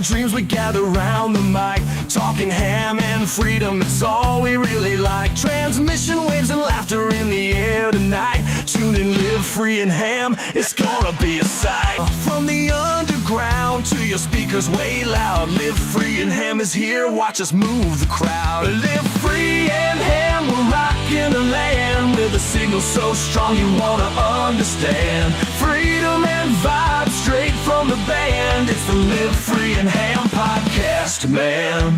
dreams we gather round the mic, talking ham and freedom, it's all we really like. Transmission waves and laughter in the air tonight. Tune in, live free and ham, it's gonna be a sight. From the underground to your speakers way loud, live free and ham is here, watch us move the crowd. Live free and ham, we're rocking the land with a signal so strong you wanna understand. Freedom and vibe straight from the band, it's the Live Free and Ham podcast, man.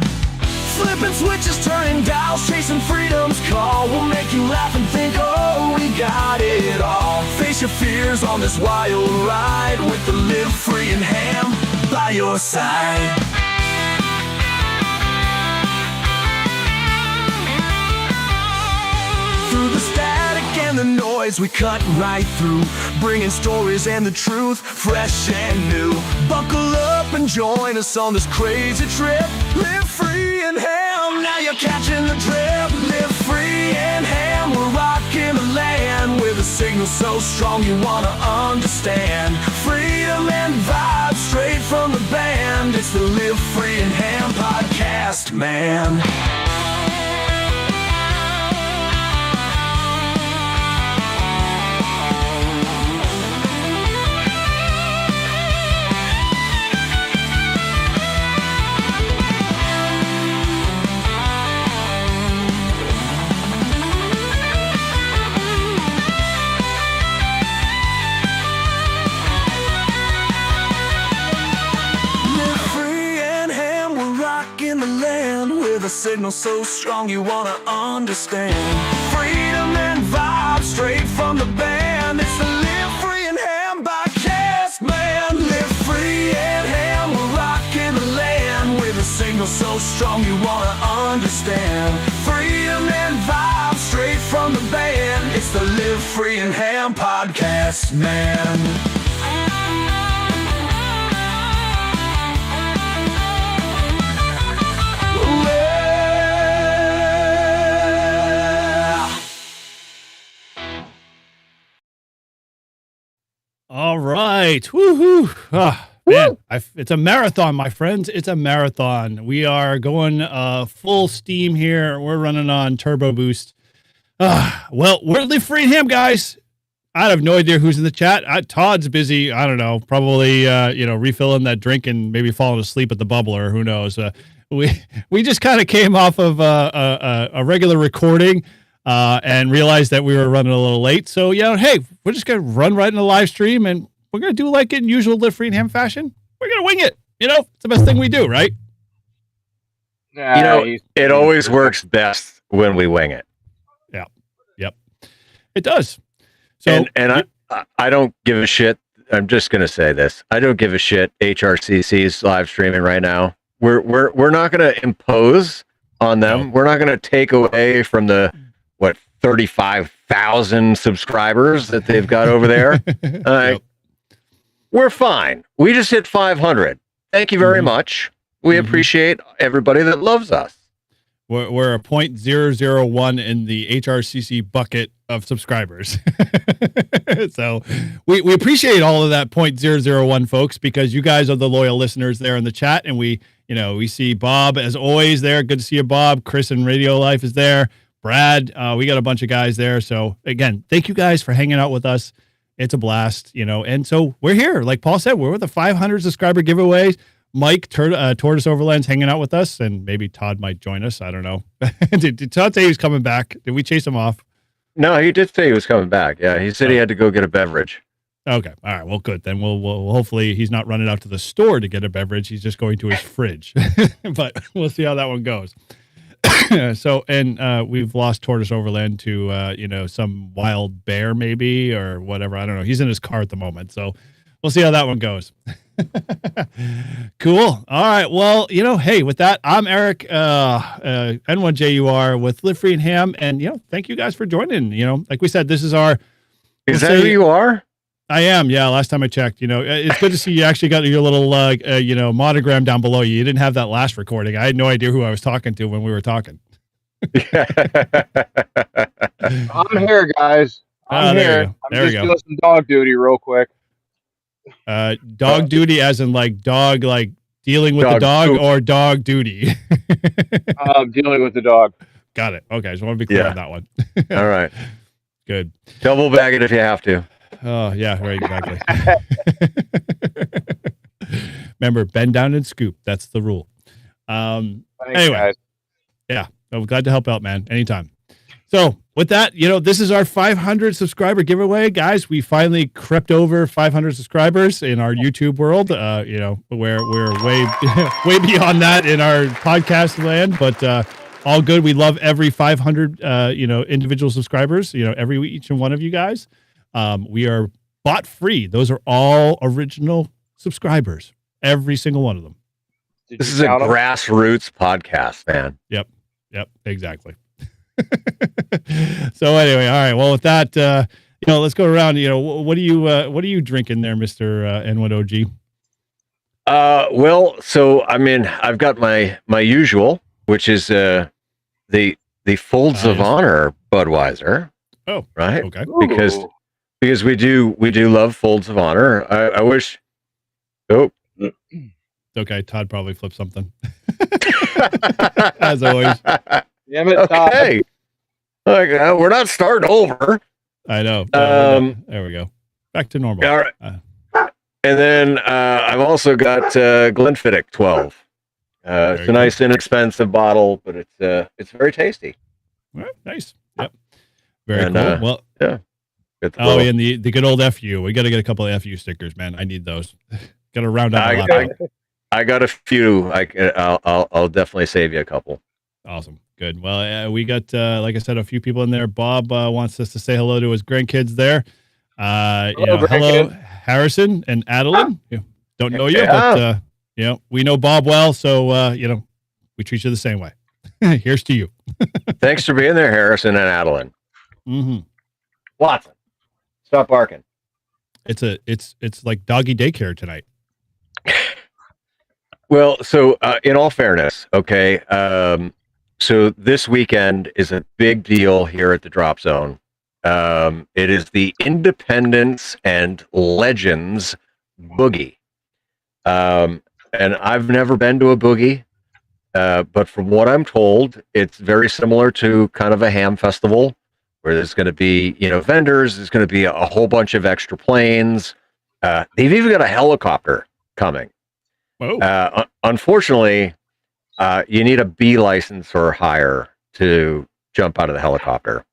Flipping switches, turning dials, chasing freedom's call. We'll make you laugh and think, oh, we got it all. Face your fears on this wild ride with the Live Free and Ham by your side. Through the static and the noise we cut right through, bringing stories and the truth, fresh and new. Buckle up and join us on this crazy trip. Live free and ham, now you're catching the drip. Live free and ham, we're rocking the land with a signal so strong you wanna understand. Freedom and vibe straight from the band, it's the Live Free and Ham podcast, man. A signal so strong you wanna understand. Freedom and vibe straight from the band, it's the Live Free and Ham podcast, man. Live free and ham, we're rocking the land with a signal so strong you wanna understand. Freedom and vibe straight from the band, it's the Live Free and Ham podcast, man. All right. Woohoo. Man, it's a marathon, my friends. It's a marathon. We are going full steam here. We're running on turbo boost. Well, we're Live Free and Ham, guys. I have no idea who's in the chat. Todd's busy. I don't know. Probably, refilling that drink and maybe falling asleep at the bubbler. Who knows? We just kind of came off of a regular recording. And realized that we were running a little late. So, hey, we're just going to run right in the live stream and we're going to do like in usual Live Free and Ham fashion. We're going to wing it. It's the best thing we do, right? It always works best when we wing it. Yeah. Yep. It does. So, and I don't give a shit. I'm just going to say this. I don't give a shit. HRCC's live streaming right now. We're not going to impose on them. No. We're not going to take away from the 35,000 subscribers that they've got over there. Yep. We're fine. We just hit 500. Thank you very much. We appreciate everybody that loves us. We're a 0.001 in the HRCC bucket of subscribers. So we appreciate all of that 0.001 folks, because you guys are the loyal listeners there in the chat. And we see Bob as always there. Good to see you, Bob. Chris in Radio Life is there. Brad, we got a bunch of guys there. So again, thank you guys for hanging out with us. It's a blast, and so we're here. Like Paul said, we're with the 500 subscriber giveaways. Mike, Tortoise Overland's hanging out with us, and maybe Todd might join us. I don't know. Did Todd say he was coming back? Did we chase him off? No, he did say he was coming back. Yeah, he said he had to go get a beverage. Okay. All right. Well, good. Then we'll hopefully he's not running out to the store to get a beverage. He's just going to his fridge. But we'll see how that one goes. So, and we've lost Tortoise Overland to, some wild bear maybe or whatever. I don't know. He's in his car at the moment. So we'll see how that one goes. Cool. All right. Well, hey, with that, I'm Eric, N1JUR with Live Free and Ham. And, thank you guys for joining. Like we said, this is our. Is that who you are? I am. Yeah. Last time I checked, it's good to see you actually got your little, monogram down below you. You didn't have that last recording. I had no idea who I was talking to when we were talking. I'm here, guys. I'm here. I'm just doing some dog duty real quick. Dog duty as in like dog, like Dealing with the dog poop. or dog duty? Dealing with the dog. Got it. Okay, just want to be clear on that one. All right. Good. Double bag it if you have to. Oh, yeah, right, exactly. Remember, bend down and scoop. That's the rule. Thanks, Anyway, guys. yeah, I'm glad to help out, man. Anytime. So with that, this is our 500 subscriber giveaway, guys. We finally crept over 500 subscribers in our YouTube world. Where we're way, way beyond that in our podcast land, but all good. We love every 500, individual subscribers. Each and one of you guys. We are bot free. Those are all original subscribers. Every single one of them. This is a grassroots podcast, man. Yep, exactly. So anyway, all right. Well, with that, let's go around. What are you drinking there, Mr. N1OG? Well, so I mean, I've got my usual, which is the Folds of Honor Budweiser. Oh, right. Okay. Because we do love Folds of Honor. I wish. Oh. Okay, Todd probably flipped something. As always. Damn it, okay. We're not starting over. I know. There we go. Back to normal. All right. And then I've also got Glenfiddich 12. It's a nice, inexpensive bottle, but it's very tasty. All right, nice. Yep. Very cool. Well, yeah. And the good old FU. We got to get a couple of FU stickers, man. I need those. Got to round out a lot. I got a few. I'll definitely save you a couple. Awesome. Good. Well, we got, like I said, a few people in there. Bob wants us to say hello to his grandkids there. Hello, Harrison and Adeline. Don't know you, but we know Bob well, so we treat you the same way. Here's to you. Thanks for being there, Harrison and Adeline. Mm-hmm. Watson, stop barking. It's like doggy daycare tonight. Well, so in all fairness, okay, so this weekend is a big deal here at the Drop Zone. It is the Independence and Legends Boogie. And I've never been to a boogie, but from what I'm told, it's very similar to kind of a ham festival where there's going to be, vendors, there's going to be a whole bunch of extra planes. They've even got a helicopter coming. Oh. Unfortunately, you need a B license or higher to jump out of the helicopter.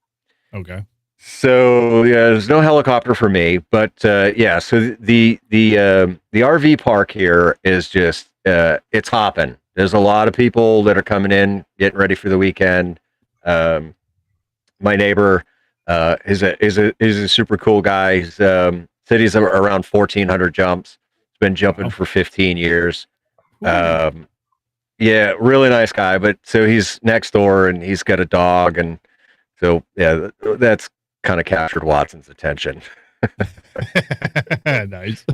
Okay. So there's no helicopter for me, but so the RV park here is just it's hopping. There's a lot of people that are coming in, getting ready for the weekend. My neighbor is a super cool guy. He's said he's around 1,400 jumps. He's been jumping for 15 years. Yeah, really nice guy. But so he's next door and he's got a dog, and so that's kind of captured Watson's attention. Nice.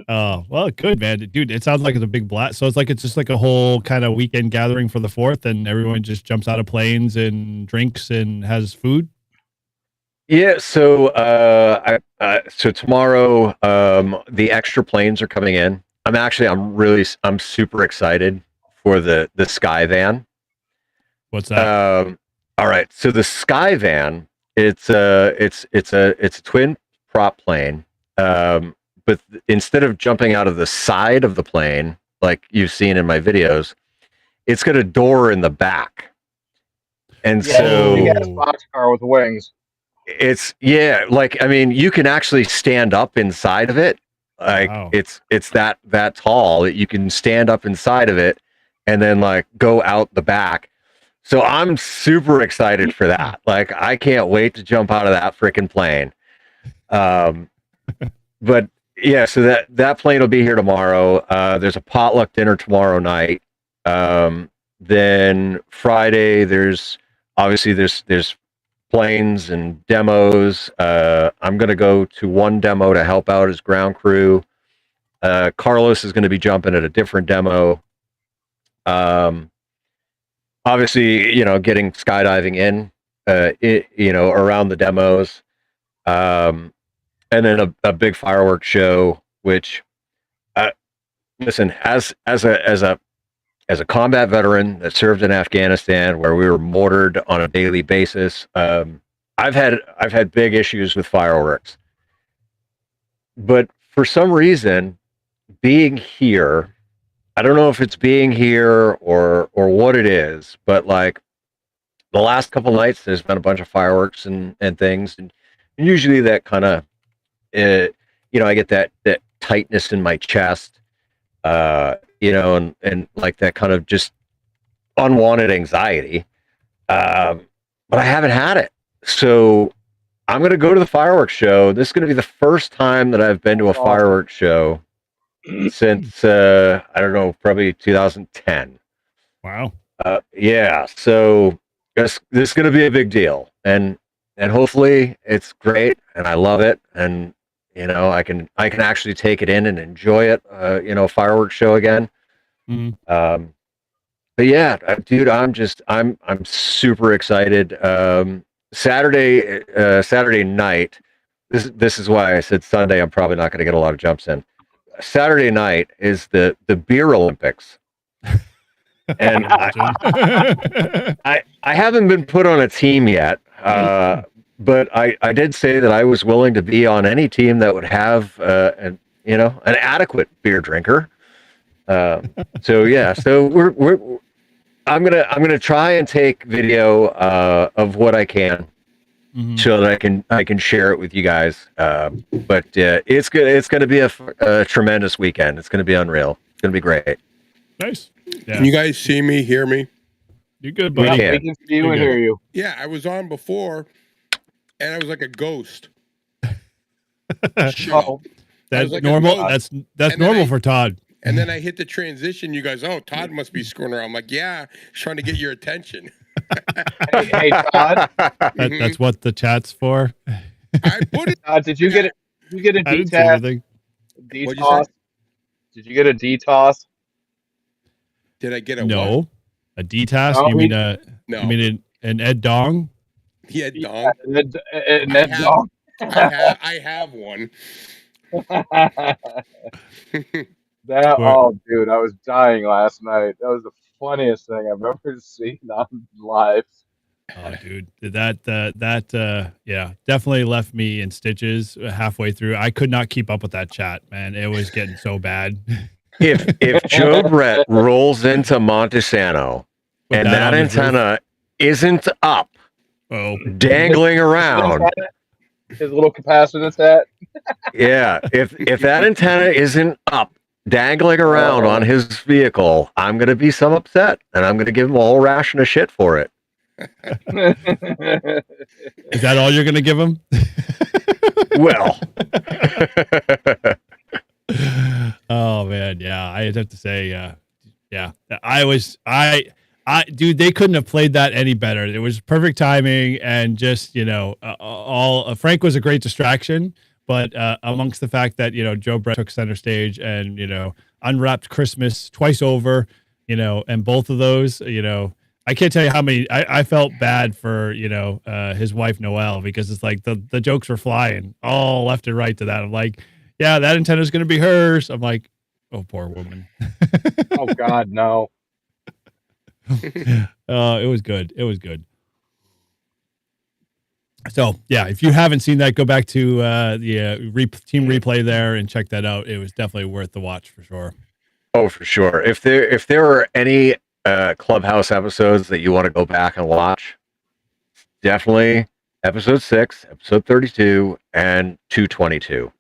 Oh, well, good, man. Dude, it sounds like it's a big blast. So it's just like a whole kind of weekend gathering for the 4th, and everyone just jumps out of planes and drinks and has food. Yeah, so so tomorrow the extra planes are coming in. I'm super excited for the Sky Van. What's that? All right, so the Sky Van, it's a twin prop plane, but instead of jumping out of the side of the plane like you've seen in my videos, it's got a door in the back, and so big ass boxcar with wings. You can actually stand up inside of it. Wow. It's that tall that you can stand up inside of it and then go out the back. So I'm super excited for that. I can't wait to jump out of that freaking plane. But yeah, so that plane will be here tomorrow. There's a potluck dinner tomorrow night. Then Friday, there's planes and demos. I'm going to go to one demo to help out as ground crew. Carlos is going to be jumping at a different demo. Obviously, getting skydiving in, around the demos. And then a big fireworks show, which listen, as a combat veteran that served in Afghanistan, where we were mortared on a daily basis, I've had big issues with fireworks. But for some reason, being here, I don't know if it's being here or what it is, but like the last couple nights, there's been a bunch of fireworks and things, and usually that kind of, I get that tightness in my chest, and like that kind of just unwanted anxiety. But I haven't had it. So I'm going to go to the fireworks show. This is going to be the first time that I've been to a fireworks show since, I don't know, probably 2010. Wow. Yeah. So this is going to be a big deal. And hopefully it's great and I love it. And, I can actually take it in and enjoy it, fireworks show again. Mhm. But yeah, dude, I'm super excited. Saturday night. This is why I said Sunday. I'm probably not going to get a lot of jumps in. Saturday night is the beer Olympics, and I haven't been put on a team yet. But I did say that I was willing to be on any team that would have an adequate beer drinker. So yeah, so I'm gonna try and take video of what I can, so that I can share it with you guys. But it's gonna be a tremendous weekend. It's gonna be unreal. It's gonna be great. Nice. Yeah. Can you guys see me, hear me? You're good, We buddy. can. We can see you You're and good. hear you. Yeah, I was on before, and I was like a ghost. Oh, That's like a normal. ghost. That's And then normal I- for Todd. And then I hit the transition. You guys, oh, Todd must be screwing around. I'm like, yeah, he's trying to get your attention. hey, Todd. That's what the chat's for. I put it. Did you get it? Did you get a I didn't see DTAS? anything. What'd you DTOS? say? Did you get a DTOS? Did I get a what? No, a D task. No, You mean a? No. You mean an Ed Dong? He had dong. I have one. Dude, I was dying last night. That was the funniest thing I've ever seen on live. Oh, dude, yeah, definitely left me in stitches halfway through. I could not keep up with that chat, man. It was getting so bad. If Joe Brett rolls into Montesano With and that on his roof. antenna isn't up, Oh, dangling around, His little capacitance hat. yeah. If that antenna isn't up, dangling around on his vehicle, I'm gonna be some upset, and I'm gonna give him a whole ration of shit for it. is that all you're gonna give him? Well, Oh man, yeah. I'd have to say, yeah. Dude, they couldn't have played that any better. It was perfect timing, and just Frank was a great distraction, but amongst the fact that Joe Brett took center stage and unwrapped Christmas twice over, and both of those, I can't tell you how many. I felt bad for his wife Noelle, because it's like the jokes were flying all left and right to that. I'm like, yeah, that antenna is going to be hers. I'm like, oh, poor woman. Oh God, no. It was good. It was good. So yeah, if you haven't seen that, go back to the team replay there and check that out. It was definitely worth the watch for sure. oh, for sure. If there are any Clubhouse episodes that you want to go back and watch, definitely episode 6, episode 32, and 222.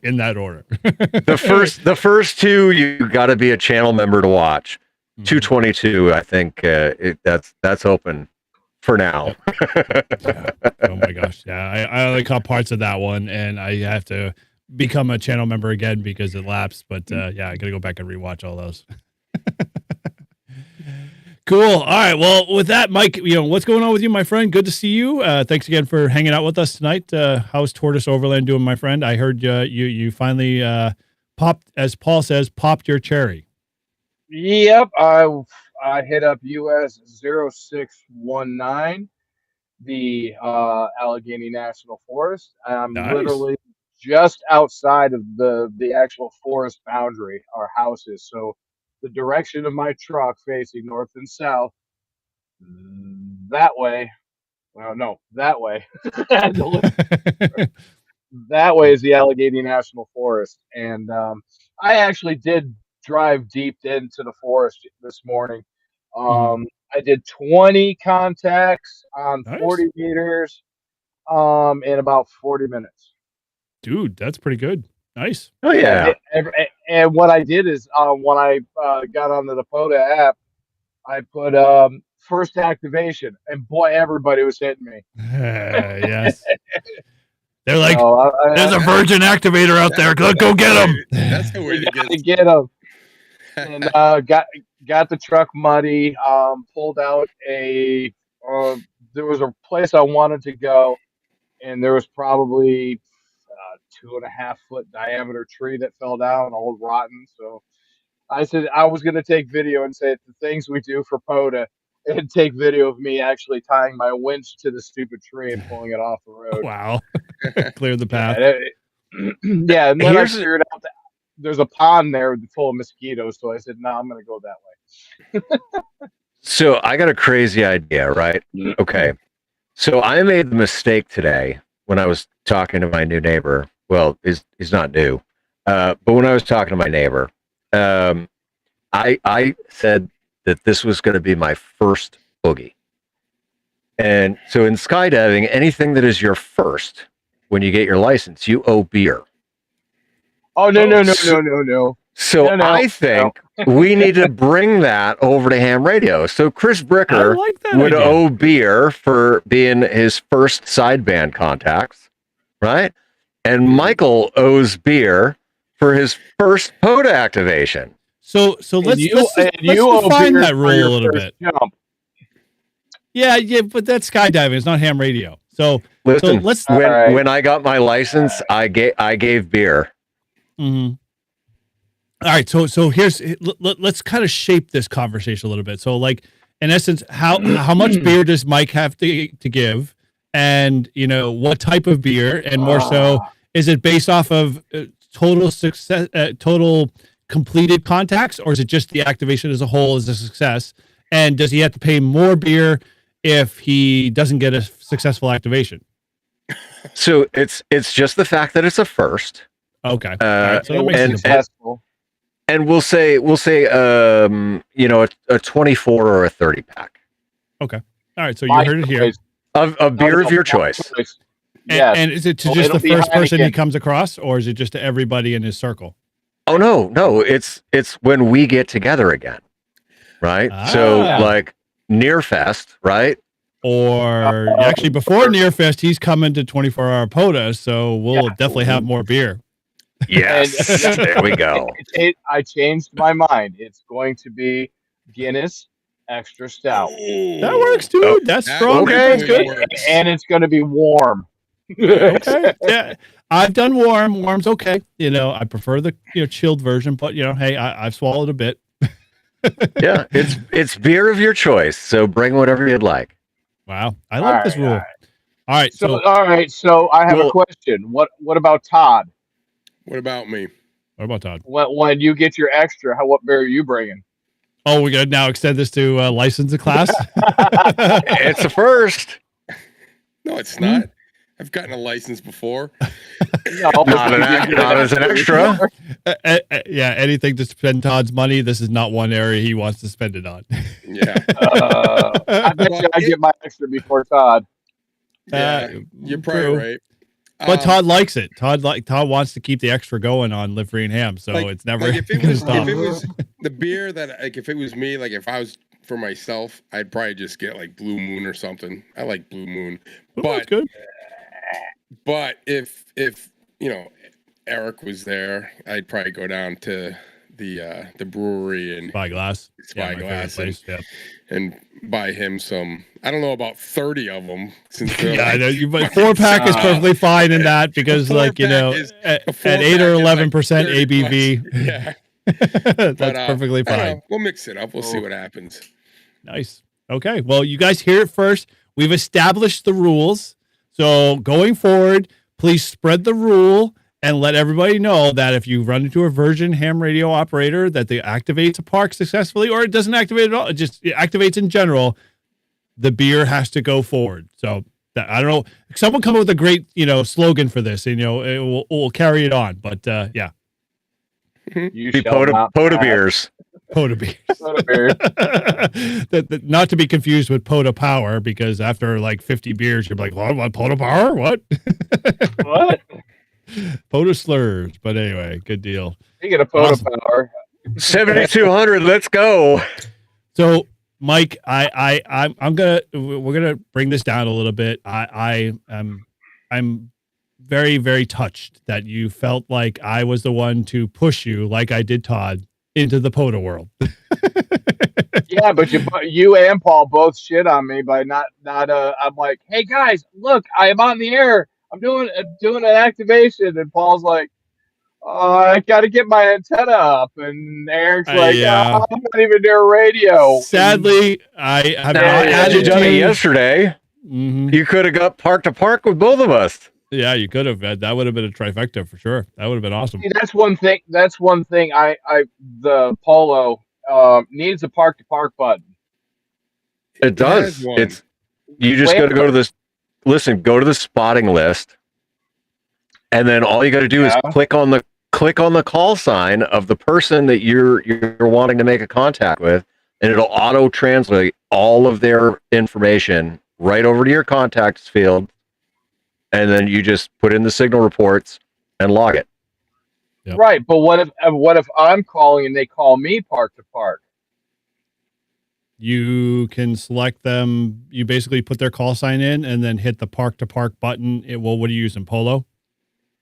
In that order. The first two, you got to be a channel member to watch. 222, I think that's open for now. Yeah. Oh my gosh, yeah. I only caught parts of that one, and I have to become a channel member again because it lapsed. But yeah, I gotta go back and rewatch all those. Cool. All right. Well, with that, Mike, what's going on with you, my friend? Good to see you. Thanks again for hanging out with us tonight. How's Tortoise Overland doing, my friend? I heard you finally popped, as Paul says, popped your cherry. Yep, I hit up US 0619, the Allegheny National Forest. I'm Nice. literally just outside of the actual forest boundary. Our house is so the direction of my truck facing north and south. That way. Well, no, that way. I had to look that way is the Allegheny National Forest. And I actually did drive deep into the forest this morning. Mhm. I did 20 contacts on Nice. 40 meters in about 40 minutes. Dude, that's pretty good. Nice. Oh Yeah, yeah. and what I did is when I got on the Dakota app, I put first activation, and boy, everybody was hitting me. Yes. They're like, So there's a virgin activator out there. Go get him. That's the way to got to get. get them. And got the truck muddy. Pulled out a. There was a place I wanted to go, and there was probably 2.5 foot diameter tree that fell down, all rotten. So I said I was going to take video and say the things we do for POTA, and take video of me actually tying my winch to the stupid tree and pulling it off the road. Wow. Clear the path. Yeah, yeah, and then I Here's figured out that there's a pond there full of mosquitoes, so I said, "No, I'm going to go that way." so I got a crazy idea, right? Okay. So I made the mistake today when I was talking to my new neighbor. Well, he's not new, but when I was talking to my neighbor, I said that this was going to be my first boogie. And so in skydiving, anything that is your first, when you get your license, you owe beer. Oh no! So No, I think we need to bring that over to ham radio. So Chris I Bricker like that would idea. owe beer for being his first sideband contacts, right? And Michael owes beer for his first POTA activation. So let's owe define beer that for rule a your little first bit. jump. Yeah, but that's skydiving. It's not ham radio. So Listen, let's. All right. when I got my license, I gave beer. Mhm. All right, so here's let's kind of shape this conversation a little bit. So, like, in essence, how much beer does Mike have to give, and what type of beer, and more so, is it based off of total success, total completed contacts, or is it just the activation as a whole is a success? And does he have to pay more beer if he doesn't get a successful activation? So it's just the fact that it's a first. Okay, all right, so that makes sense. Successful. And we'll say a 24 or a 30 pack Okay, all right, so you heard it here. of beer of your choice. Yes. And is it to Well, just it'll the be first person he Heineken. comes across, or is it just to everybody in his circle? Oh no, it's when we get together again, right? So like Near Fest, right? Or actually, before Near Fest, he's coming to 24-hour POTA, so we'll definitely have more beer. Yes, And- there we go. I changed my mind. It's going to be Guinness Extra Stout, That works, dude. Oh, That's That strong. okay. That's good. works. and it's going to be warm. Okay. Yeah, I've done warm. Warm's okay. I prefer the chilled version, but hey, I've swallowed a bit. Yeah, it's beer of your choice. So bring whatever you'd like. Wow, I like All this right, rule. all All right, So, so all right. So I have Well- a question. What about Todd? What about me? what about Todd? When you get your extra, what beer are you bringing? Oh, we got to now extend this to license a class. It's a first. No, it's not. I've gotten a license before. No, Not as an extra. Yeah, anything to spend Todd's money. This is not one area he wants to spend it on. Yeah. I bet you I get my extra before Todd. Yeah. You're probably true. right. But Todd likes it. Todd wants to keep the extra going on Live Free and Ham, so it's never if it gonna was stop. if it was the beer that if it was me, like if I was for myself, I'd probably just get like Blue Moon or something. I like Blue Moon. Oh, that's good. But if Eric was there, I'd probably go down to the brewery and Spyglass. Spyglass my favorite place. Yeah. and buy him some. I don't know about 30 of them since they're Yeah, I like, know. But 4-pack is perfectly fine in that because, A like, 4-pack is- at a 4-pack 8 or is like 11% 30 ABV, bucks. Yeah, that's but, perfectly I don't fine. know. We'll mix it up. We'll see what happens. Nice. Okay. Well, you guys hear it first. We've established the rules. So going forward, please spread the rule and let everybody know that if you run into a Virgin ham radio operator that they activates a park successfully, or it doesn't activate at all, it activates in general, the beer has to go forward. So I don't know. Someone come up with a great, slogan for this, and we'll carry it on. But yeah, You Be shall not Pota pass. beers. Pota beers. Pota beers. Not to be confused with Pota Power, because after like 50 beers, you're like, what Pota Power? What? What? Pota slurs. But anyway, good deal. Speaking of Pota Awesome. Power, 7,200. Let's go. So, Mike, we're gonna bring this down a little bit. I'm very, very touched that you felt like I was the one to push you, like I did Todd, into the Pota world. yeah, but you and Paul both shit on me by not. I'm like, hey guys, look, I am on the air. I'm doing an activation, and Paul's like, I got to get my antenna up, and Eric's like, I'm not even near radio. Sadly, I have not Had you added done it you. yesterday, you could have got park to park with both of us. Yeah, you could have. That would have been a trifecta for sure. That would have been awesome. See, that's one thing. The Polo needs a park to park button. It does. has one. It's you just got to go to this. Listen, go to the spotting list, and then all you got to do is click on the call sign of the person that you're wanting to make a contact with, and it'll auto translate all of their information right over to your contacts field, and then you just put in the signal reports and log it. Yep. Right, but what if I'm calling and they call me park to park? You can select them. You basically put their call sign in and then hit the park to park button. What are you using? Polo?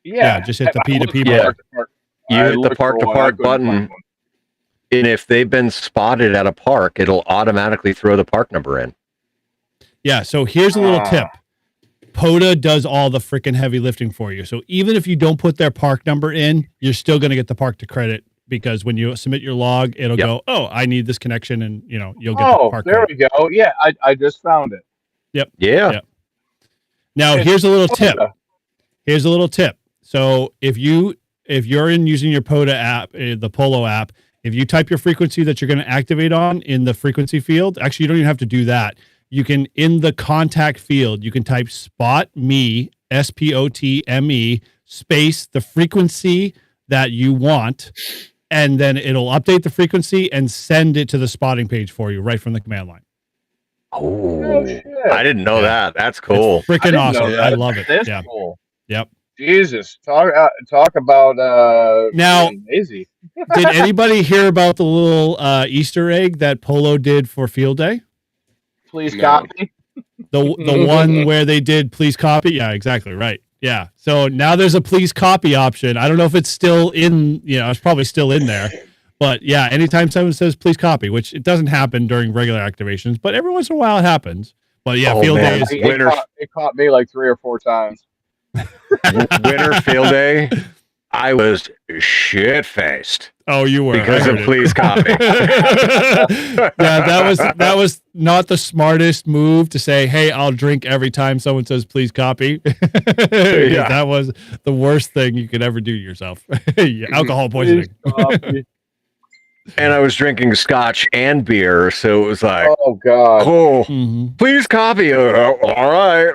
Yeah, just hit the P2P button. You hit the park to park button, and if they've been spotted at a park, it'll automatically throw the park number in. Yeah, so here's a little tip. POTA does all the freaking heavy lifting for you. So even if you don't put their park number in, you're still going to get the park to credit, because when you submit your log, it'll go, oh, I need this connection, and you'll get the park there credit. we go. Yeah, I just found it. Yep. Yeah. Yep. Now here's a little tip. Here's a little tip. So if you're using your POTA app, the Polo app, if you type your frequency that you're going to activate on in the frequency field, actually you don't even have to do that. You can, in the contact field, you can type spot me, SPOTME, space the frequency that you want, and then it'll update the frequency and send it to the spotting page for you right from the command line. Oh, shit. I didn't know that. That's cool. It's freaking awesome. That. I love it. That's Yeah. cool. Yep. Jesus, talk about now. Easy. Did anybody hear about the little Easter egg that Polo did for Field Day? Please copy. The one where they did please copy? Yeah, exactly. Right. Yeah. So now there's a please copy option. I don't know if it's still in, it's probably still in there. But yeah, anytime someone says please copy, which it doesn't happen during regular activations, but every once in a while it happens. But yeah, Field Day is it caught me like 3 or 4 times. Winter Field Day, I was shit-faced. Oh, you were, because of please copy. Yeah, that was not the smartest move to say, hey, I'll drink every time someone says please copy. Yeah. That was the worst thing you could ever do to yourself. Alcohol poisoning. And I was drinking scotch and beer, so it was like, oh god, please copy. All right.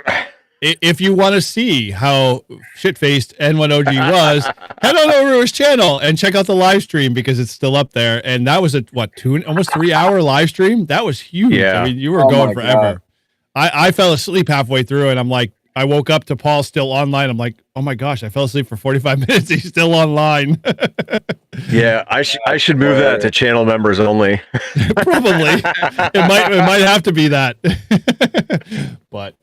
If you want to see how shit-faced N1OG was, head on over to his channel and check out the live stream, because it's still up there. And that was a almost 3-hour live stream. That was huge. Yeah. I mean, you were going forever. I fell asleep halfway through, and I'm like, I woke up to Paul still online. I'm like, oh my gosh, I fell asleep for 45 minutes. He's still online. Yeah, I should move that to channel members only. Probably. It might have to be that. But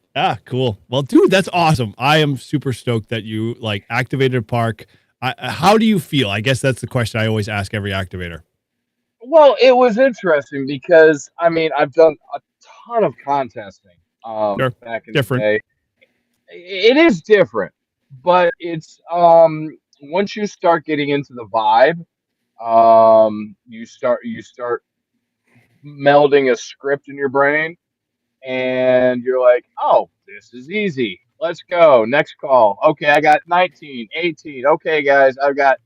cool. Well, dude, that's awesome. I am super stoked that you activated a park. How do you feel? I guess that's the question I always ask every activator. Well, it was interesting because I've done a ton of contesting back in the day. It is different, but it's once you start getting into the vibe, you start melding a script in your brain, and you're like, oh, this is easy. Let's go. Next call. Okay, I got 19, 18. Okay, guys, I've got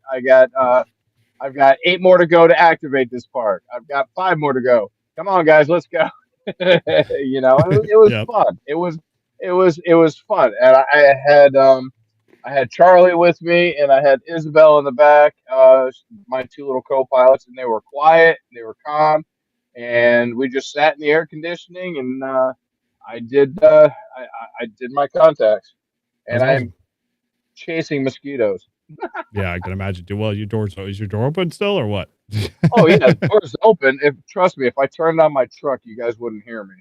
8 more to go to activate this park. I've got 5 more to go. Come on, guys, let's go. It was Yep. fun. It was fun, and I had Charlie with me, and I had Isabel in the back, my 2 little co-pilots, and they were quiet, they were calm, and we just sat in the air conditioning, and I did my contacts, That's and awesome. I'm chasing mosquitoes. Yeah, I can imagine. Well, your door's is your door open still or what? Oh yeah, the door's open. If trust me, if I turned on my truck, you guys wouldn't hear me.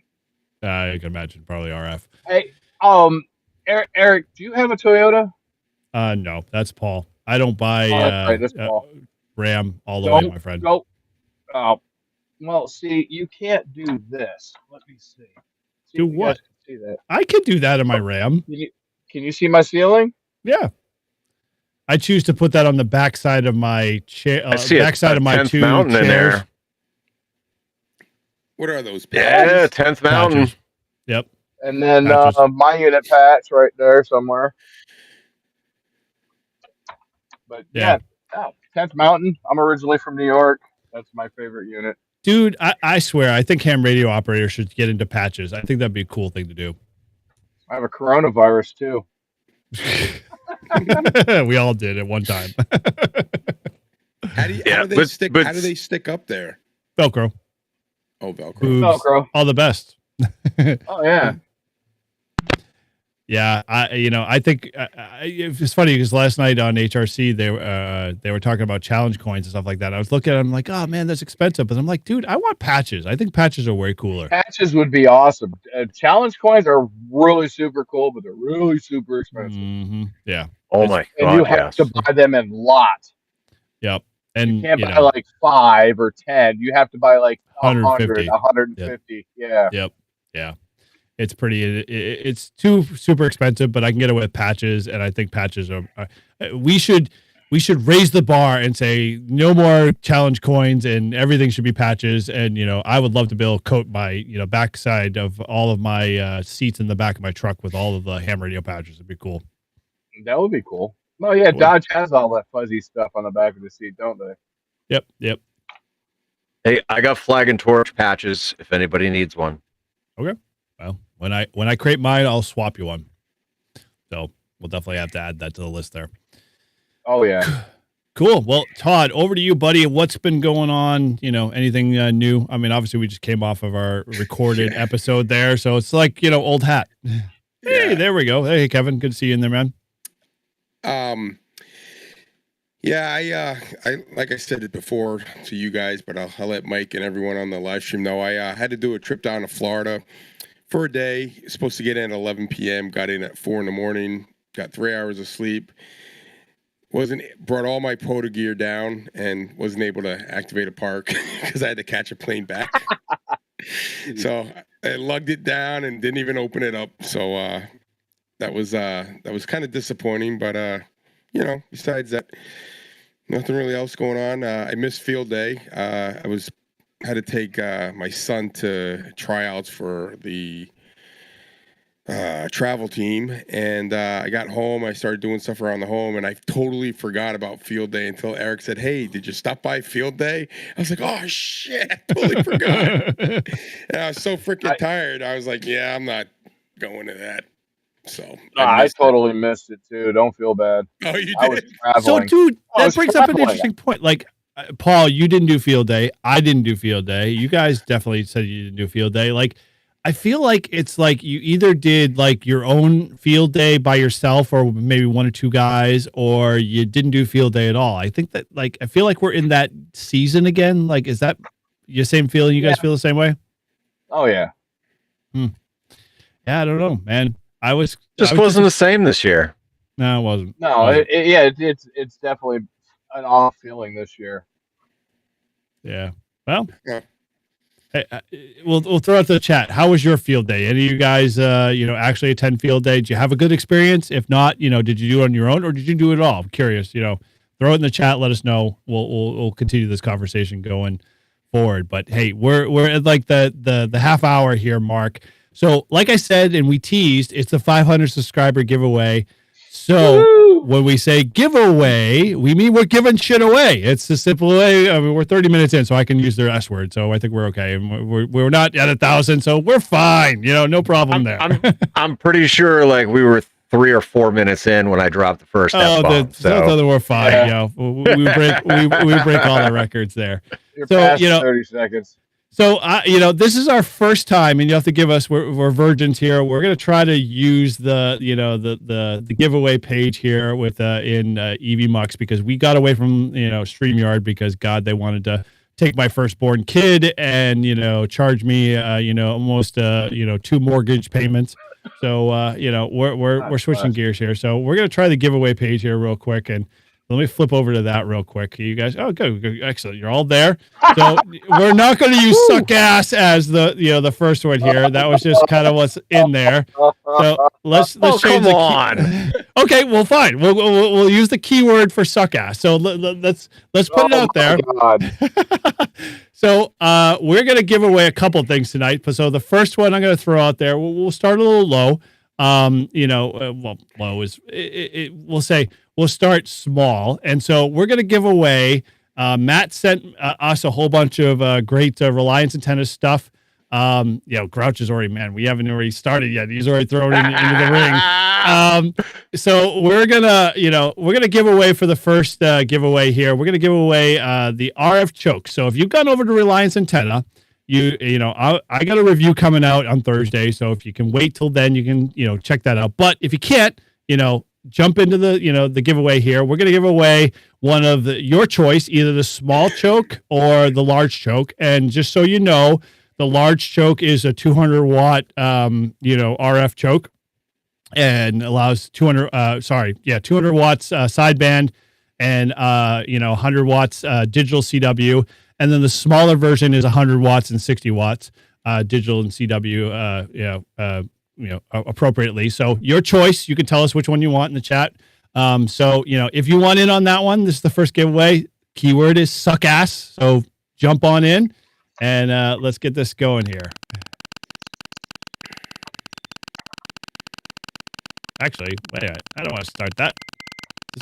I can imagine. Probably RF. Hey, Eric, do you have a Toyota? No, that's Paul. I don't buy Oh, that's right. That's Paul. Ram all the way, Don't my friend. go. Oh, well, see, you can't do this. Let me see. See Do if you guys what? can see that. I could do that in my Ram. Can you see my ceiling? Yeah. I choose to put that on the backside of my chair. I see backside of my 10th 2 mountain chairs. in there. What are those? Yeah, 10th mountain. Patches. Yep. And then Patches. my unit patch right there somewhere. But Yeah. yeah, 10th Mountain. I'm originally from New York. That's my favorite unit. Dude, I swear, I think ham radio operators should get into patches. I think that'd be a cool thing to do. I have a coronavirus too. We all did at one time. How do they stick up there? Velcro. Oh, Velcro. Boobs, Velcro. all the best. Oh yeah. Yeah, I think it's funny because last night on HRC they were talking about challenge coins and stuff like that. I was looking at them like, oh man, that's expensive, but I'm like, dude, I want patches. I think patches are way cooler. Patches would be awesome. Challenge coins are really super cool, but they're really super expensive. Mm-hmm. Yeah. Oh my And god! you have to buy them in lots. Yep. And you can't buy like 5 or 10. You have to buy like 100, 150. Yep. Yeah. Yep. Yeah. It's it's too super expensive, but I can get it with patches, and I think patches are. We should raise the bar and say no more challenge coins, and everything should be patches. And I would love to be able to coat my backside of all of my seats in the back of my truck with all of the ham radio patches. It'd be cool. That would be cool. Oh yeah, Dodge has all that fuzzy stuff on the back of the seat, don't they? Yep. Hey, I got flag and torch patches if anybody needs one. Okay. Well, when I create mine, I'll swap you one. So we'll definitely have to add that to the list there. Oh yeah. Cool. Well, Todd, over to you, buddy. What's been going on? Anything new? I mean, obviously we just came off of our recorded episode there, so it's like old hat. Hey, there we go. Hey, Kevin, good to see you in there, man. Yeah, I like I said it before to you guys, but I'll let Mike and everyone on the live stream know. I had to do a trip down to Florida for a day. Supposed to get in at 11 p.m. Got in at 4 in the morning. Got 3 hours of sleep. Brought all my POTA gear down and wasn't able to activate a park because I had to catch a plane back. So I lugged it down and didn't even open it up. So that was kind of disappointing. But besides that, nothing really else going on. I missed field day. I had to take my son to tryouts for the travel team, and I got home. I started doing stuff around the home, and I totally forgot about field day until Eric said, "Hey, did you stop by field day?" I was like, "Oh shit, I totally forgot." And I was so freaking tired. I was like, "Yeah, I'm not going to that." So I totally missed it too. Don't feel bad. Oh, you did? I was traveling. So, dude, that brings up an interesting point. Like, Paul, you didn't do field day. I didn't do field day. You guys definitely said you didn't do field day. Like, I feel like it's like you either did like your own field day by yourself or maybe 1 or 2 guys, or you didn't do field day at all. I think that I feel like we're in that season again. Like, is that your same feeling? You guys feel the same way? Oh yeah. Yeah, I don't know, man. Wasn't the same this year. No, it wasn't. No, it's definitely an off feeling this year. Yeah. Well. Yeah. Hey, we'll throw out the chat. How was your field day? Any of you guys, actually attend field day? Did you have a good experience? If not, did you do it on your own or did you do it all? I'm curious. Throw it in the chat. Let us know. We'll continue this conversation going forward. But hey, we're at like the half hour here, Mark. So, like I said, and we teased, it's the 500 subscriber giveaway. So Woo! when we say giveaway, we mean we're giving shit away. It's the simple way. I mean, we're 30 minutes in, so I can use their S word. So I think we're okay. And we're not at 1,000, so we're fine. No problem there. I'm pretty sure like we were 3 or 4 minutes in when I dropped the first F-bomb. So we're fine. Yeah. We break all the records there. You're So, past 30 seconds. So, this is our first time, and you have to give us. We're virgins here. We're gonna try to use the giveaway page here with in EV Mux, because we got away from StreamYard because God, they wanted to take my firstborn kid and charge me almost 2 mortgage payments. So we're switching gears here. So we're gonna try the giveaway page here real quick, and let me flip over to that real quick. You guys, good, excellent. You're all there. So we're not going to use "suck ass" as the first one here. That was just kind of what's in there. So let's change Okay, well, fine. We'll use the keyword for "suck ass." So let's put it out there. So we're going to give away a couple things tonight. So the first one I'm going to throw out there. We'll start a little low. Low is we'll start small, and so we're going to give away. Matt sent us a whole bunch of great Reliance antenna stuff. Grouch is already, man, we haven't already started yet. He's already thrown into the ring. So we're gonna give away for the first giveaway here. We're gonna give away the RF choke. So if you've gone over to Reliance Antenna, I got a review coming out on Thursday. So if you can wait till then, you can check that out. But if you can't, jump into the giveaway here. We're going to give away one of your choice, either the small choke or the large choke. And just so you know, the large choke is a 200 watt, RF choke, and allows 200 watts sideband and 100 watts digital CW. And then the smaller version is 100 watts and 60 watts digital and CW. Appropriately. So your choice. You can tell us which one you want in the chat. If you want in on that one, this is the first giveaway. Keyword is "suck ass." So jump on in and let's get this going here. Actually, wait a minute. I don't want to start that.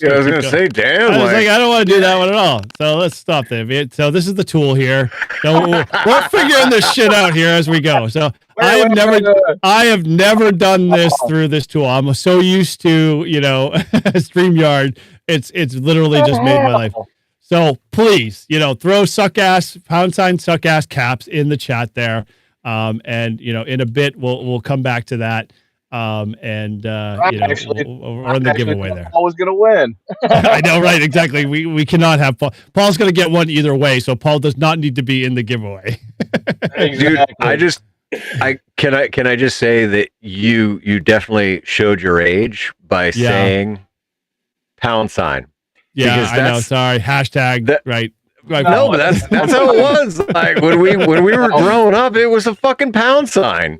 I was going to say, damn. I don't want to do that one at all. So let's stop there. So this is the tool here. So we're figuring this shit out here as we go. So I have never done this through this tool. I'm so used to, StreamYard. It's literally just made my life. So please, throw "suck ass" # suck ass caps in the chat there. And in a bit we'll come back to that. We'll run the giveaway there. Paul was gonna win. I know, right? Exactly. We cannot have Paul. Paul's gonna get one either way, so Paul does not need to be in the giveaway. Dude, can I just say that you definitely showed your age by saying $. Yeah, I know. Sorry. Hashtag right. No, but that's how it was. Like when we were growing up, it was a fucking $.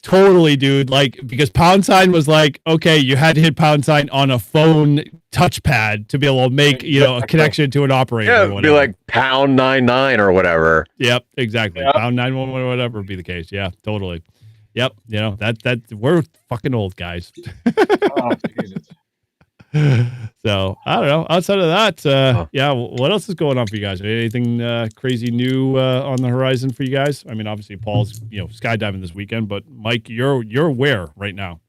Totally, dude. Like, because $, was like, okay, you had to hit $, on a phone touchpad to be able to make a connection to an operator. Yeah, it'd be like $99 or whatever. Yep, exactly. Yep. $911 or whatever would be the case. Yeah, totally. Yep. That we're fucking old guys. Oh, Jesus. So I don't know. Outside of that, what else is going on for you guys? Anything crazy new on the horizon for you guys? I mean, obviously Paul's skydiving this weekend, but Mike, you're where right now?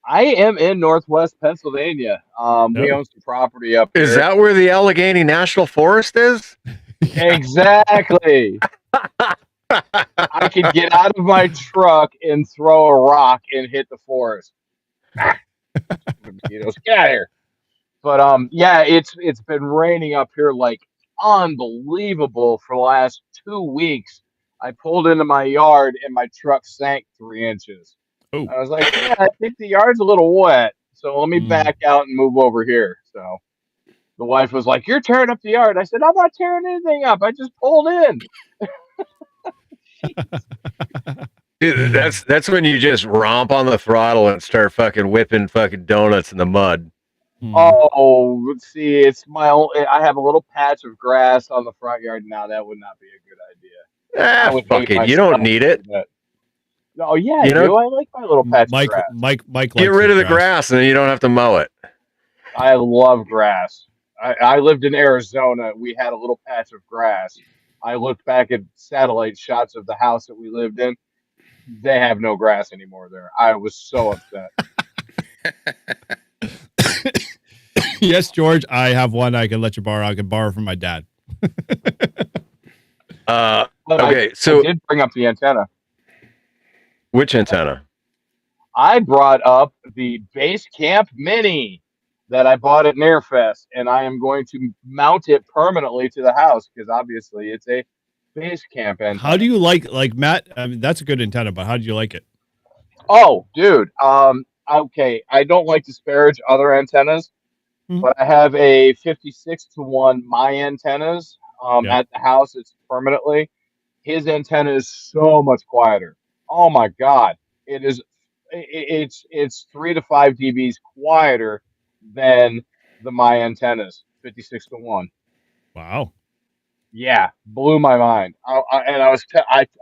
I am in Northwest Pennsylvania. We own some property up here. Is that where the Allegheny National Forest is? Exactly. I could get out of my truck and throw a rock and hit the forest. Get out of here. But it's been raining up here like unbelievable for the last 2 weeks. I pulled into my yard and my truck sank 3 inches. Oh. I was like, I think the yard's a little wet, so let me back out and move over here. So the wife was like, "You're tearing up the yard." I said, "I'm not tearing anything up. I just pulled in." Dude, that's when you just romp on the throttle and start fucking whipping fucking donuts in the mud. Oh, see, it's my own. I have a little patch of grass on the front yard now. That would not be a good idea. Fuck it. You don't need it. Oh yeah, You I know, do. I like my little patch of grass. Mike get likes rid his of the grass and then you don't have to mow it. I love grass. I lived in Arizona. We had a little patch of grass. I looked back at satellite shots of the house that we lived in. They have no grass anymore there. I was so upset. Yes, George, I have one I can let you borrow. I can borrow from my dad. But Okay, I so did bring up the antenna. which antenna? I brought up the Base Camp Mini that I bought at Nairfest, and I am going to mount it permanently to the house because obviously it's a base camp antenna. How do you like Matt? I mean, that's a good antenna, but how do you like it? Oh, dude. Okay. I don't like to disparage other antennas, Mhm. but I have a 56-to-1 my antennas Yeah. at the house. It's permanently. His antenna is so much quieter. Oh my God. It is it's 3 to 5 dBs quieter than the my antennas, 56-to-1. Wow. Yeah, blew my mind. And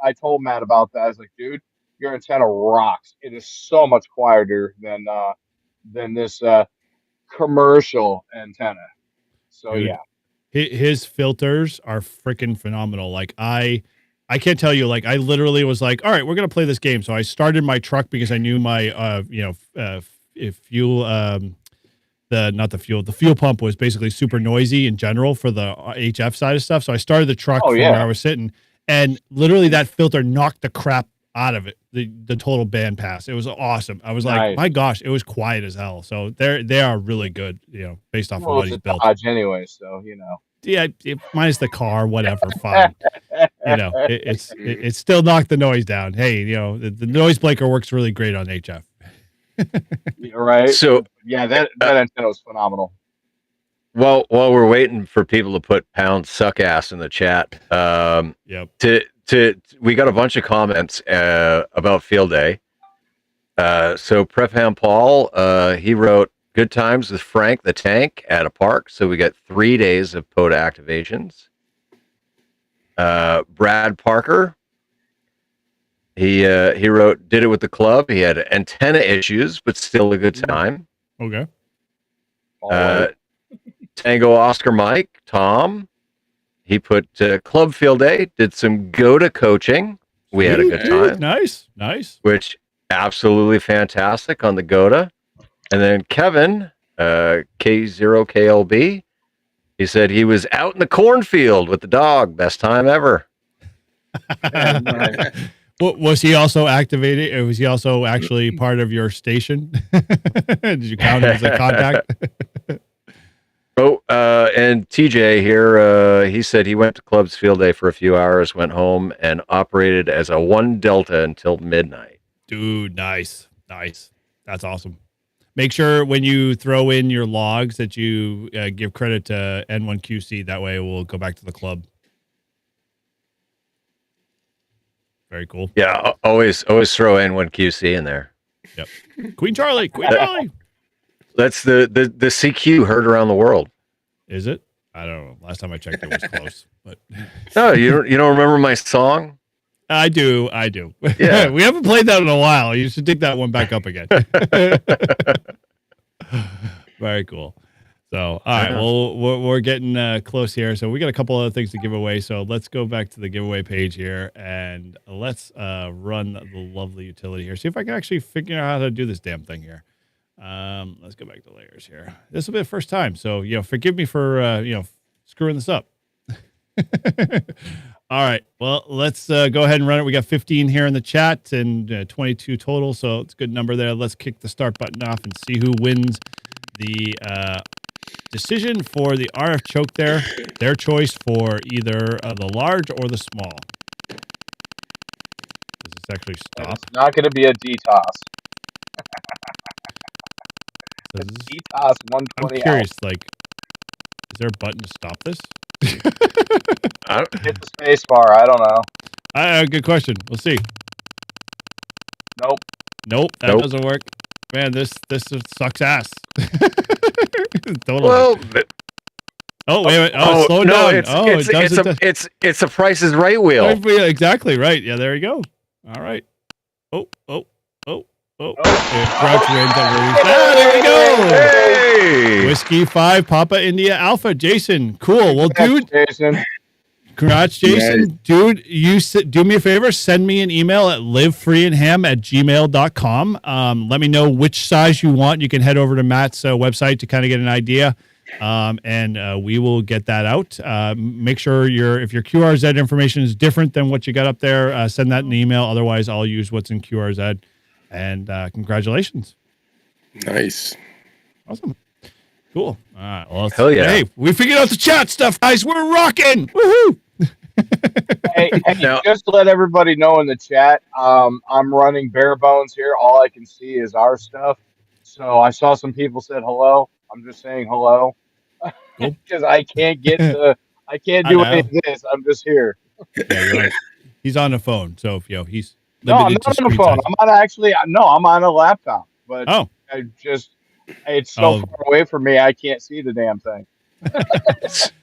I told Matt about that. I was like, dude, your antenna rocks. It is so much quieter than this commercial antenna. So Dude, yeah. his filters are freaking phenomenal. Like I can't tell you. Like I literally was like, all right, we're gonna play this game. So I started my truck because I knew my if fuel the fuel pump was basically super noisy in general for the HF side of stuff. So I started the truck Oh from yeah. where I was sitting, and literally that filter knocked the crap out of it. The total band pass. It was awesome. I was like, Nice. my gosh, it was quiet as hell. So they are really good. Based off of Well, what it's he's a built. Dodge anyway, so you know. Yeah, minus the car, whatever, fine. It's still knocked the noise down. Hey, the noise blanker works really great on HF. You're right. So Yeah, that antenna was phenomenal. while we're waiting for people to put pound suck ass in the chat, Yep. we got a bunch of comments about field day. So Prefham Paul, he wrote good times with Frank the Tank at a park. So we got 3 days of POTA activations. Brad Parker, he wrote did it with the club. He had antenna issues, but still a good time. Okay. Tango Oscar Mike Tom, he put club field day. Did some GOTA coaching. We had a good time. Nice. Which absolutely fantastic on the GOTA. And then Kevin, K0KLB, he said he was out in the cornfield with the dog. Best time ever. Was he also activated? Or was he also actually part of your station? Did you count him as a contact? Oh, and TJ here, he said he went to club's field day for a few hours, went home, and operated as a 1 Delta until midnight. Dude, nice. That's awesome. Make sure when you throw in your logs that you give credit to N1QC. That way we'll go back to the club. Very cool. Yeah, always throw N1QC in there. Yep. Queen Charlie. That's the CQ heard around the world. Is it? I don't know. Last time I checked, it was close. But no, you don't remember my song? I do. Yeah, we haven't played that in a while. You should dig that one back up again. Very cool. So, all right. Well, we're getting close here. So we got a couple other things to give away. So let's go back to the giveaway page here and let's run the lovely utility here. See if I can actually figure out how to do this damn thing here. Let's go back to layers here. This will be the first time, so forgive me for screwing this up. All right, well, let's go ahead and run it. We got 15 here in the chat and 22 total, so it's a good number there. Let's kick the start button off and see who wins the decision for the RF choke there. Their choice for either the large or the small. Does this actually stop? It's not going to be a DTOS. DTOS 120. I'm curious, is there a button to stop this? Hit the space bar. I don't know. Good question. We'll see. Nope, that doesn't work. Man, this sucks ass. Totally. Well, wait. It's slowing down. It's a Price is Right wheel. Yeah, exactly right. Yeah, there you go. All right. Oh. Grouch wins that race. There we go. Hey! Whiskey 5, Papa India Alpha. Jason, cool. Well, dude, Jason. congrats, Jason. Dude, do me a favor. Send me an email at livefreeandham@gmail.com. Let me know which size you want. You can head over to Matt's website to kind of get an idea. And we will get that out. Make sure if your QRZ information is different than what you got up there, send that in an email. Otherwise, I'll use what's in QRZ. And congratulations. Nice. Awesome. Cool. All right. Well, Hell yeah. Hey, we figured out the chat stuff, guys. We're rocking. Woohoo. Hey, Now- just to let everybody know in the chat, I'm running bare bones here. All I can see is our stuff. So I saw some people said hello. I'm just saying hello because I can't get I can't do any of this. I'm just here. Yeah, he's on the phone. So, he's No, I'm limited not to on the screen phone. size. I'm on a laptop. But Oh. it's so far away from me. I can't see the damn thing.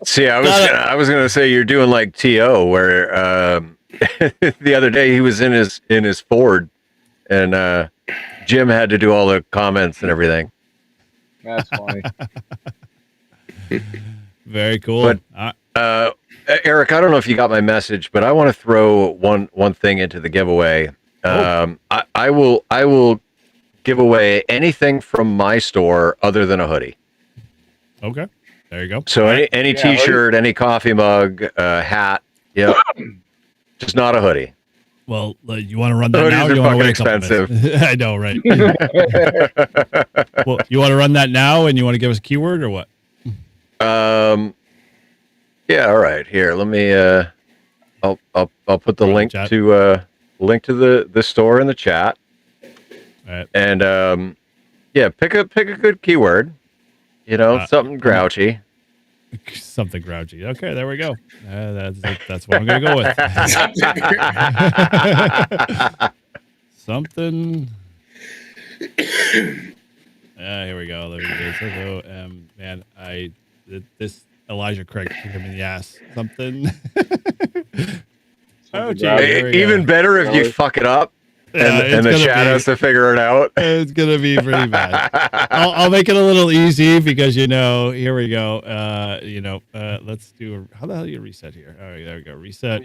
See, I was gonna say you're doing like To, where the other day he was in his Ford, and Jim had to do all the comments and everything. That's funny. Very cool. But Eric, I don't know if you got my message, but I want to throw one thing into the giveaway. I will give away anything from my store other than a hoodie. Okay. There you go. So any T-shirt, any coffee mug, hat, yeah, just not a hoodie. Well, you want to run that Hoodies now? Or are you want to wait a fucking couple minutes? I know, right? Well, you want to run that now, and you want to give us a keyword or what? Yeah, all right. Here, let me. I'll put the link chat. to the store in the chat. All right. And yeah, pick a good keyword. Something grouchy. Something grouchy. Okay, there we go. That's what I'm gonna go with. Something. Here we go. There we go. So, man, this Elijah Craig kicked him in the ass. Something. Oh, gee, Even better if you fuck it up. And the chat has to figure it out. It's gonna be pretty bad. I'll make it a little easy because here we go. Let's do. How the hell do you reset here? All right, there we go. Reset.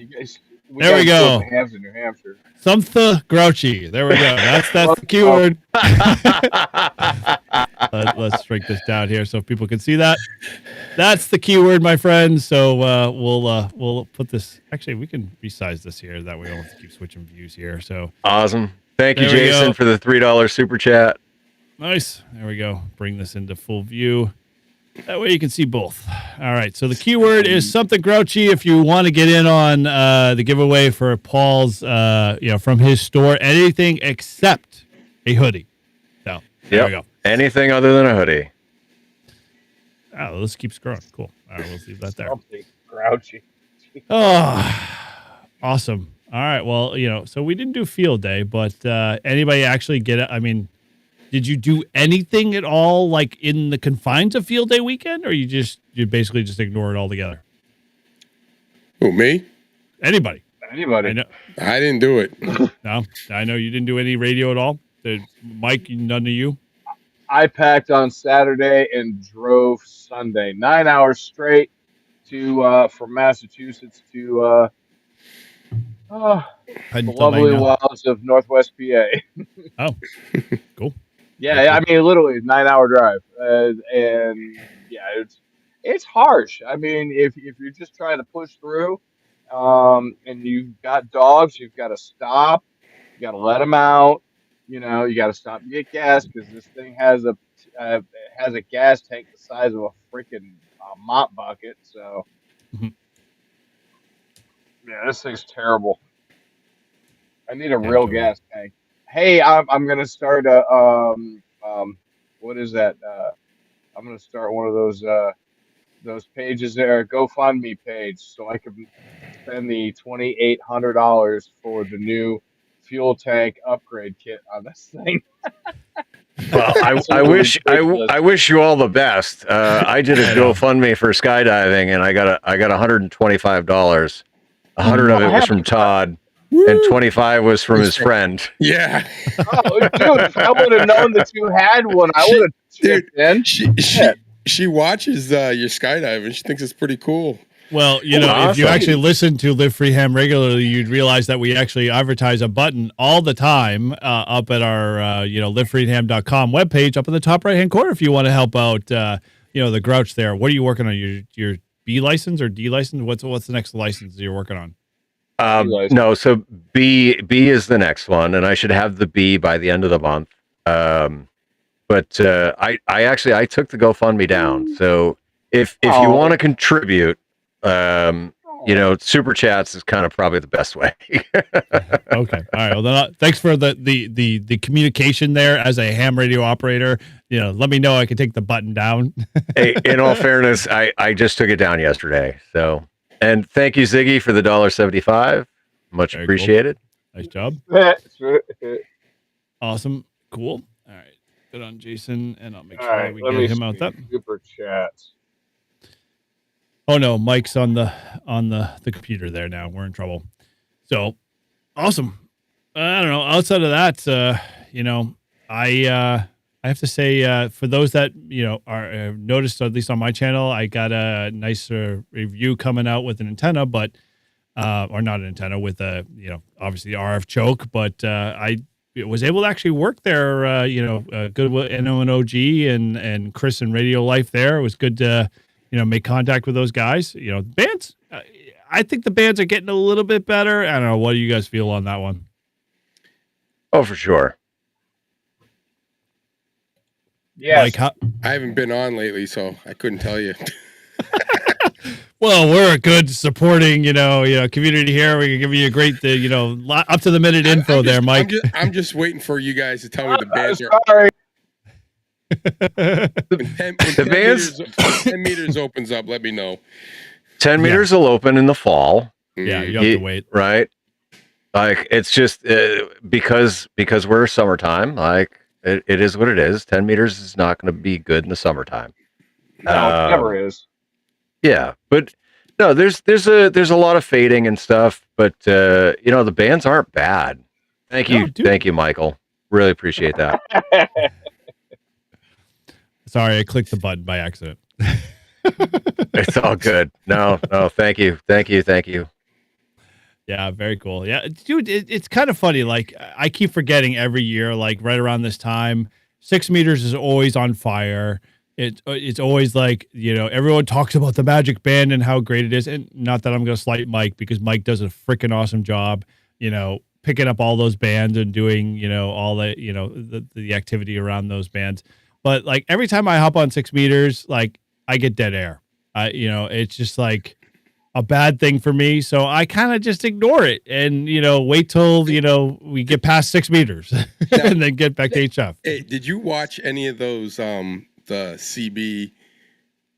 There we go. Hams in New Hampshire. Something grouchy. There we go. That's the keyword. Let's shrink this down here so people can see that. That's the keyword, my friends. So we'll put this. Actually, we can resize this here. That way, we don't have to keep switching views here. So awesome. Thank you, There we Jason, go. for the $3 super chat. nice. There we go. Bring this into full view. That way you can see both. All right. So the keyword is something grouchy. If you want to get in on the giveaway for Paul's, from his store, anything except a hoodie. So there we go. Anything other than a hoodie. Oh, let's keep scrolling. Cool. All right, we'll leave that there. Something grouchy. Oh, awesome. All right. Well, so we didn't do field day, but anybody actually get it? I mean, did you do anything at all, like in the confines of field day weekend, or you basically just ignore it altogether? Who, me? Anybody? Anybody? I know. I didn't do it. No, I know you didn't do any radio at all. Mike, none of you. I packed on Saturday and drove Sunday, 9 hours straight from Massachusetts to the lovely wilds of Northwest PA. Oh, cool. Yeah, I mean, literally 9 hour drive, and yeah, it's harsh. I mean, if you're just trying to push through, and you've got dogs, you've got to stop, you got to let them out. You got to stop and get gas because this thing has a gas tank the size of a freaking mop bucket. So, yeah, this thing's terrible. I need a real gas tank. Hey, I'm gonna start what is that? I'm gonna start one of those pages there, GoFundMe page, so I can spend the $2,800 for the new fuel tank upgrade kit on this thing. Well, I wish you all the best. I did a GoFundMe for skydiving, and I got $125. $100 of it was from Todd. and 25 was from his friend. Yeah. Oh, dude, if I would have known that you had one, I would have chipped in. She watches your skydiving. She thinks it's pretty cool. Well, you know, if you Awesome. actually listen to Live Free Ham regularly, you'd realize that we actually advertise a button all the time up at our, livefreeham.com webpage up in the top right-hand corner if you want to help out, the Grouch there. What are you working on? Your B license or D license? What's the next license you're working on? No, so B is the next one, and I should have the B by the end of the month. But I took the GoFundMe down. So if you want to contribute, super chats is kind of probably the best way. Okay. All right. Well, then, thanks for the communication there as a ham radio operator. Let me know I can take the button down. Hey, in all fairness, I just took it down yesterday. So, and thank you, Ziggy, for the $1.75. Much Very appreciated. Cool. Nice job. Awesome. Cool. All right. Good on Jason, and I'll make sure we get him out that. Super chats. Oh no, Mike's on the computer there now. We're in trouble. So awesome. I don't know. Outside of that, I have to say, for those that are noticed, at least on my channel, I got a nice review coming out with an antenna, but or not an antenna with a obviously RF choke, but I was able to actually work there. Good with NO and OG and Chris and Radio Life there. It was good to make contact with those guys. Bands. I think the bands are getting a little bit better. I don't know. What do you guys feel on that one? Oh, for sure. Yeah, I haven't been on lately, so I couldn't tell you. Well, we're a good supporting, community here. We can give you a great, up to the minute info there, Mike. I'm just waiting for you guys to tell me the bands are. Sorry. When 10 meters opens up, let me know. 10 meters will open in the fall. Yeah, you have to wait. Right. Like, it's just because we're summertime, like it is what it is. 10 meters is not going to be good in the summertime. No, it never is. Yeah, but no, there's a lot of fading and stuff, but the bands aren't bad. Thank you, Michael. Really appreciate that. Sorry, I clicked the button by accident. It's all good. No, thank you. Yeah, very cool. Yeah, dude, it's kind of funny. Like, I keep forgetting every year, like right around this time, 6 meters is always on fire. It's always like, everyone talks about the Magic Band and how great it is. And not that I'm going to slight Mike, because Mike does a freaking awesome job, picking up all those bands and doing, all the activity around those bands. But like every time I hop on 6 meters, like I get dead air. It's just like a bad thing for me. So I kind of just ignore it and, wait till, we get past 6 meters and then get back to HF. Hey, did you watch any of those, the CB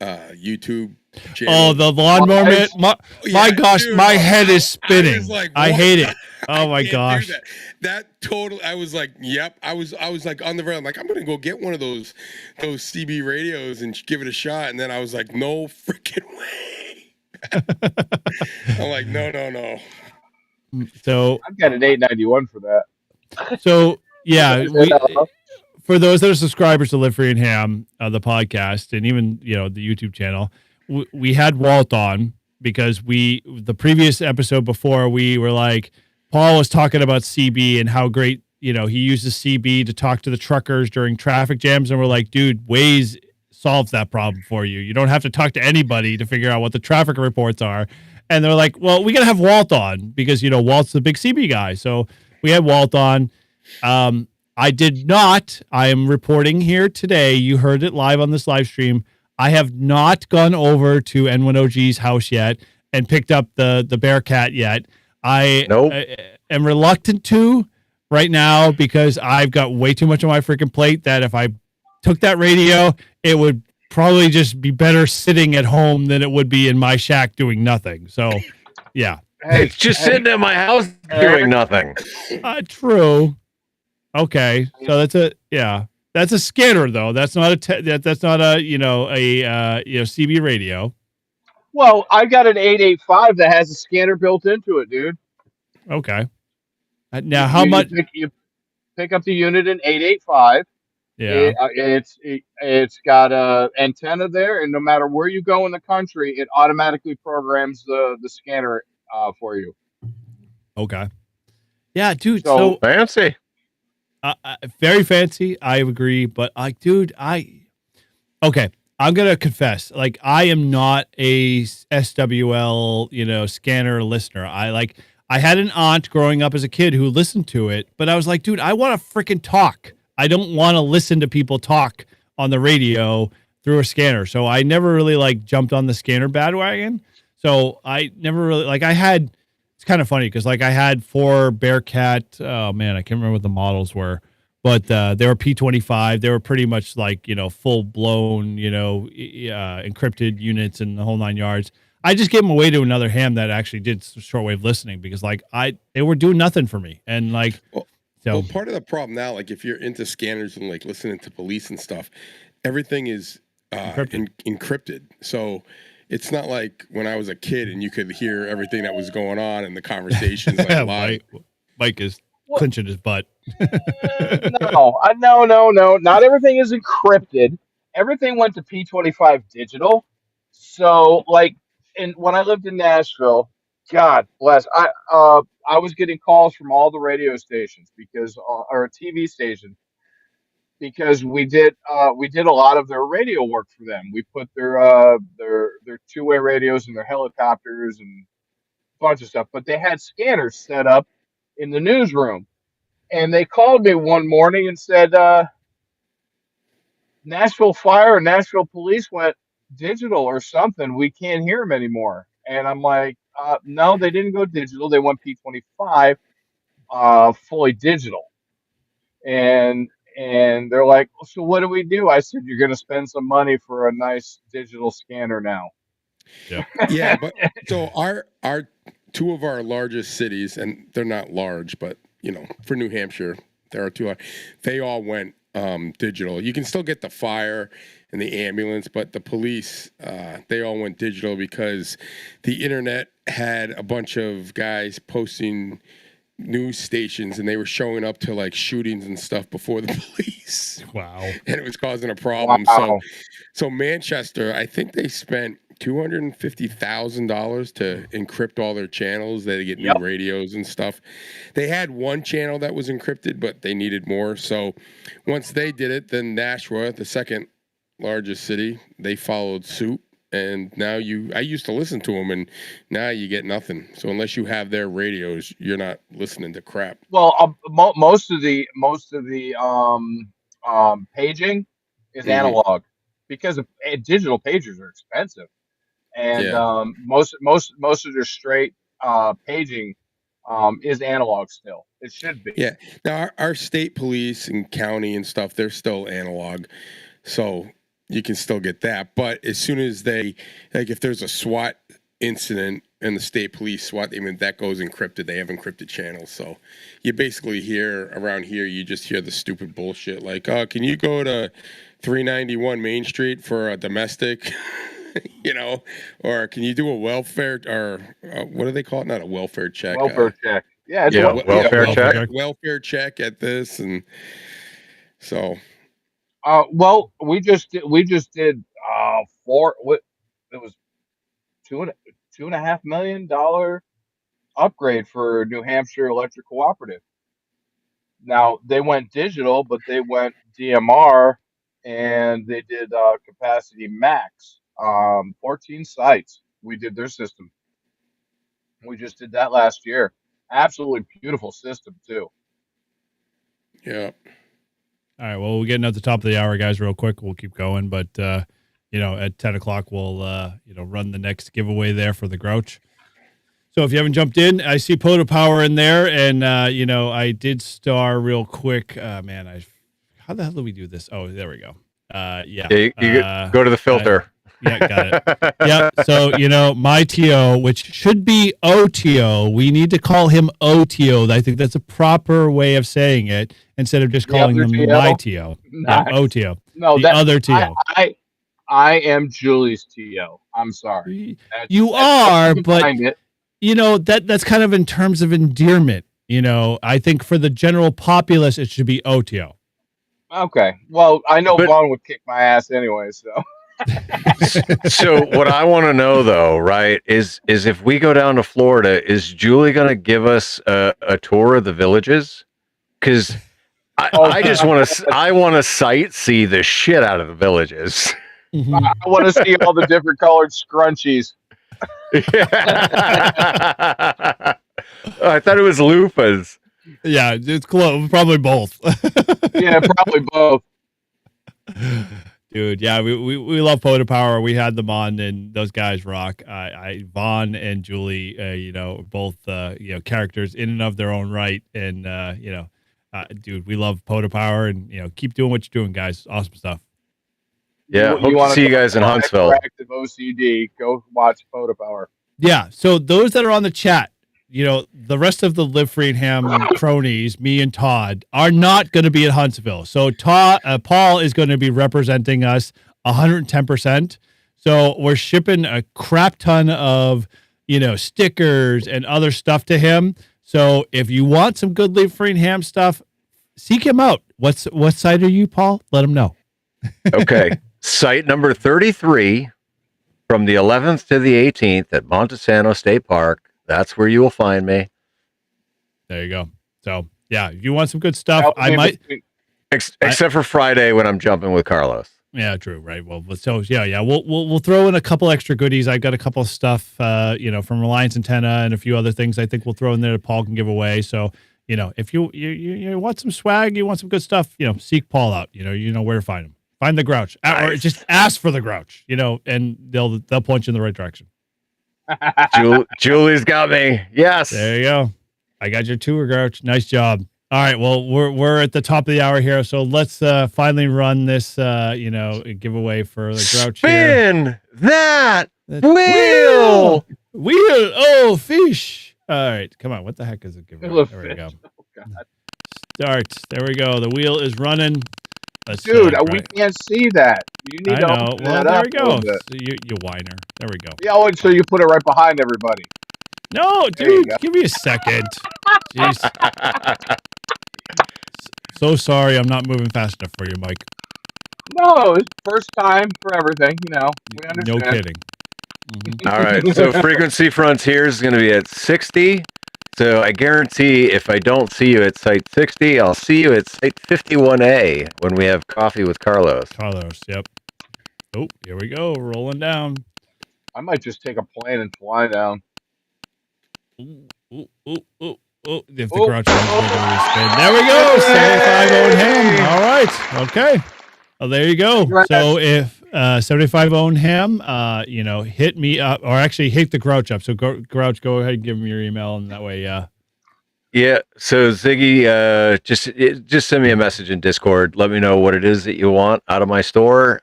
YouTube channel? Oh, the lawnmower man. My gosh, dude, my head is spinning. I hate it. Oh my can't gosh. do that total. I was like, yep. I was like on the verge. I'm like, I'm gonna go get one of those CB radios and give it a shot. And then I was like, no freaking way. I'm like, no. So I've got an 891 for that. So yeah, for those that are subscribers to Live Free and Ham, the podcast, and even the YouTube channel, we had Walt on because the previous episode before, we were like, Paul was talking about CB and how great he uses CB to talk to the truckers during traffic jams, and we're like, dude, Waze solves that problem for you. You don't have to talk to anybody to figure out what the traffic reports are. And they're like, well, we gotta have Walt on because Walt's the big CB guy. So we had Walt on. I did not. I am reporting here today. You heard it live on this live stream. I have not gone over to N1OG's house yet and picked up the Bearcat yet. I am reluctant to right now because I've got way too much on my freaking plate that if I took that radio, it would probably just be better sitting at home than it would be in my shack doing nothing. So, yeah. It's just sitting at my house doing nothing. True. Okay, so that's a scanner though. That's not that's not a CB radio. Well, I got an 885 that has a scanner built into it, dude. Okay. Now, how much? You pick up the unit in 885. Yeah. It's got a antenna there, and no matter where you go in the country, it automatically programs the scanner for you. Okay. Yeah, dude. So So Fancy. very fancy. I agree, but like, dude, okay. I'm gonna confess, like, I am not a SWL, scanner listener. I had an aunt growing up as a kid who listened to it, but I was like, dude, I want to freaking talk. I don't want to listen to people talk on the radio through a scanner. So I never really like jumped on the scanner bandwagon. So I never really it's kind of funny because like I had 4 Bearcat. Oh man, I can't remember what the models were, but they were P25. They were pretty much like, full blown, encrypted units and the whole 9 yards. I just gave them away to another ham that actually did shortwave listening because like they were doing nothing for me. And like, well, part of the problem now, like if you're into scanners and like listening to police and stuff, everything is encrypted. So it's not like when I was a kid and you could hear everything that was going on in the conversations like live. Mike is clenching his butt. No. Not everything is encrypted. Everything went to P25 digital. So, like, when I lived in Nashville, God bless, I was getting calls from all the radio stations or TV stations because we did a lot of their radio work for them. We put their two-way radios in their helicopters and a bunch of stuff. But they had scanners set up in the newsroom, and they called me one morning and said, Nashville Fire and Nashville Police went digital or something. We can't hear them anymore. And I'm like, no, they didn't go digital. They went P25, fully digital. And they're like, so what do we do? I said, you're going to spend some money for a nice digital scanner now. Yeah, but so our 2 of our largest cities, and they're not large, but for New Hampshire, there are 2. They all went digital. You can still get the fire and the ambulance, but the police, they all went digital because the internet had a bunch of guys posting news stations and they were showing up to like shootings and stuff before the police. Wow. And it was causing a problem. Wow. So Manchester, I think they spent $250,000 to encrypt all their channels. They get new radios and stuff. They had one channel that was encrypted, but they needed more. So once they did it, then Nashua, the second largest city, they followed suit. And now I used to listen to them, and now you get nothing. So unless you have their radios, you're not listening to crap. Well, most of the paging is analog because digital pagers are expensive, and most of their straight paging is analog still. It should be. Yeah. Now our state police and county and stuff, they're still analog, so you can still get that. But as soon as if there's a SWAT incident and the state police SWAT, that goes encrypted. They have encrypted channels. So you basically around here, you just hear the stupid bullshit like, can you go to 391 Main Street for a domestic? Or can you do a welfare or what do they call it? Not a welfare check. Welfare check. Yeah, it's welfare check. Welfare check at this, and so. Well, we just did it was $2.5 million upgrade for New Hampshire Electric Cooperative. Now they went digital, but they went DMR, and they did capacity max. 14 sites. We did their system. We just did that last year. Absolutely beautiful system too. Yeah. All right. Well, we're getting at the top of the hour, guys, real quick. We'll keep going. But, at 10 o'clock, we'll, run the next giveaway there for the Grouch. So if you haven't jumped in, I see Poto Power in there. And, I did star real quick. How the hell do we do this? Oh, there we go. Yeah. You go to the filter. Yeah, got it. Yeah. So, my TO, which should be OTO, we need to call him OTO. I think that's a proper way of saying it instead of just calling him my TO. Nice. Yeah, OTO. No, the other TO. I am Julie's TO. I'm sorry. You are, but that's kind of in terms of endearment. You know, I think for the general populace, it should be OTO. Okay. Well, I know But- Vaughn would kick my ass anyway, so. So what I want to know though, right, is if we go down to Florida, is Julie going to give us a tour of the villages? Because I just want to sightsee the shit out of the villages. I want to see all the different colored scrunchies. I thought it was loofahs. Yeah, it's close. Probably both. Yeah, probably both. Dude, yeah, we love Pota Power. We had them on, and those guys rock. Vaughn and Julie, you know, both you know, characters in and of their own right, and you know, dude, we love Pota Power, and you know, keep doing what you're doing, guys. Awesome stuff. Yeah, hope to wanna see you go guys in for Huntsville. hyperactive OCD. Go watch Photo Power. Yeah, so those that are on the chat, you know, the rest of the Live Free and Ham cronies, me and Todd, are not going to be at Huntsville. So Paul is going to be representing us 110%. So we're shipping a crap ton of, you know, stickers and other stuff to him. So if you want some good Live Free and Ham stuff, seek him out. What site are you, Paul? Let him know. Okay, site number 33 from the 11th to the 18th at Montesano State Park. That's where you will find me. There you go. So yeah, if you want some good stuff, I might. Except for Friday when I'm jumping with Carlos. Yeah, true. Right. Well, so yeah. We'll throw in a couple extra goodies. I've got a couple of stuff, you know, from Reliance Antenna and a few other things. I think we'll throw in there that Paul can give away. So you know, if you want some swag, you want some good stuff, you know, seek Paul out. You know where to find him. Find the Grouch, or just ask for the Grouch. You know, and they'll point you in the right direction. Julie's got me. Yes. There you go. I got your tour, Grouch. Nice job. All right. Well, we're at the top of the hour here, so let's finally run this, you know, giveaway for the Grouch. Spin here. that wheel. Oh, fish. All right. Come on. What the heck is it giving? There we go. Oh, God. Start. There we go. The wheel is running. Dude, we can't see that. You need I to know. open Well, that there up we a go. little bit. So you whiner. There we go. Yeah, so you put it right behind everybody. No, There you dude, go. give me a second. Jeez. So sorry, I'm not moving fast enough for you, Mike. No, it's first time for everything. You know, we understand. No kidding. Mhm. All right. So frequency frontier is going to be at 60. So I guarantee if I don't see you at site 60, I'll see you at site 51A when we have coffee with Carlos. Carlos, yep. Oh, here we go, rolling down. I might just take a plane and fly down. Ooh. If the Grouch wants me to spin. There we go. 75 owned ham. All right. Okay. Well, there you go. So if 75 owned ham, you know, hit me up, or actually hit the Grouch up. So Grouch, go ahead and give him your email, and that way, Yeah. So Ziggy, just send me a message in Discord. Let me know what it is that you want out of my store.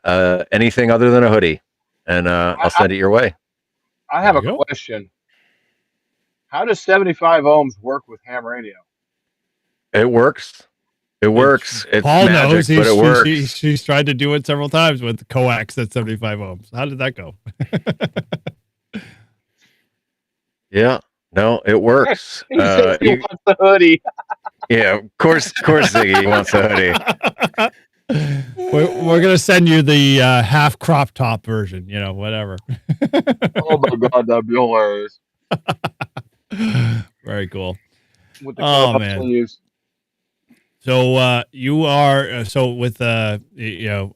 Anything other than a hoodie, and I'll send it your way. I have There a you go. question. How does 75 ohms work with ham radio? It works. It works. It's Paul magic, knows. but it works. She's tried to do it several times with coax at 75 ohms. How did that go? Yeah. No, it works. He said he wants the hoodie. Yeah, of course, Ziggy wants a hoodie. We're gonna send you the half crop top version. You know, whatever. Oh my God, that'd be hilarious. Very cool. With the Oh, man. sleeves. So you are so with you know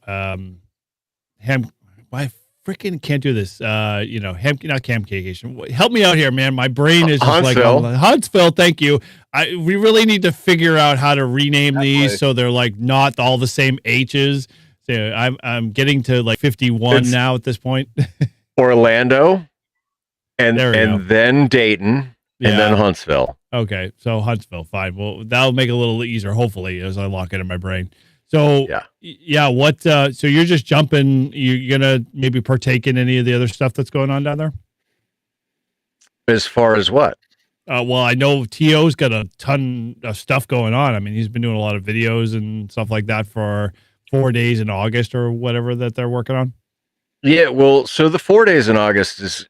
ham. Why freaking can't do this? You know, ham, not Camcation. Help me out here, man. My brain is just Huntsville. like Huntsville. Thank you. We really need to figure out how to rename these so they're like not all the same H's. So I'm getting to like 51 now at this point. Orlando, and There we go. then Dayton, and then Huntsville. Okay, so Huntsville, fine. Well, that'll make it a little easier, hopefully, as I lock it in my brain. So, yeah, what? So you're just jumping. You're gonna maybe partake in any of the other stuff that's going on down there? As far as what? Well, I know T.O.'s got a ton of stuff going on. I mean, he's been doing a lot of videos and stuff like that for 4 days in August or whatever that they're working on. Yeah, well, so the 4 days in August is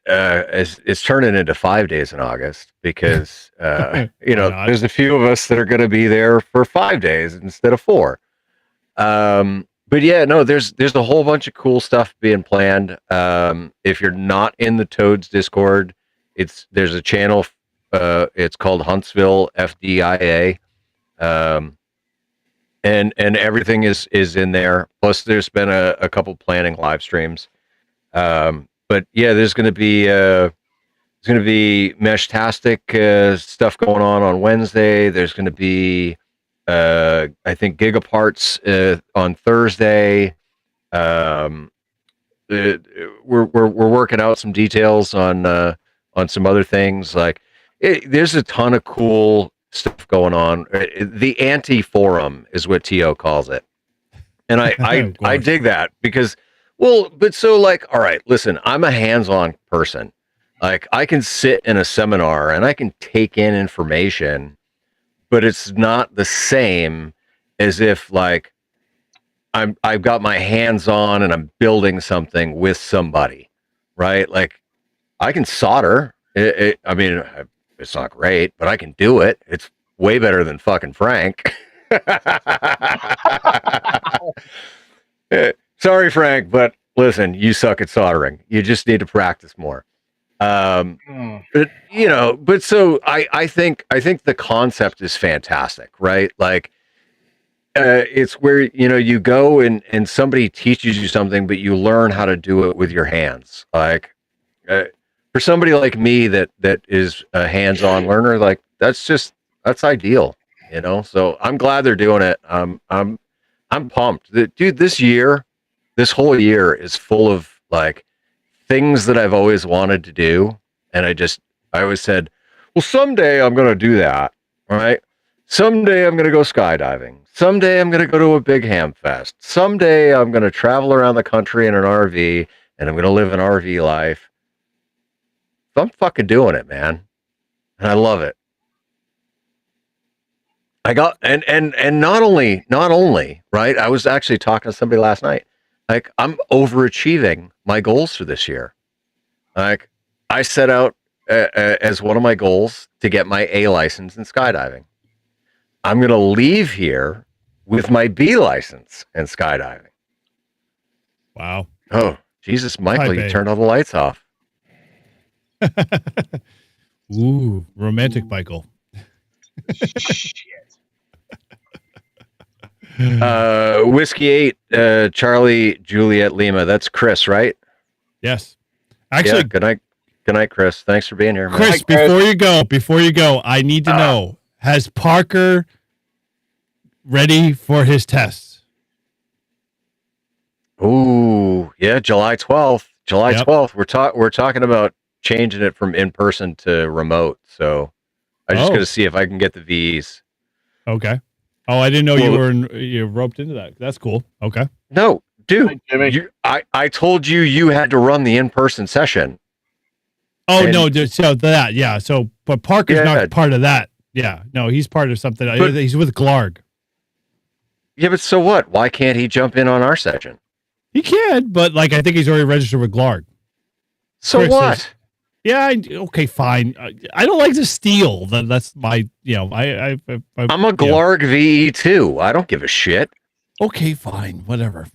turning into 5 days in August because Why not? there's a few of us that are going to be there for 5 days instead of four. But yeah, no, there's a whole bunch of cool stuff being planned. If you're not in the Toads Discord, there's a channel. It's called Huntsville FDIA. Um, and everything is in there. Plus, there's been a couple planning live streams. But yeah, there's going to be Meshtastic stuff going on Wednesday. There's going to be I think Gigaparts on Thursday. Um, we're working out some details on some other things. Like there's a ton of cool stuff going on. The anti forum is what To calls it, and I dig that because but so like, all right, listen, I'm a hands-on person. Like I can sit in a seminar and I can take in information, but it's not the same as if like I've got my hands on and I'm building something with somebody, right? Like I can solder. I mean, it's not great, but I can do it. It's way better than fucking Frank. Sorry, Frank, but listen, you suck at soldering. You just need to practice more. But so I think the concept is fantastic, right? Like it's where you go and somebody teaches you something, but you learn how to do it with your hands. Like for somebody like me that is a hands-on learner, like that's ideal, So I'm glad they're doing it. I'm pumped. Dude, this whole year is full of like things that I've always wanted to do, and I always said, well, someday I'm going to do that, right? Someday I'm going to go skydiving. Someday I'm going to go to a big ham fest. Someday I'm going to travel around the country in an RV, and I'm going to live an RV life. I'm fucking doing it, man, and I love it. I got and not only right. I was actually talking to somebody last night. Like I'm overachieving my goals for this year. Like I set out as one of my goals to get my A license in skydiving. I'm going to leave here with my B license in skydiving. Wow. Oh, Jesus, Michael, you turned all the lights off. Ooh, romantic Michael. Shit. Whiskey 8, Charlie, Juliet, Lima. That's Chris, right? Yes. Actually, yeah, good night, Chris. Thanks for being here, man. Chris. Before you go, I need to know: has Parker ready for his tests? Ooh, yeah, July 12th. July 12th. We're talking about changing it from in person to remote. So I'm just gonna see if I can get the V's. Okay. Oh, I didn't know you roped into that. That's cool. Okay. No, dude, I told you had to run the in-person session. Oh, no, so that, yeah. So, but Parker's not part of that. Yeah, no, he's part of something. He's with Glarg. Yeah, but so what? Why can't he jump in on our session? He can, but like I think he's already registered with Glarg. So Chris what? Okay, fine. I don't like to steal. That's my, I'm a Glarg VE too. I don't give a shit. Okay, fine, whatever.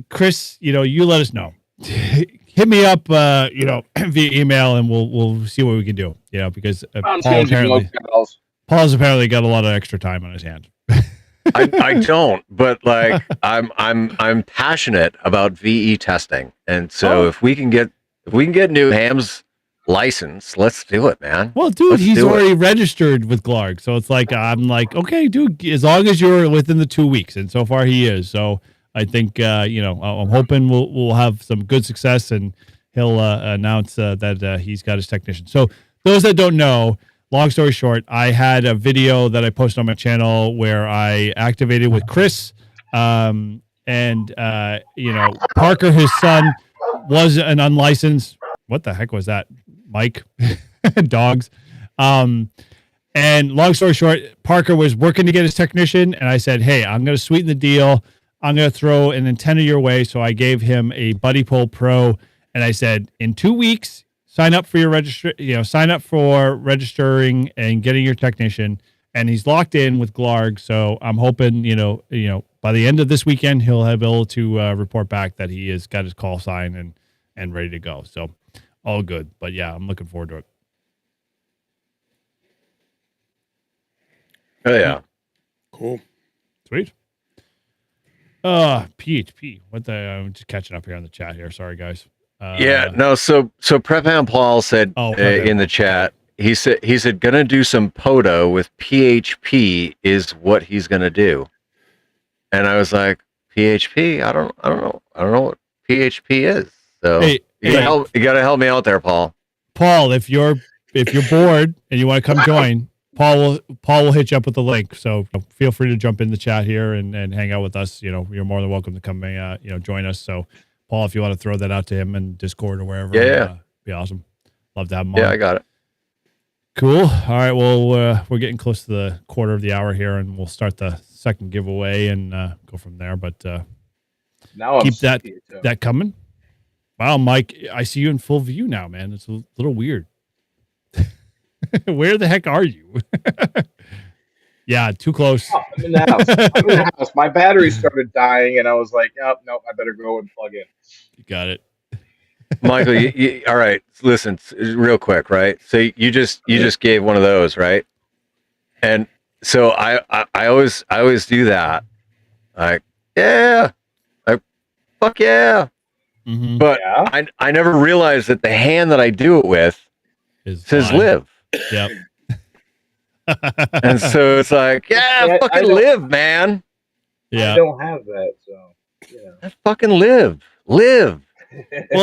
Chris, you let us know. Hit me up, via email, and we'll see what we can do. Because Paul's apparently got a lot of extra time on his hands. I don't, but like I'm passionate about VE testing, and so if we can get New Ham's license, let's do it, man. Well, dude, he's already registered with Glarg, so it's like I'm like, okay, dude, as long as you're within the 2 weeks, and so far he is. So I think I'm hoping we'll have some good success, and he'll announce that he's got his technician. So those that don't know, long story short, I had a video that I posted on my channel where I activated with Chris, and Parker, his son, was an unlicensed. What the heck was that, Mike? Dogs. And long story short, Parker was working to get his technician, and I said, hey, I'm going to sweeten the deal. I'm going to throw an antenna your way. So I gave him a Buddy Pole Pro, and I said, in 2 weeks, sign up for your sign up for registering and getting your technician. And he's locked in with Glarg. So I'm hoping, by the end of this weekend, he'll have able to report back that he has got his call sign and ready to go. So all good. But yeah, I'm looking forward to it. Oh yeah. Cool. Sweet. PHP. I'm just catching up here on the chat here. Sorry, guys. So Prep Man Paul said in the chat, he said gonna do some POTO with PHP is what he's gonna do. And I was like, PHP? I don't know what PHP is. So you gotta help me out there, Paul. Paul, if you're bored and you want to come join, Paul will hit you up with the link. So feel free to jump in the chat here and hang out with us. You're more than welcome to come join us. So Paul, if you want to throw that out to him in Discord or wherever, be awesome. Love to have him on. Yeah, I got it. Cool. All right. Well, we're getting close to the quarter of the hour here, and we'll start the second giveaway and go from there. But now keep that coming. Wow, Mike, I see you in full view now, man. It's a little weird. Where the heck are you? Yeah, too close. Oh, I'm in the house. My battery started dying, and I was like, oh, no, I better go and plug in. You got it. Michael, all right. Listen, real quick, right? So you just gave one of those, right? And so I always do that. Like, fuck yeah. Mm-hmm. But I never realized that the hand that I do it with says live. Yep. And so it's like, fucking live, man. Yeah. I don't have that, so Fucking live. Well,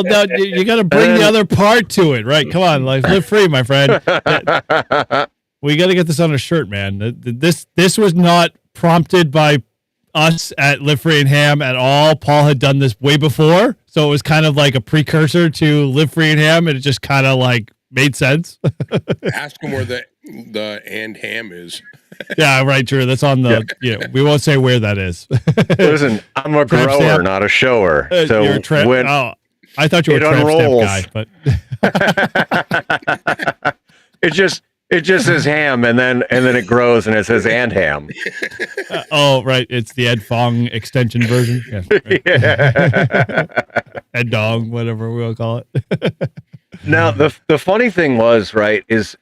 now you got to bring the other part to it, right? Come on, live free, my friend. We got to get this on a shirt, man. This was not prompted by us at Live Free and Ham at all. Paul had done this way before, so it was kind of like a precursor to Live Free and Ham, and it just kind of like made sense. Ask him where the and ham is. Yeah, right, Drew. That's on the. We won't say where that is. Listen, I'm a grower, stamp. not a shower. So you're I thought you were a tramp stamp guy, but it just says ham, and then it grows, and it says and ham. Right. It's the Ed Fong extension version. Yeah. Right. Yeah. Ed Dong, whatever we'll call it. Now, the funny thing was, right, is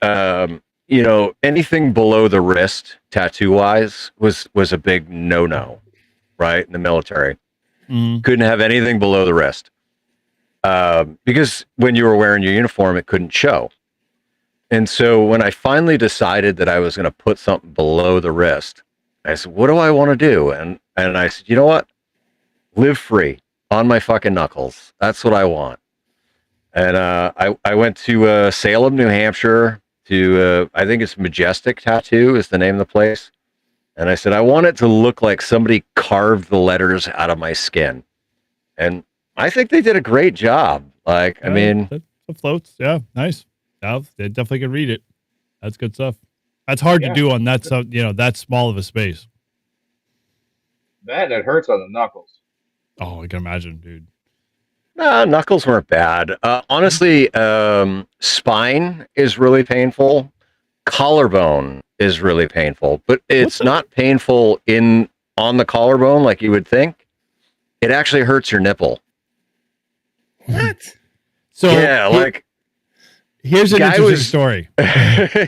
anything below the wrist, tattoo wise, was a big no, right, in the military. Couldn't have anything below the wrist. Because when you were wearing your uniform, it couldn't show. And so when I finally decided that I was going to put something below the wrist, I said, what do I want to do? And I said, you know what? Live free on my fucking knuckles. That's what I want. And I went to Salem, New Hampshire to, I think it's Majestic Tattoo is the name of the place. And I said, I want it to look like somebody carved the letters out of my skin. And I think they did a great job. Like, I mean, it floats. Yeah, nice. Yeah, they definitely can read it. That's good stuff. That's hard to do on that. So that small of a space. That it hurts on the knuckles. Oh, I can imagine, dude. Nah, knuckles weren't bad. Honestly, spine is really painful. Collarbone is really painful, but it's not painful on the collarbone like you would think. It actually hurts your nipple. What? So yeah, here's an interesting story.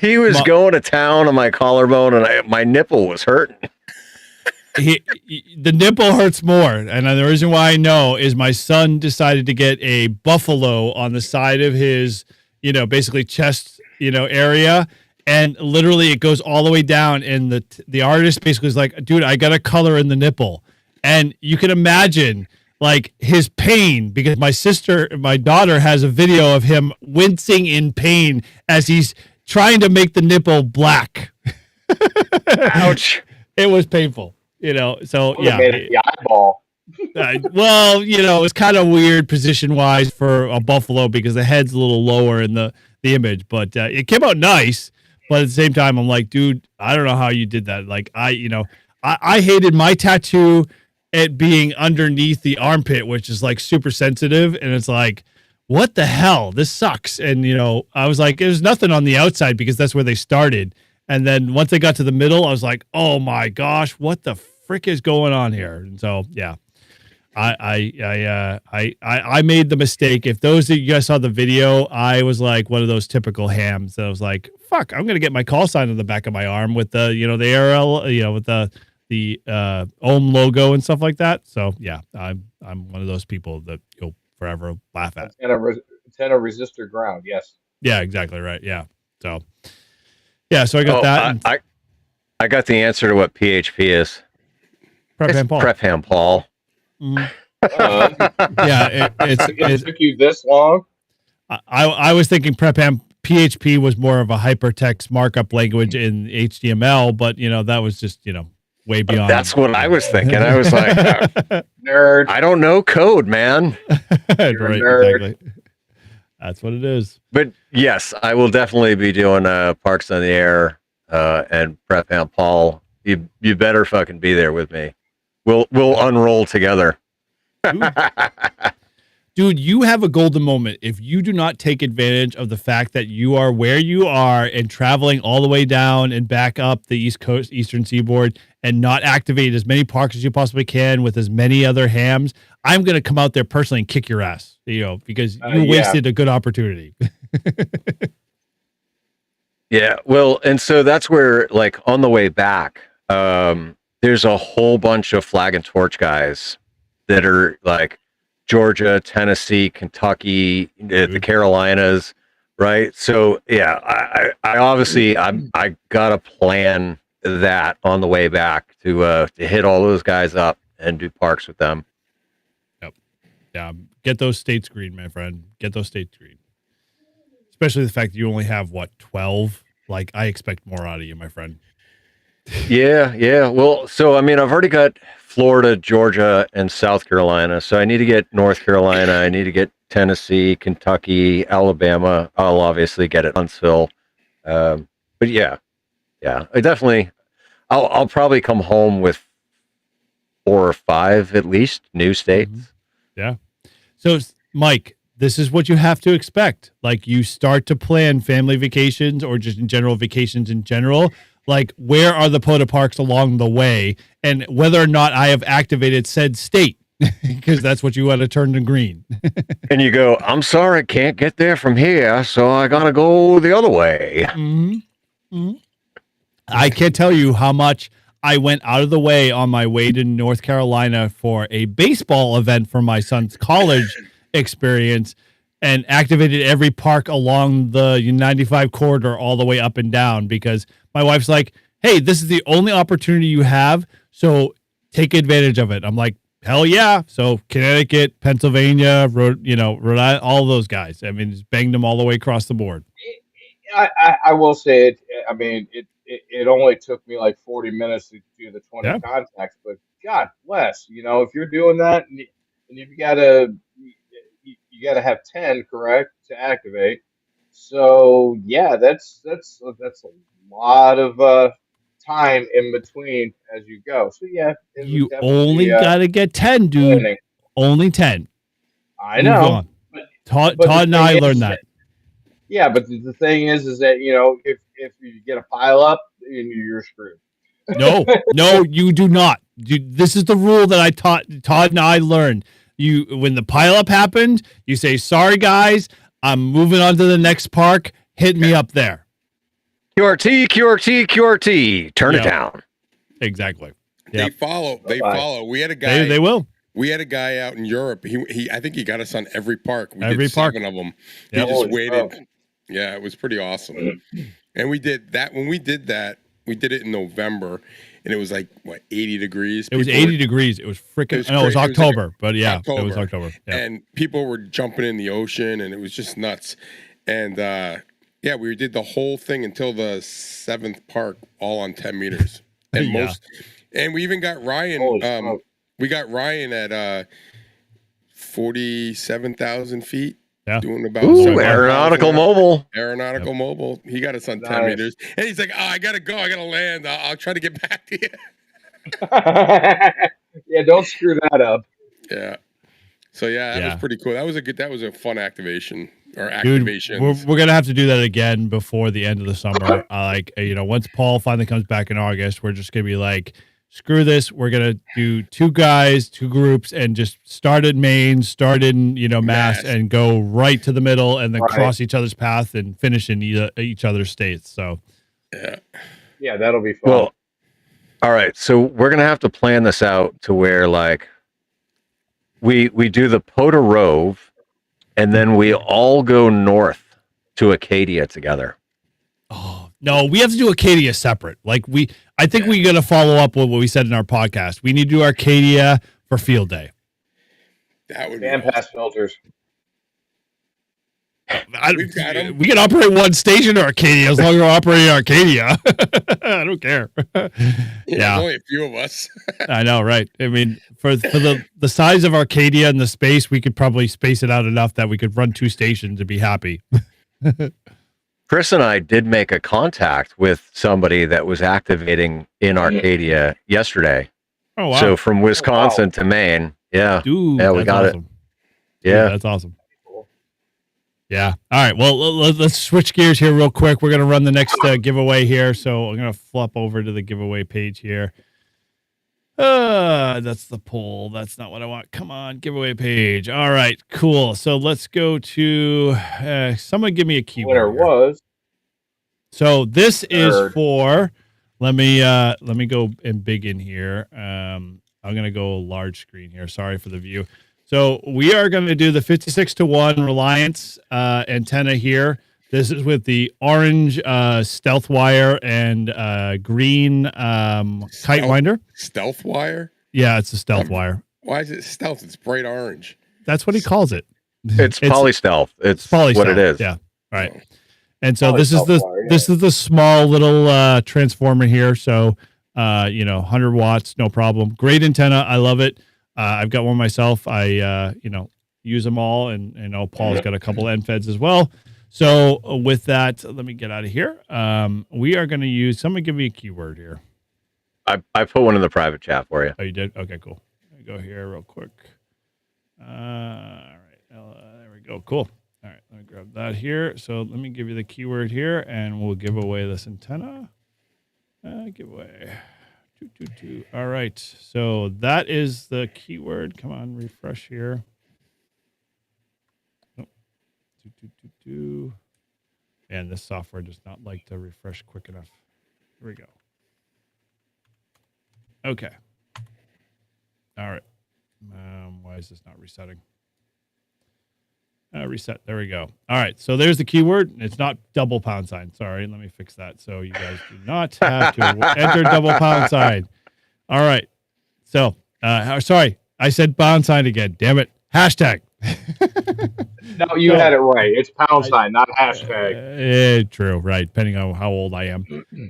He was going to town on my collarbone, and my nipple was hurting. The nipple hurts more, and the reason why I know is my son decided to get a buffalo on the side of his, basically chest, area, and literally it goes all the way down, and the artist basically is like, dude, I got a color in the nipple, and you can imagine like his pain because my daughter has a video of him wincing in pain as he's trying to make the nipple black. Ouch. It was painful. So yeah. Made it the eyeball. Well, it's kind of weird position wise for a buffalo because the head's a little lower in the image, but it came out nice. But at the same time, I'm like, dude, I don't know how you did that. Like I hated my tattoo it being underneath the armpit, which is like super sensitive. And it's like, what the hell? This sucks. And, you know, I was like, there's nothing on the outside because that's where they started. And then once they got to the middle, I was like, oh my gosh, what the frick is going on here? And so, yeah, I made the mistake. If those of you guys saw the video, I was like one of those typical hams that I was like, fuck, I'm going to get my call sign on the back of my arm with the, you know, the ARL, you know, with the Ohm logo and stuff like that. So yeah, I'm one of those people that you'll forever laugh at. Antenna resistor ground. Yes. Yeah, exactly right. Yeah. So yeah, so I got that. I got the answer to what PHP is. Prep hand Paul. Prep hand Paul. Yeah, it took you this long. I was thinking prep ham PHP was more of a hypertext markup language in HTML, but you know that was just, you know, way beyond. That's what I was thinking. I was like, nerd. I don't know code, man. Right, exactly. That's what it is. But yes, I will definitely be doing Parks on the Air and Prep Amp Paul. You better fucking be there with me. We'll unroll together. Dude, you have a golden moment if you do not take advantage of the fact that you are where you are and traveling all the way down and back up the East Coast, Eastern Seaboard, and not activate as many parks as you possibly can with as many other hams. I'm going to come out there personally and kick your ass, you know, because you wasted a good opportunity. Yeah, well, and so that's where, like, on the way back, there's a whole bunch of Flag and Torch guys that are like Georgia, Tennessee, Kentucky, the Carolinas, right? So yeah, I obviously I gotta plan that on the way back to hit all those guys up and do parks with them. Yep. Yeah. Get those states green, my friend. Get those states green. Especially the fact that you only have 12. Like, I expect more out of you, my friend. Yeah. Well, so I mean, I've already got Florida, Georgia, and South Carolina. So I need to get North Carolina. I need to get Tennessee, Kentucky, Alabama. I'll obviously get it Huntsville. But yeah, I definitely. I'll probably come home with 4 or 5 at least new states. Mm-hmm. Yeah. So, Mike, this is what you have to expect. Like, you start to plan family vacations or just in general vacations in general. Like, where are the POTA parks along the way, and whether or not I have activated said state, because that's what you want to turn to green. And you go, I'm sorry, can't get there from here, so I gotta go the other way. Mm-hmm. Mm-hmm. I can't tell you how much I went out of the way on my way to North Carolina for a baseball event for my son's college experience, and activated every park along the 95 corridor all the way up and down, because my wife's like, hey, this is the only opportunity you have, so take advantage of it. I'm like, hell yeah. So Connecticut, Pennsylvania, Rhode Island, all those guys. I mean, just banged them all the way across the board. I will say it. I mean, it only took me like 40 minutes to do the 20 contacts, but God bless, you know, if you're doing that and you've got to, you got to have 10 correct to activate. So yeah, that's a lot of time in between as you go. So yeah, you only got to get 10, dude. Planning. Only 10. I know. Todd and I learned that. Yeah, but the thing is that, you know, if you get a pile up, you're screwed. No, you do not. This is the rule that Todd and I learned. When the pile up happened, you say, sorry guys, I'm moving on to the next park. Hit me up there. QRT. Turn it down. Exactly. They follow. We had a guy. They will. We had a guy out in Europe. I think he got us on every park. We did 7 of them. He just waited. Yeah, it was pretty awesome. And we did that. When we did that, we did it in November, and it was like, what, 80 degrees? It was 80 degrees. It was freaking, it was October, but yeah, October. It was October. Yeah. And people were jumping in the ocean, and it was just nuts. And yeah, we did the whole thing until the 7th park, all on 10 meters. And and we even got Ryan. We got Ryan at 47,000 feet. Yeah. Doing about aeronautical mobile. Aeronautical mobile. He got us on 10 meters. And he's like, oh, I got to go. I got to land. I'll try to get back to you. Yeah, don't screw that up. Yeah. So that was pretty cool. That was a fun activation or Dude, activations. we're gonna have to do that again before the end of the summer. Once Paul finally comes back in August, we're just gonna be like, screw this. We're gonna do 2 guys, 2 groups, and just start in Maine, start in Mass, and go right to the middle, and then cross each other's path and finish in each other's states. So yeah, that'll be fun. Well, all right. So we're gonna have to plan this out to where like we do the Poda Rove, and then we all go north to Acadia together. Oh no, we have to do Acadia separate. I think we got to follow up with what we said in our podcast. We need to do Arcadia for field day. That would be pass filters. We can operate one station to Arcadia as long as we're operating Arcadia. I don't care. Yeah, only a few of us. I know, right? I mean, for the size of Arcadia and the space, we could probably space it out enough that we could run 2 stations and be happy. Chris and I did make a contact with somebody that was activating in Arcadia yesterday. Oh wow! So from Wisconsin to Maine, yeah, dude, yeah, we got awesome. it. Yeah, dude, that's awesome. Yeah. All right. Well, let's switch gears here real quick. We're going to run the next giveaway here. So I'm going to flip over to the giveaway page here. That's the poll. That's not what I want. Come on, giveaway page. All right, cool. So let's go to someone give me a keyword. Winner was. So this is for. Let me go and big in here. I'm going to go large screen here. Sorry for the view. So we are going to do the 56-1 Reliance antenna here. This is with the orange stealth wire and green kite winder. Stealth wire? Yeah, it's a stealth wire. Why is it stealth? It's bright orange. That's what he calls it. It's polystealth. It's polystealth. What it is. Yeah. Right. And so this is the small little transformer here. So 100 watts, no problem. Great antenna. I love it. I've got one myself. I use them all, and I know Paul's got a couple end feds as well. So with that, let me get out of here. We are going to use. Someone give me a keyword here. I put one in the private chat for you. Oh, you did? Okay, cool. Let me go here real quick. All right, there we go. Cool. All right, let me grab that here. So let me give you the keyword here, and we'll give away this antenna. Giveaway. All right, so that is the keyword. Come on, refresh here. And this software does not like to refresh quick enough. Here we go. Okay. All right. Why is this not resetting? Reset. There we go. All right. So there's the keyword. It's not double pound sign. Sorry. Let me fix that. So you guys do not have to enter double pound sign. All right. So, sorry. I said pound sign again. Damn it. Hashtag. No, you had it right. It's pound sign, not hashtag. True. Right. Depending on how old I am.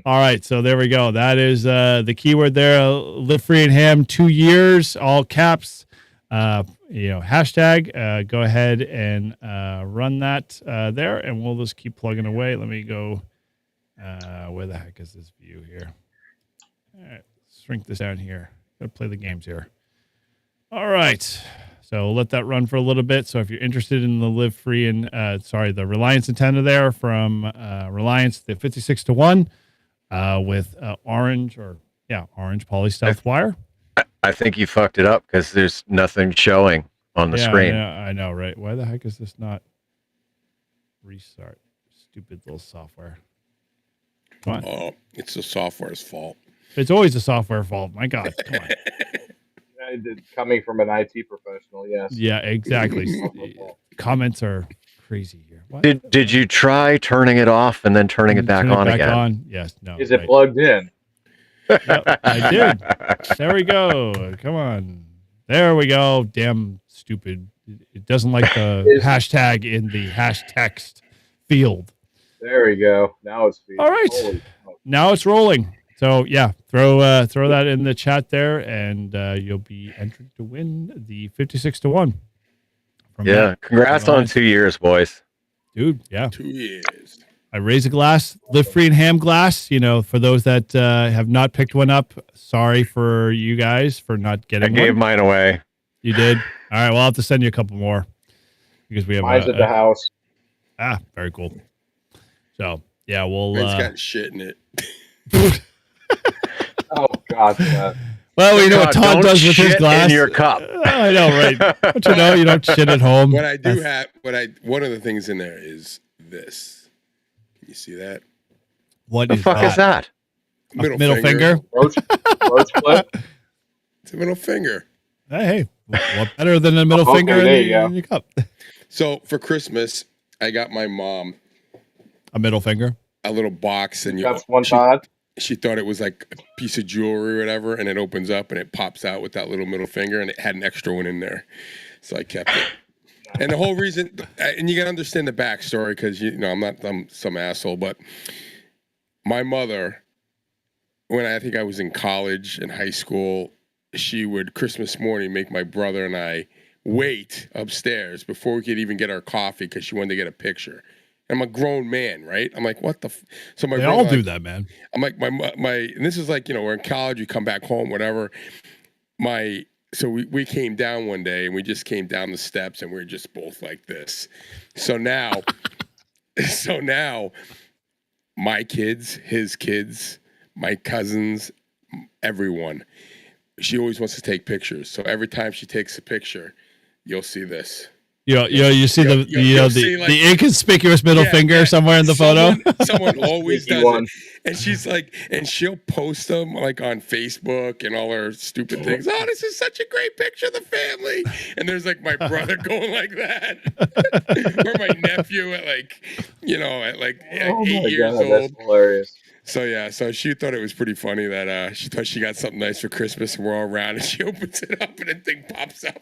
All right. So there we go. That is the keyword there. Live free and ham 2 years, all caps. Hashtag. Go ahead and run that there, and we'll just keep plugging away. Let me go. Where the heck is this view here? All right, shrink this down here. Gotta play the games here. All right. So we'll let that run for a little bit. So if you're interested in the Live Free and the Reliance antenna there from Reliance, the 56-1 with orange poly stealth wire. I think you fucked it up because there's nothing showing on the screen. Yeah, I know, right? Why the heck is this not restart? Stupid little software. Come on. Oh, it's the software's fault. It's always the software fault. My God, come on. Coming from an IT professional, yes. Yeah, exactly. Comments are crazy here. What? Did you try turning it off and then turning it back on again? Yes. No. Is it plugged in? Yep, I did. There we go. Come on. There we go. Damn stupid. It doesn't like the hashtag in the hash text field. There we go. Now it's feeding. All right. Now it's rolling. So yeah, throw that in the chat there, and you'll be entered to win the 56-1. Yeah, congrats on 2 years, boys. Dude, yeah. 2 years. I raise a glass, live free and ham glass. You know, for those that have not picked one up, sorry for you guys for not I getting gave one. mine away. You did? All right. Well, I'll have to send you a couple more because we have Mine's at the house. very cool. So yeah, we'll. It's got shit in it. Oh God. Yeah. Well, you know what God, Todd don't does with his shit glass. in your cup. I know, right? Don't you know you don't shit at home? What I do have, one of the things in there is this. Can you see that? What The is fuck is that? Middle finger? Roach split. It's a middle finger. Hey, what better than a middle Okay, finger there in, you go. in your cup? So for Christmas, I got my mom A middle finger. a little box, and That's one Todd. she thought it was like a piece of jewelry or whatever, and it opens up and it pops out with that little middle finger, and it had an extra one in there, so I kept it. And the whole reason, and you gotta understand the backstory, because you know I'm some asshole, but my mother, when I think I was in college and high school, she would Christmas morning make my brother and I wait upstairs before we could even get our coffee because she wanted to get a picture. I'm a grown man, right? I'm like, what the? So my They brother, all do like, that, man. I'm like, my, and this is like, you know, we're in college, you come back home, whatever. So we came down one day and we just came down the steps and we were just both like this. So now, my kids, his kids, my cousins, everyone, she always wants to take pictures. So every time she takes a picture, you'll see this. You see the inconspicuous middle finger somewhere in the photo. Someone always does it, and she's like, and she'll post them like on Facebook and all her stupid things. Oh, this is such a great picture of the family, and there's like my brother going like that, or my nephew at like, at 8 years old. That's hilarious. So yeah, so she thought it was pretty funny that she thought she got something nice for Christmas, and we're all around, and she opens it up, and the thing pops up.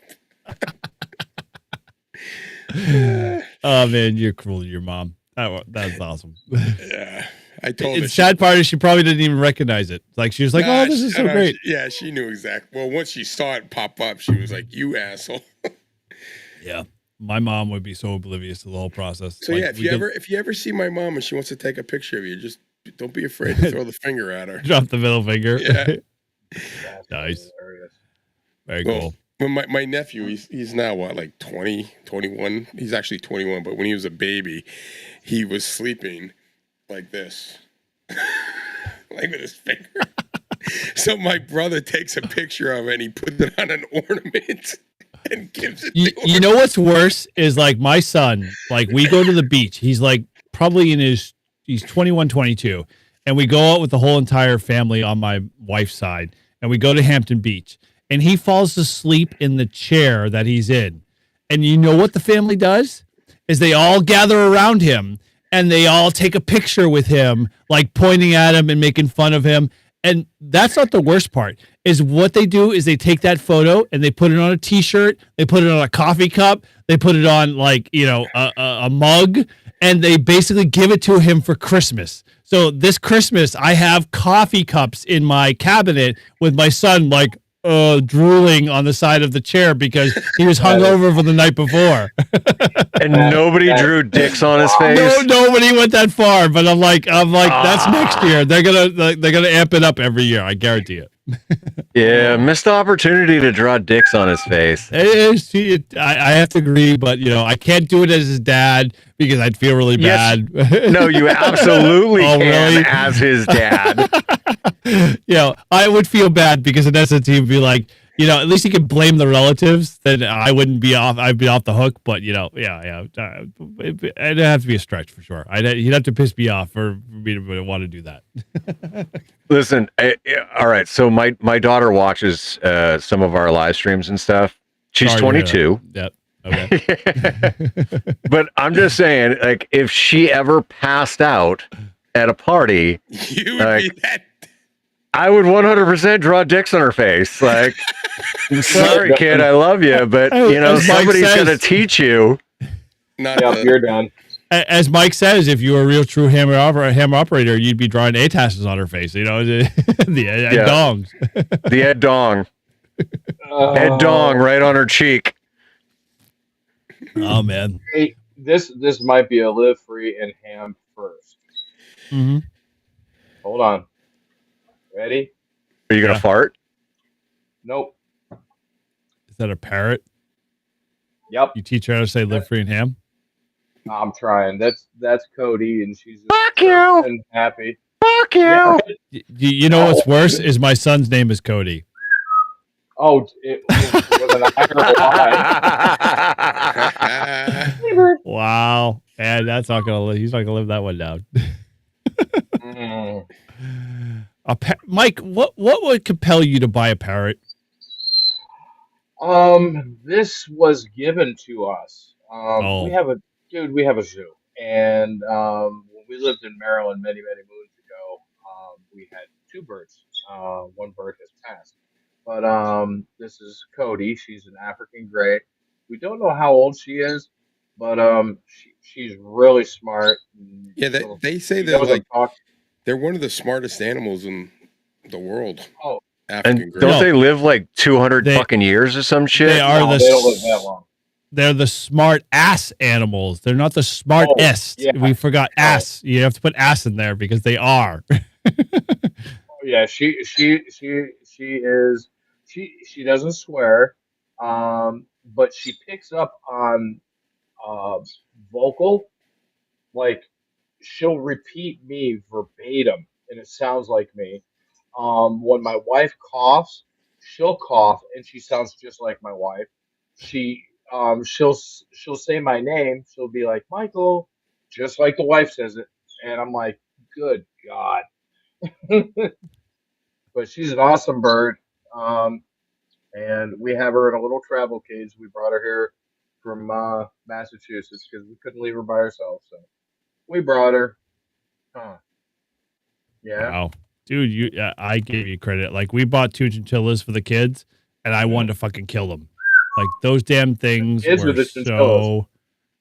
Oh man, you're cruel to your mom. That's awesome. Yeah, I told her. The sad part is she probably didn't even recognize it. Like she was like, "Oh, this is so great." She knew exactly. Well, once she saw it pop up, she was like, "You asshole." Yeah, my mom would be so oblivious to the whole process. So yeah, if you ever see my mom and she wants to take a picture of you, just don't be afraid to throw the finger at her. Drop the middle finger. Yeah. Nice. Very Well, cool. Well, my nephew, he's now what, like 20, 21? He's actually 21, but when he was a baby, he was sleeping like this, like with his finger. So my brother takes a picture of it and he puts it on an ornament and gives it to her. You know what's worse is like my son, like we go to the beach. He's like probably he's 21, 22. And we go out with the whole entire family on my wife's side. And we go to Hampton Beach. And he falls asleep in the chair that he's in. And you know what the family does? Is they all gather around him and they all take a picture with him, like pointing at him and making fun of him. And that's not the worst part. Is what they do is they take that photo and they put it on a t-shirt, they put it on a coffee cup, they put it on like, a mug, and they basically give it to him for Christmas. So this Christmas, I have coffee cups in my cabinet with my son like drooling on the side of the chair because he was hungover from the night before. And nobody drew dicks on his face. No, nobody went that far. But I'm like, that's next year. They're gonna amp it up every year. I guarantee it. Yeah, missed opportunity to draw dicks on his face. It is. I have to agree, but I can't do it as his dad because I'd feel really bad. No, you absolutely can really? as his dad. I would feel bad because in essence he would be like, at least he could blame the relatives. Then I wouldn't be off. I'd be off the hook. But it'd have to be a stretch for sure. He'd have to piss me off for me to want to do that. Listen, all right. So my daughter watches some of our live streams and stuff. She's 22. Yep. Okay. But I'm just saying, like, if she ever passed out at a party, you would be that. I would 100% draw dicks on her face. Like, sorry, kid, I love you, but somebody's gonna teach you. You're done. As Mike says, if you were a real true hammer operator, you'd be drawing ATASs on her face. The dongs. The Ed Dong. Ed Dong right on her cheek. Oh man. Hey, this might be a live free and ham first. Mm-hmm. Hold on. Ready? Are you gonna Yeah. fart? Nope. Is that a parrot? Yep. You teach her how to say "live free and ham"? I'm trying. That's Cody, and she's just Fuck chirping you! and happy. Fuck Yeah, you! right? You know what's worse is my son's name is Cody. Oh, it was an I or a Y. Wow, and that's not gonna. He's not gonna live that one down. Mm. Mike, what would compel you to buy a parrot? This was given to us. We Oh, have we have a zoo, and when we lived in Maryland many moons ago, we had two birds. One bird has passed, but this is Cody. She's an African gray. We don't know how old she is, but she's really smart. And Yeah, they say she knows I'm talking. they're one of the smartest animals in the world. Oh, African And gray. don't No. they live like 200 They- fucking years or some shit? they are no, the they don't live that long. they're the smart ass animals. They're not the smartest. yeah. We forgot Oh. ass. You have to put ass in there because they are. Yeah, she is she doesn't swear, but she picks up on uh vocal, like she'll repeat me verbatim, and it sounds like me. When my wife coughs, she'll cough, and she sounds just like my wife. She she'll say my name. She'll be like Michael, just like the wife says it, and I'm like, good God. But she's an awesome bird. Um, and we have her in a little travel cage. We brought her here from Massachusetts because we couldn't leave her by herself. So we brought her. Huh. Yeah. Wow, dude, I gave you credit. Like we bought 2 chinchillas for the kids, and I wanted to fucking kill them. Like those damn things Kids or were the chinchillas?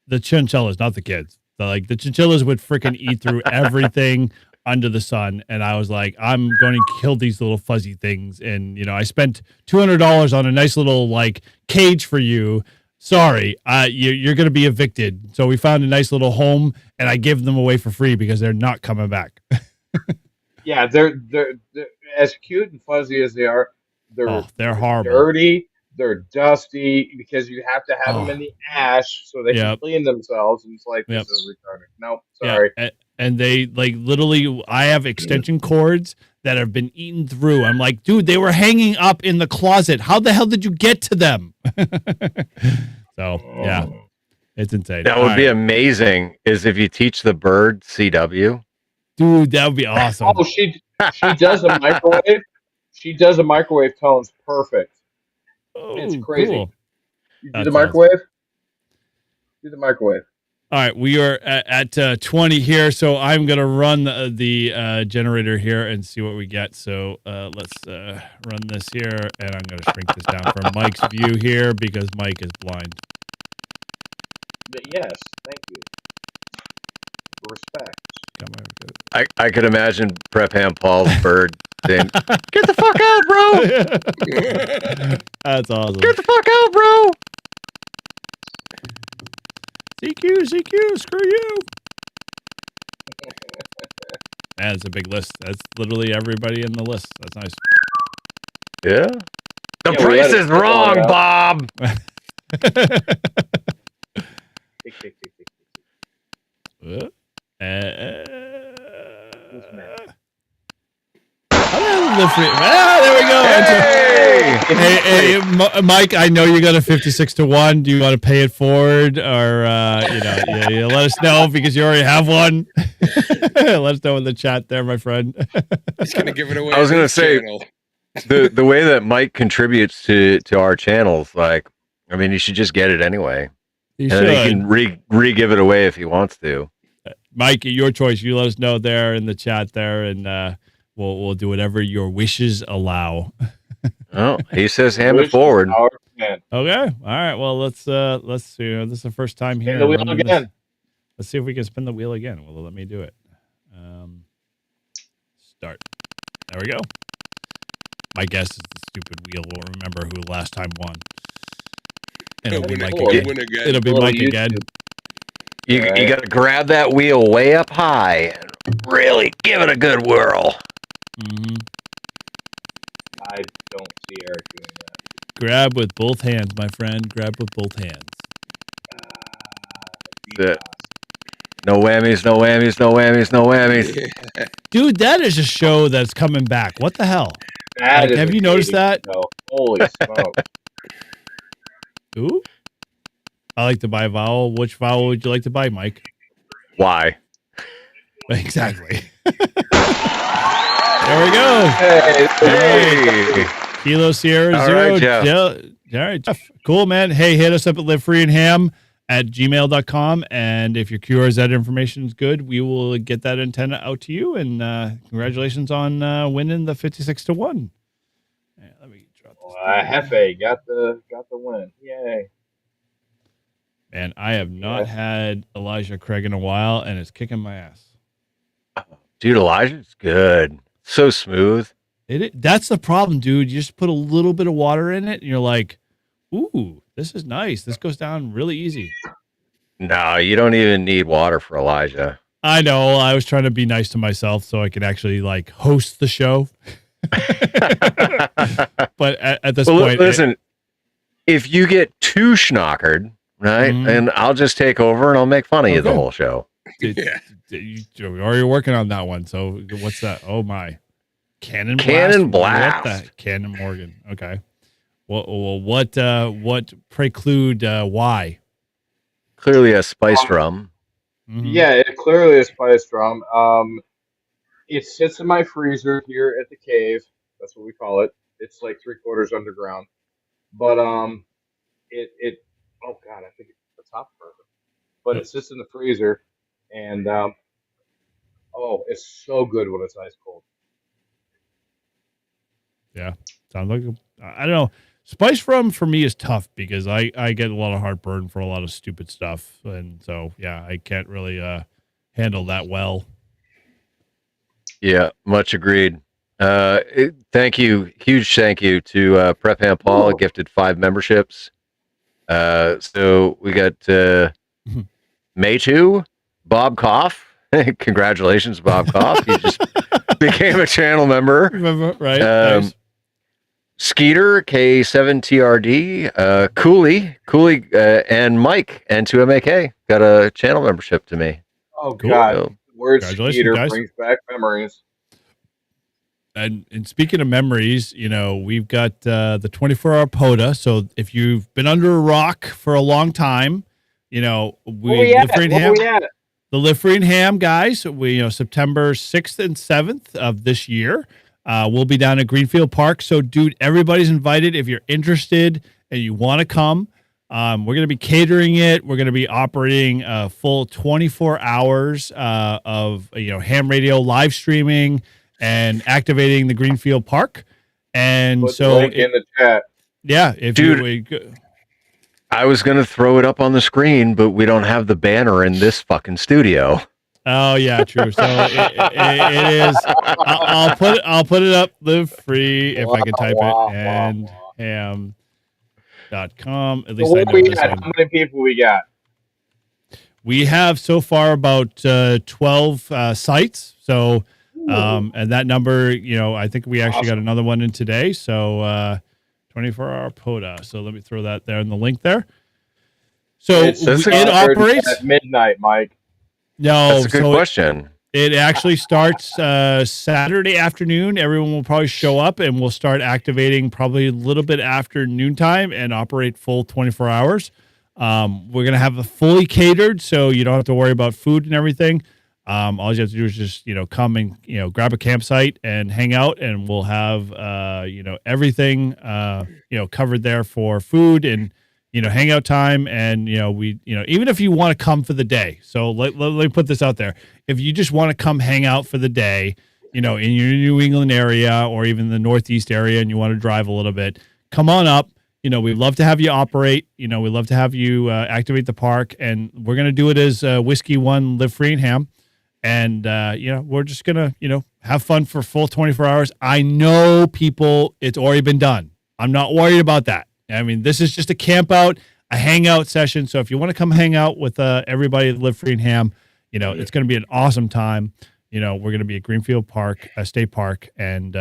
the chinchillas, not the kids. The chinchillas would freaking eat through everything under the sun, and I was like, I'm going to kill these little fuzzy things. And I spent $200 on a nice little like cage for you. Sorry, you're going to be evicted. So we found a nice little home, and I gave them away for free because they're not coming back. Yeah, they're as cute and fuzzy as they are. They're horrible. Dirty. They're dusty because you have to have them in the ash so they can Yep. clean themselves. And it's like, Yep. this is retarded. Nope, sorry. Yeah, and they like literally, I have extension cords that have been eaten through. I'm like, dude, they were hanging up in the closet. How the hell did you get to them? So yeah, it's insane. That would All be right. amazing. Is if you teach the bird CW. Dude, that would be awesome. Oh, she does a microwave. She does a microwave tones perfect. It's Oh, crazy. cool. You do That's the microwave? Do the microwave. All right, we are at 20 here, so I'm going to run the generator here and see what we get. So let's run this here, and I'm going to shrink this down for Mike's view here because Mike is blind. But yes, thank you. Respect. Come on. I could imagine Prep Ham Paul's bird saying, "Get the fuck out, bro! That's awesome. Get the fuck out, bro!" CQ, screw you. That's a big list. That's literally everybody in the list. That's nice. Yeah. The Yeah, we price had a is wrong, similar, Bob. Tick, tick, tick, tick, tick. Who's mad? There we go. Hey! Hey, Mike, I know you got a 56-1. Do you want to pay it forward, or you let us know because you already have one? Let us know in the chat there, my friend. He's gonna give it away. I was on gonna his say- channel. the way that Mike contributes to our channels, like, I mean, he should just get it anyway, You and then he should. can re-give it away if he wants to. Mike, your choice. You let us know there in the chat there, and we'll do whatever your wishes allow. Oh, he says ham it Wish forward. power command. Okay. All right. Well, let's see. This is the first time here. Spin the wheel running this. again. Let's see if we can spin the wheel again. Will it let me do it? Start. There we go. My guess is the stupid wheel will remember who last time won. And it'll be Win Mike again. again. Win again. It'll be Little Mike again. YouTube. You Right. got to grab that wheel way up high, really give it a good whirl. Mhm. I don't see Eric doing that. Grab with both hands, my friend. Grab with both hands. That's it. No whammies, no whammies, no whammies, no whammies. Dude, that is a show that's coming back. What the hell? That Like, is have a you noticed dating that? show. Holy smoke. Ooh. I like to buy a vowel. Which vowel would you like to buy, Mike? Why? Exactly. There we go. Hey. Kilo Sierra All Zero. right, Jeff. All right, Jeff. Cool, man. Hey, hit us up at livefreeandham@gmail.com. And if your QRZ information is good, we will get that antenna out to you. And congratulations on winning the 56-1. Yeah, let me drop this. Hefe got the win. Yay. And I have not had Elijah Craig in a while, and it's kicking my ass. Dude, Elijah's good. So smooth. That's the problem, dude. You just put a little bit of water in it, and you're like, ooh, this is nice. This goes down really easy. No, you don't even need water for Elijah. I know. I was trying to be nice to myself so I could actually like host the show. But at this point, listen, if you get too schnockered, right, then I'll just take over and I'll make fun of you the whole show. You're working on that one. So what's that? Oh my, Cannon Blast. What the Cannon Morgan? Okay. What preclude why? Clearly a spice drum. Yeah, it clearly is spice drum. It sits in my freezer here at the cave. That's what we call it. It's like 3/4 underground. But it oh god, I think it's the top further. But it sits in the freezer, and it's so good when it's ice cold. Yeah, sounds like I don't know. Spice rum for me is tough because I get a lot of heartburn for a lot of stupid stuff, and so yeah, I can't really handle that well. Yeah, much agreed. Thank you, huge thank you to Prep Ham Paul, gifted 5 memberships. So we got Maytu, Bob Koff. Congratulations, Bob Koff. He just became a channel member. Remember, right? Nice. Skeeter, K7TRD, Cooley, and Mike, N2MAK got a channel membership to me. Oh, cool. God. So, word Skeeter brings back memories. And speaking of memories, we've got the 24-hour POTA. So if you've been under a rock for a long time, the Live Free and Ham guys, September 6th and 7th of this year, we'll be down at Greenfield Park. So, dude, everybody's invited. If you're interested and you want to come, we're going to be catering it. We're going to be operating a full 24 hours of ham radio live streaming and activating the Greenfield Park. And put the link in the chat. Yeah, I was going to throw it up on the screen, but we don't have the banner in this fucking studio. Oh yeah, true. So it is. I'll put it up. Live Free if I can type it and ham.com. At least I know this one. How many people we got? We have so far about 12 sites. So and that number, I think we actually got another one in today. So 24-hour POTA. So let me throw that there in the link there. So it operates at midnight, Mike. No, that's a good question. It actually starts Saturday afternoon. Everyone will probably show up, and we'll start activating probably a little bit after noontime and operate full 24 hours. We're gonna have it fully catered, so you don't have to worry about food and everything. All you have to do is just come and grab a campsite and hang out, and we'll have everything covered there for food and hangout time. And we even if you want to come for the day, so let me put this out there. If you just want to come hang out for the day, in your New England area or even the Northeast area, and you want to drive a little bit, come on up. We'd love to have you operate. We'd love to have you activate the park, and we're gonna do it as Whiskey One Live Free and Ham. And, we're just going to, have fun for full 24 hours. I know people, it's already been done. I'm not worried about that. I mean, this is just a camp out, a hangout session. So if you want to come hang out with everybody at Live Free and Ham, it's going to be an awesome time. we're going to be at Greenfield Park, State Park, and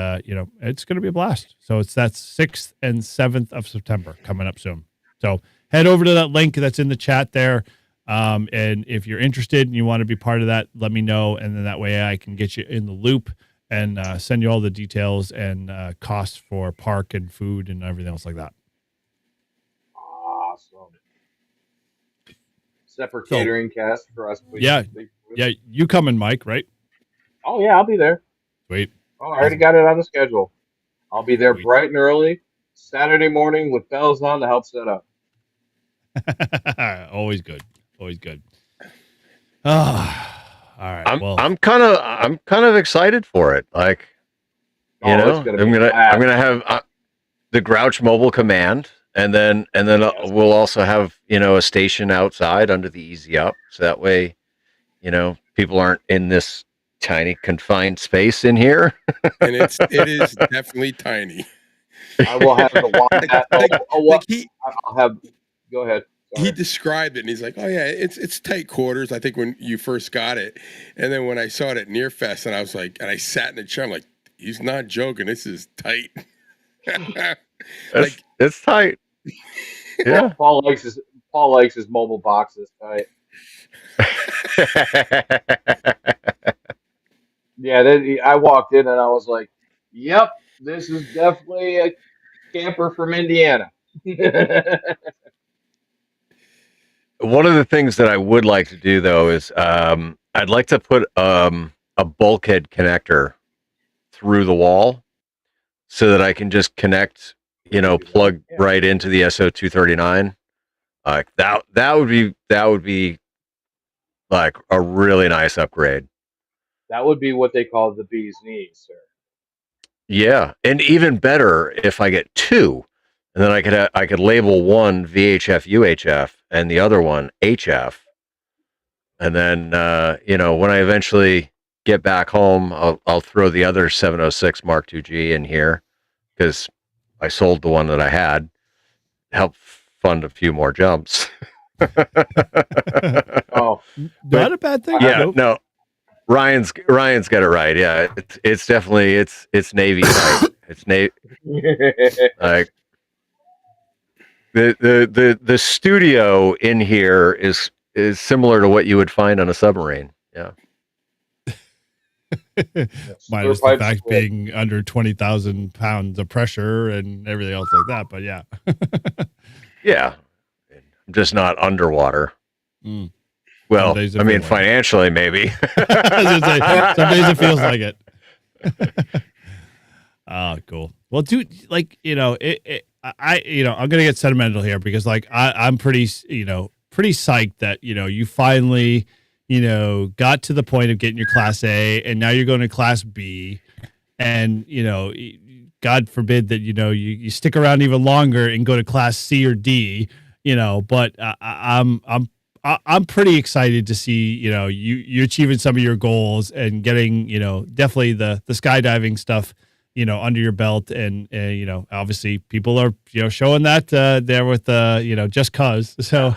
it's going to be a blast. So that's 6th and 7th of September coming up soon. So head over to that link that's in the chat there. And if you're interested and you want to be part of that, let me know. And then that way I can get you in the loop and send you all the details and costs for park and food and everything else like that. Awesome. Separate catering cast for us, please. Yeah. Yeah. You coming, Mike, right? Oh, yeah, I'll be there. Sweet. Oh, I already got it on the schedule. I'll be there bright and early Saturday morning with bells on to help set up. Always good. Always good. Oh, all right. I'm kind of excited for it. Like, I'm gonna have the Grouch mobile command, and then we'll also have a station outside under the Easy Up, so that way, people aren't in this tiny confined space in here. And it is definitely tiny. I will have the I'll have. Go ahead. Sorry. He described it, and he's like, "Oh yeah, it's tight quarters." I think when you first got it, and then when I saw it at Near Fest, and I was like, and I sat in the chair, I'm like, "He's not joking. This is tight." It's tight. Yeah. Paul likes his mobile boxes tight. Yeah, then I walked in and I was like, "Yep, this is definitely a camper from Indiana." One of the things that I would like to do though is I'd like to put a bulkhead connector through the wall so that I can just connect, plug right into the SO239. Like that would be like a really nice upgrade. That would be what they call the bee's knees, sir. Yeah, and even better if I get two, and then I could label one VHF UHF and the other one HF, and then when I eventually get back home, I'll throw the other 706 Mark II-G in here because I sold the one that I had, help fund a few more jumps. Oh, not a bad thing. Yeah, no. Ryan's got it right. Yeah, it's definitely it's Navy type. It's Navy. Like the studio in here is similar to what you would find on a submarine. Yeah. Minus the fact being under 20,000 pounds of pressure and everything else like that. But yeah. Yeah. I'm just not underwater. Mm. Well, I mean, financially, maybe. Some days it feels like it. Oh, cool. Well, dude, like, I'm going to get sentimental here because, like, I'm pretty psyched that, you finally, got to the point of getting your Class A and now you're going to Class B. And, God forbid that, you stick around even longer and go to Class C or D, but I'm pretty excited to see, you achieving some of your goals and getting, definitely the skydiving stuff, under your belt. And, obviously people are, showing that there with, just cause. So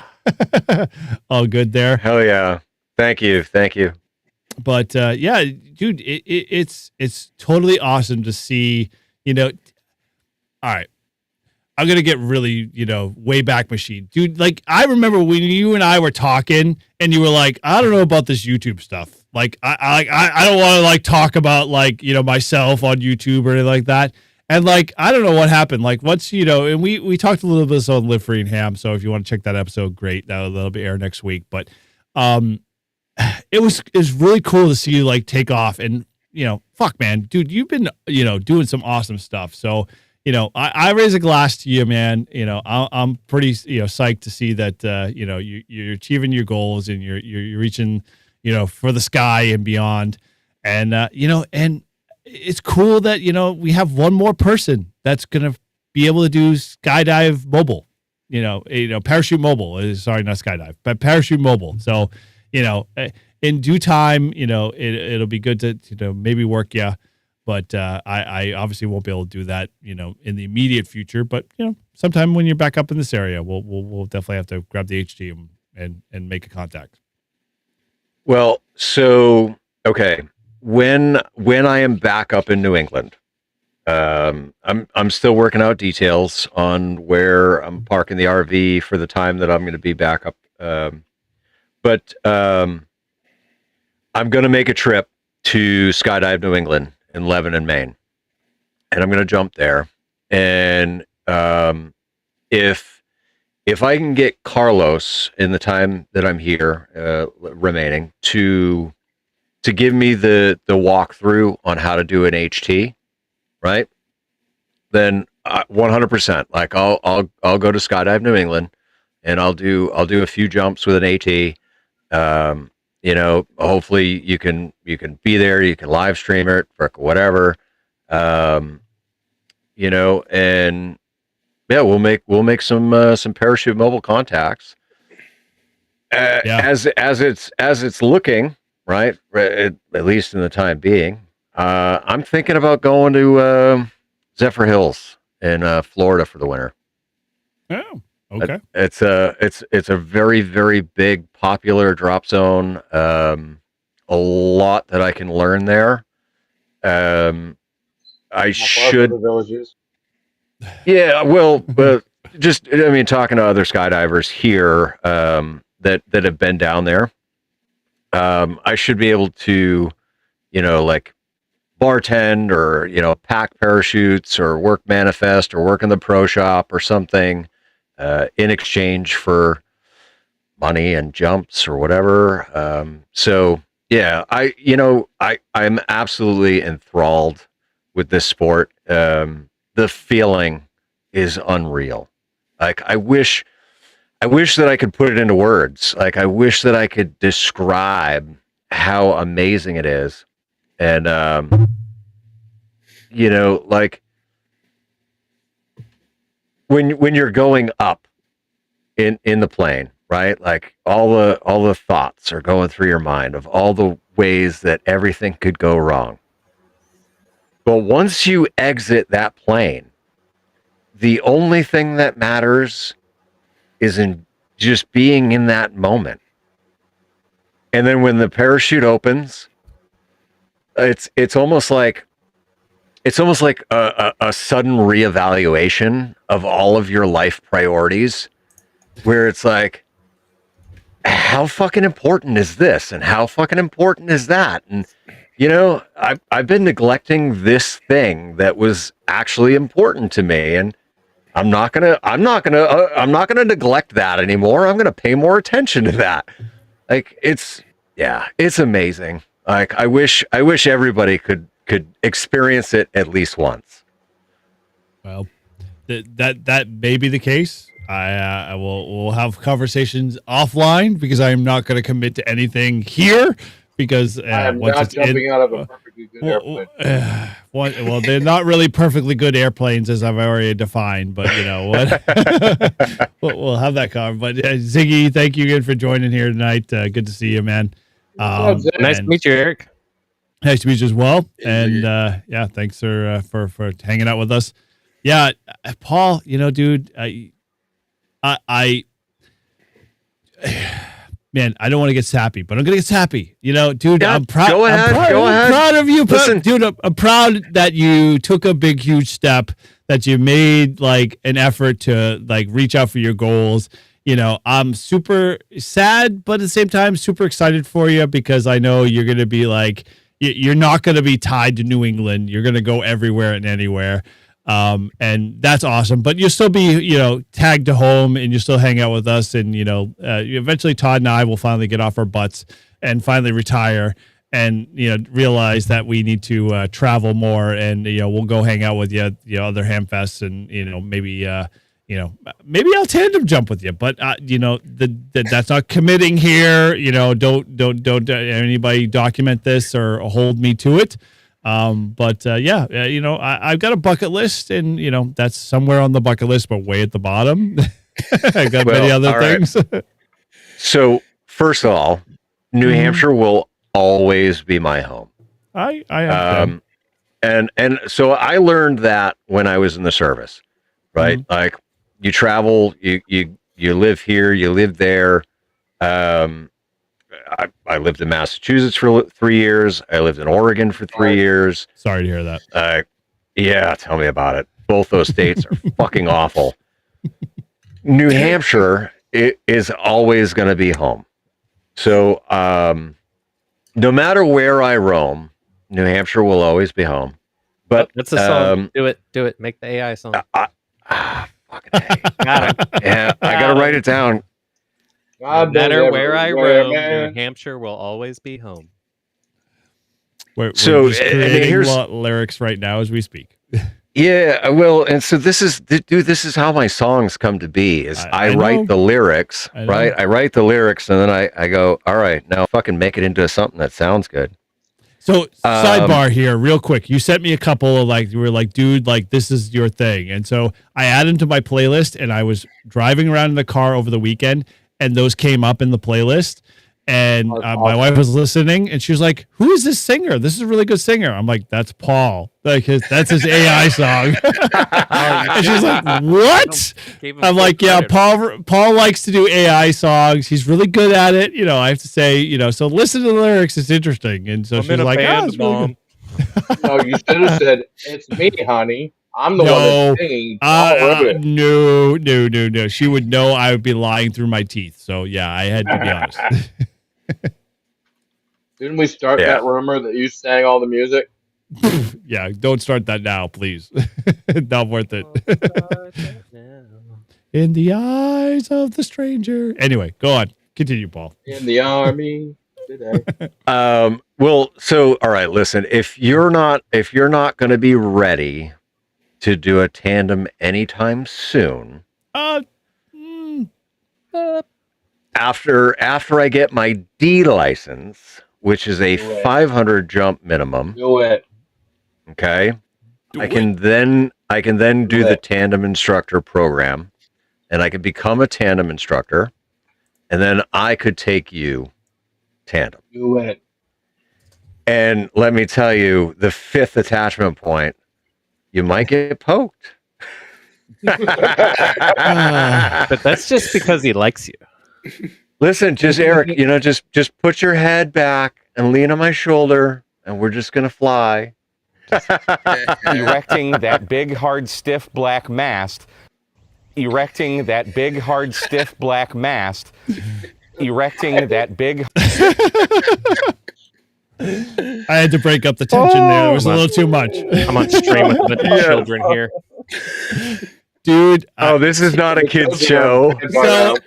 all good there. Hell yeah. Thank you. But yeah, dude, it's totally awesome to see, all right. I'm going to get really, way back machine. Dude, like, I remember when you and I were talking and you were like, I don't know about this YouTube stuff. Like, I don't want to, like, talk about, like, myself on YouTube or anything like that. And, like, I don't know what happened. Like, once, and we talked a little bit of this on Live Free and Ham. So if you want to check that episode, great. That'll be air next week. But it was really cool to see you, like, take off. And, fuck, man. Dude, you've been, doing some awesome stuff. So, I raise a glass to you, man. I'm pretty, psyched to see that, you're achieving your goals and you're reaching, for the sky and beyond. And, and it's cool that, we have one more person that's going to be able to do skydive mobile, parachute mobile. Sorry, not skydive, but parachute mobile. So, in due time, it'll be good to, maybe work you. But I obviously won't be able to do that, in the immediate future. But sometime when you're back up in this area, we'll definitely have to grab the HT and make a contact. Well, so okay, when I am back up in New England, I'm still working out details on where I'm parking the RV for the time that I'm going to be back up. But I'm going to make a trip to Skydive New England in Lebanon, Maine, and I'm going to jump there. And if I can get Carlos in the time that I'm here remaining to give me the walkthrough on how to do an HT, right? Then 100%. Like I'll go to Skydive New England, and I'll do a few jumps with an AT. You know, hopefully you can be there. You can live stream it for whatever. You know, and yeah, we'll make some parachute mobile contacts. As it's looking right, at least in the time being. I'm thinking about going to Zephyr Hills in Florida for the winter. Oh, okay. It's a very, very big, popular drop zone. A lot that I can learn there. I should. The villages. Yeah, well, but just I mean, talking to other skydivers here that have been down there, I should be able to, you know, like bartend or, you know, pack parachutes or work manifest or work in the pro shop or something in exchange for money and jumps or whatever. So yeah, I'm absolutely enthralled with this sport. The feeling is unreal. Like I wish that I could put it into words. Like I wish that I could describe how amazing it is. And you know, like when you're going up in the plane, right? Like all the thoughts are going through your mind of all the ways that everything could go wrong. But once you exit that plane, the only thing that matters is in just being in that moment. And then when the parachute opens, it's almost like a sudden reevaluation of all of your life priorities, where it's like, how fucking important is this, and how fucking important is that, and you know, I've been neglecting this thing that was actually important to me, and I'm not gonna neglect that anymore. I'm gonna pay more attention to that. Like it's amazing. Like I wish everybody could experience it at least once. Well, that may be the case. I will have conversations offline because I am not going to commit to anything here because I am not jumping out of a perfectly good airplane. Well, they're not really perfectly good airplanes, as I've already defined. But you know what? we'll have that covered. But Ziggy, thank you again for joining here tonight. Good to see you, man. Nice to meet you, Eric. Nice to meet you as well. And yeah, thanks for hanging out with us. Yeah, Paul, you know, dude, I man, I don't want to get sappy, but I'm gonna get sappy. You know, dude, Yeah, I'm proud. go ahead. I'm proud of you, Listen. dude. I'm proud that you took a big, huge step. That you made like an effort to like reach out for your goals. You know, I'm super sad, but at the same time, super excited for you because I know you're gonna be like, you're not gonna be tied to New England. You're gonna go everywhere and anywhere. And that's awesome, but you'll still be, you know, tagged to home and you still hang out with us. And, you know, eventually Todd and I will finally get off our butts and finally retire and, you know, realize that we need to travel more and, you know, we'll go hang out with you, you know, other Hamfests and, you know, maybe I'll tandem jump with you, but, you know, that's not committing here. You know, don't anybody document this or hold me to it. But you know, I've got a bucket list and, you know, that's somewhere on the bucket list, but way at the bottom. I've got many other things. Right. So first of all, New Hampshire will always be my home. I understand. And so I learned that when I was in the service, right? Like you travel, you live here, you live there. I lived in Massachusetts for 3 years. I lived in Oregon for 3 years. Sorry to hear that. Yeah, tell me about it. Both those states are fucking awful. New Hampshire is always going to be home. So no matter where I roam, New Hampshire will always be home. But that's a song. Do it. Make the AI song. Fucking A. Yeah, I got to write it down. No matter where I roam, New Hampshire will always be home. We're just creating lyrics right now as we speak. Yeah, well, and so this is how my songs come to be. Is I write the lyrics, right? I write the lyrics, and then I go, all right, now fucking make it into something that sounds good. So sidebar here, real quick. You sent me a couple of you were like, dude, like this is your thing, and so I added them to my playlist, and I was driving around in the car over the weekend, and those came up in the playlist. And my wife was listening, and she was like, "Who is this singer? This is a really good singer." I'm like, "That's Paul. Like that's his AI song." And she's like, "What?" I'm like, "Yeah, Paul likes to do AI songs. He's really good at it. You know, I have to say, so listen to the lyrics. It's interesting." And so she's like, "Oh, it's really good." No, you should have said, "It's me, honey. I'm the one that's singing." No. She would know I would be lying through my teeth. So yeah, I had to be honest. Didn't we start that rumor that you sang all the music? Yeah, don't start that now, please. Not worth it. In the eyes of the stranger. Anyway, go on. Continue, Paul. In the army today. Well, so all right, listen, if you're not going to be ready to do a tandem anytime soon, after I get my D license, which is a 500 jump minimum. Do it. Okay. I can then do the tandem instructor program, and I could become a tandem instructor, and then I could take you tandem. Do it. And let me tell you, the 5th attachment point, you might get poked. But that's just because he likes you. Listen, just Eric, just put your head back and lean on my shoulder, and we're just gonna fly. Erecting that big, hard, stiff black mast. Erecting that big, hard, stiff black mast. Erecting that big. I had to break up the tension there. It was a little too much. I'm on stream with the children here. Dude. This is not a kid's show.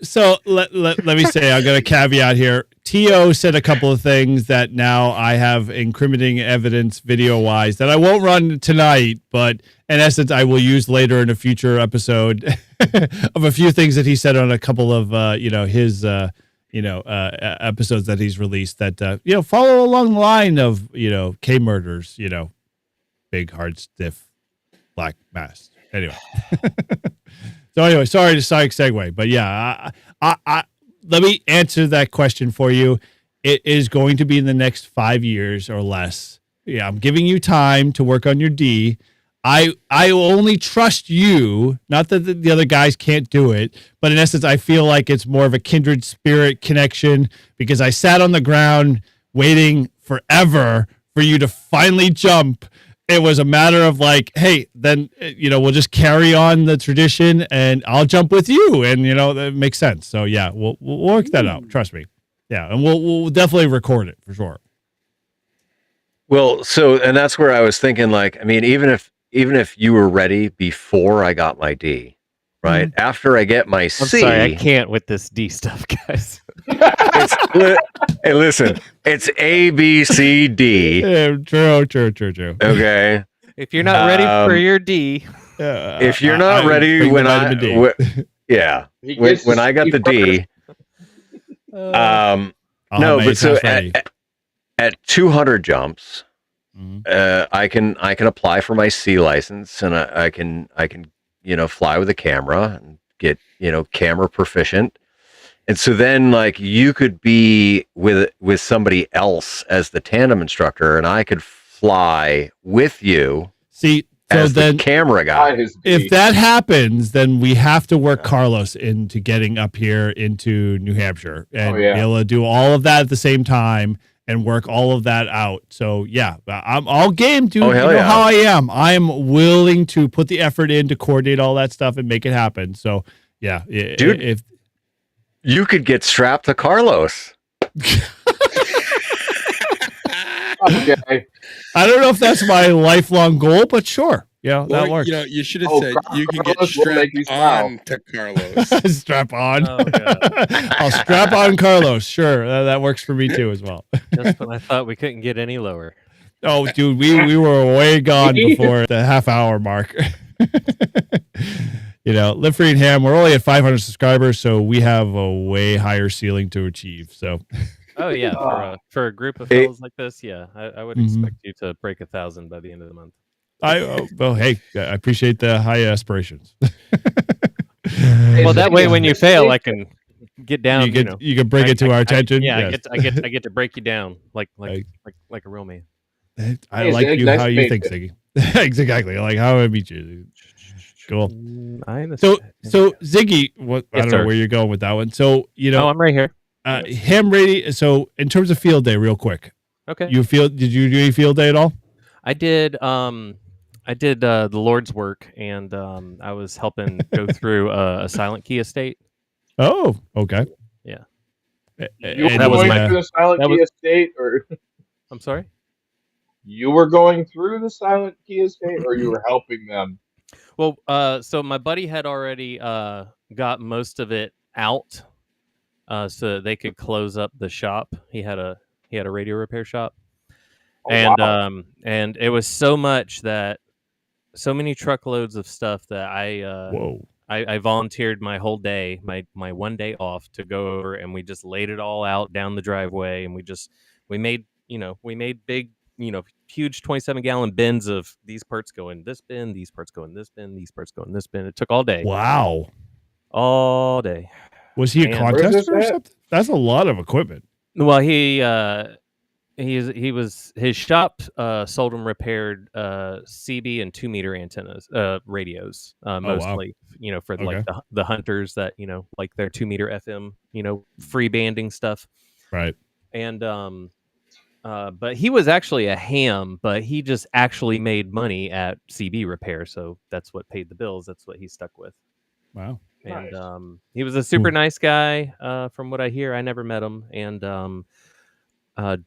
So let me say, I'm going to caveat here. T.O. said a couple of things that now I have incriminating evidence video-wise that I won't run tonight, but in essence, I will use later in a future episode of a few things that he said on a couple of, his, episodes that he's released that, follow along the line of, K murders, big, hard, stiff, black mass. Anyway. Sorry to segue, but yeah, I let me answer that question for you. It is going to be in the next 5 years or less. Yeah, I'm giving you time to work on your D. I only trust you, not that the other guys can't do it, but in essence, I feel like it's more of a kindred spirit connection because I sat on the ground waiting forever for you to finally jump. It was a matter of like, hey, then, we'll just carry on the tradition and I'll jump with you. And, that makes sense. So, yeah, we'll work that out. Trust me. Yeah. And we'll definitely record it for sure. Well, and that's where I was thinking, like, I mean, even if you were ready before I got my D, right? Mm-hmm. After I get my C. I'm sorry, I can't with this D stuff, guys. Hey, listen, it's A, B, C, D. Yeah, true. Okay. If you're not ready for your D. If you're not ready when I got the D. No, but so at 200 jumps, I can apply for my C license, and I can fly with a camera and get camera proficient. And so then, like, you could be with somebody else as the tandem instructor, and I could fly with you. See, as the camera guy. If that happens, then we have to work Carlos into getting up here into New Hampshire and be able to do all of that at the same time and work all of that out. So yeah, I'm all game, dude. You know how I am. I am willing to put the effort in to coordinate all that stuff and make it happen. So yeah, dude, if you could get strapped to Carlos. Okay. I don't know if that's my lifelong goal, but sure. Yeah, that works. You know, you should have said you can get strapped on to Carlos. Strap on. Oh, I'll strap on Carlos. Sure, that works for me too as well. Just when I thought we couldn't get any lower. Oh, dude, we were way gone before the half-hour mark. You know, Live Free and Ham. We're only at 500 subscribers, so we have a way higher ceiling to achieve. So. Oh yeah, for a group of fellas like this, yeah, I would expect you to break 1,000 by the end of the month. Well, hey, I appreciate the high aspirations. Well, that way when you fail, I can get down. You can bring it to our attention. Yes. I get to break you down like a real man. I like Zig, you nice how you think, you. Ziggy. Exactly, like how I meet you. Cool. I understand. So Ziggy, I don't know where you're going with that one. So I'm right here. Ham radio. So in terms of field day, real quick. Okay. Did you do any field day at all? I did. I did the Lord's work, and I was helping go through a silent key estate. Oh, okay. Yeah. You were going through the silent key estate, or I'm sorry. You were going through the silent key estate, or you were helping them? Well, so my buddy had already got most of it out. So that they could close up the shop. He had a radio repair shop, and it was so many truckloads of stuff that I volunteered my whole day, my one day off to go over, and we just laid it all out down the driveway, and we made big, huge 27-gallon bins of these parts go in this bin, these parts go in this bin, these parts go in this bin. It took all day. Wow. All day. Was he a contester or something? That's a lot of equipment. Well, his shop sold and repaired CB and 2-meter antennas, radios, mostly. Wow. For like the hunters that like their 2-meter FM, free banding stuff. Right. And but he was actually a ham, but he just actually made money at CB repair, so that's what paid the bills. That's what he stuck with. Wow. And he was a super nice guy, from what I hear. I never met him, and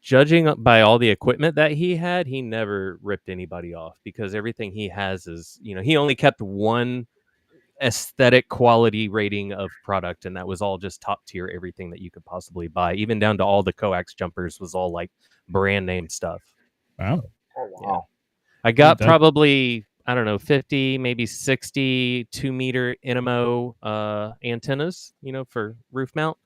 judging by all the equipment that he had, he never ripped anybody off, because everything he has is, he only kept one aesthetic quality rating of product, and that was all just top tier. Everything that you could possibly buy, even down to all the coax jumpers, was all like brand name stuff. Wow. Oh wow. Yeah. I got probably, I don't know, 50, maybe 60 2-meter NMO antennas, for roof mount.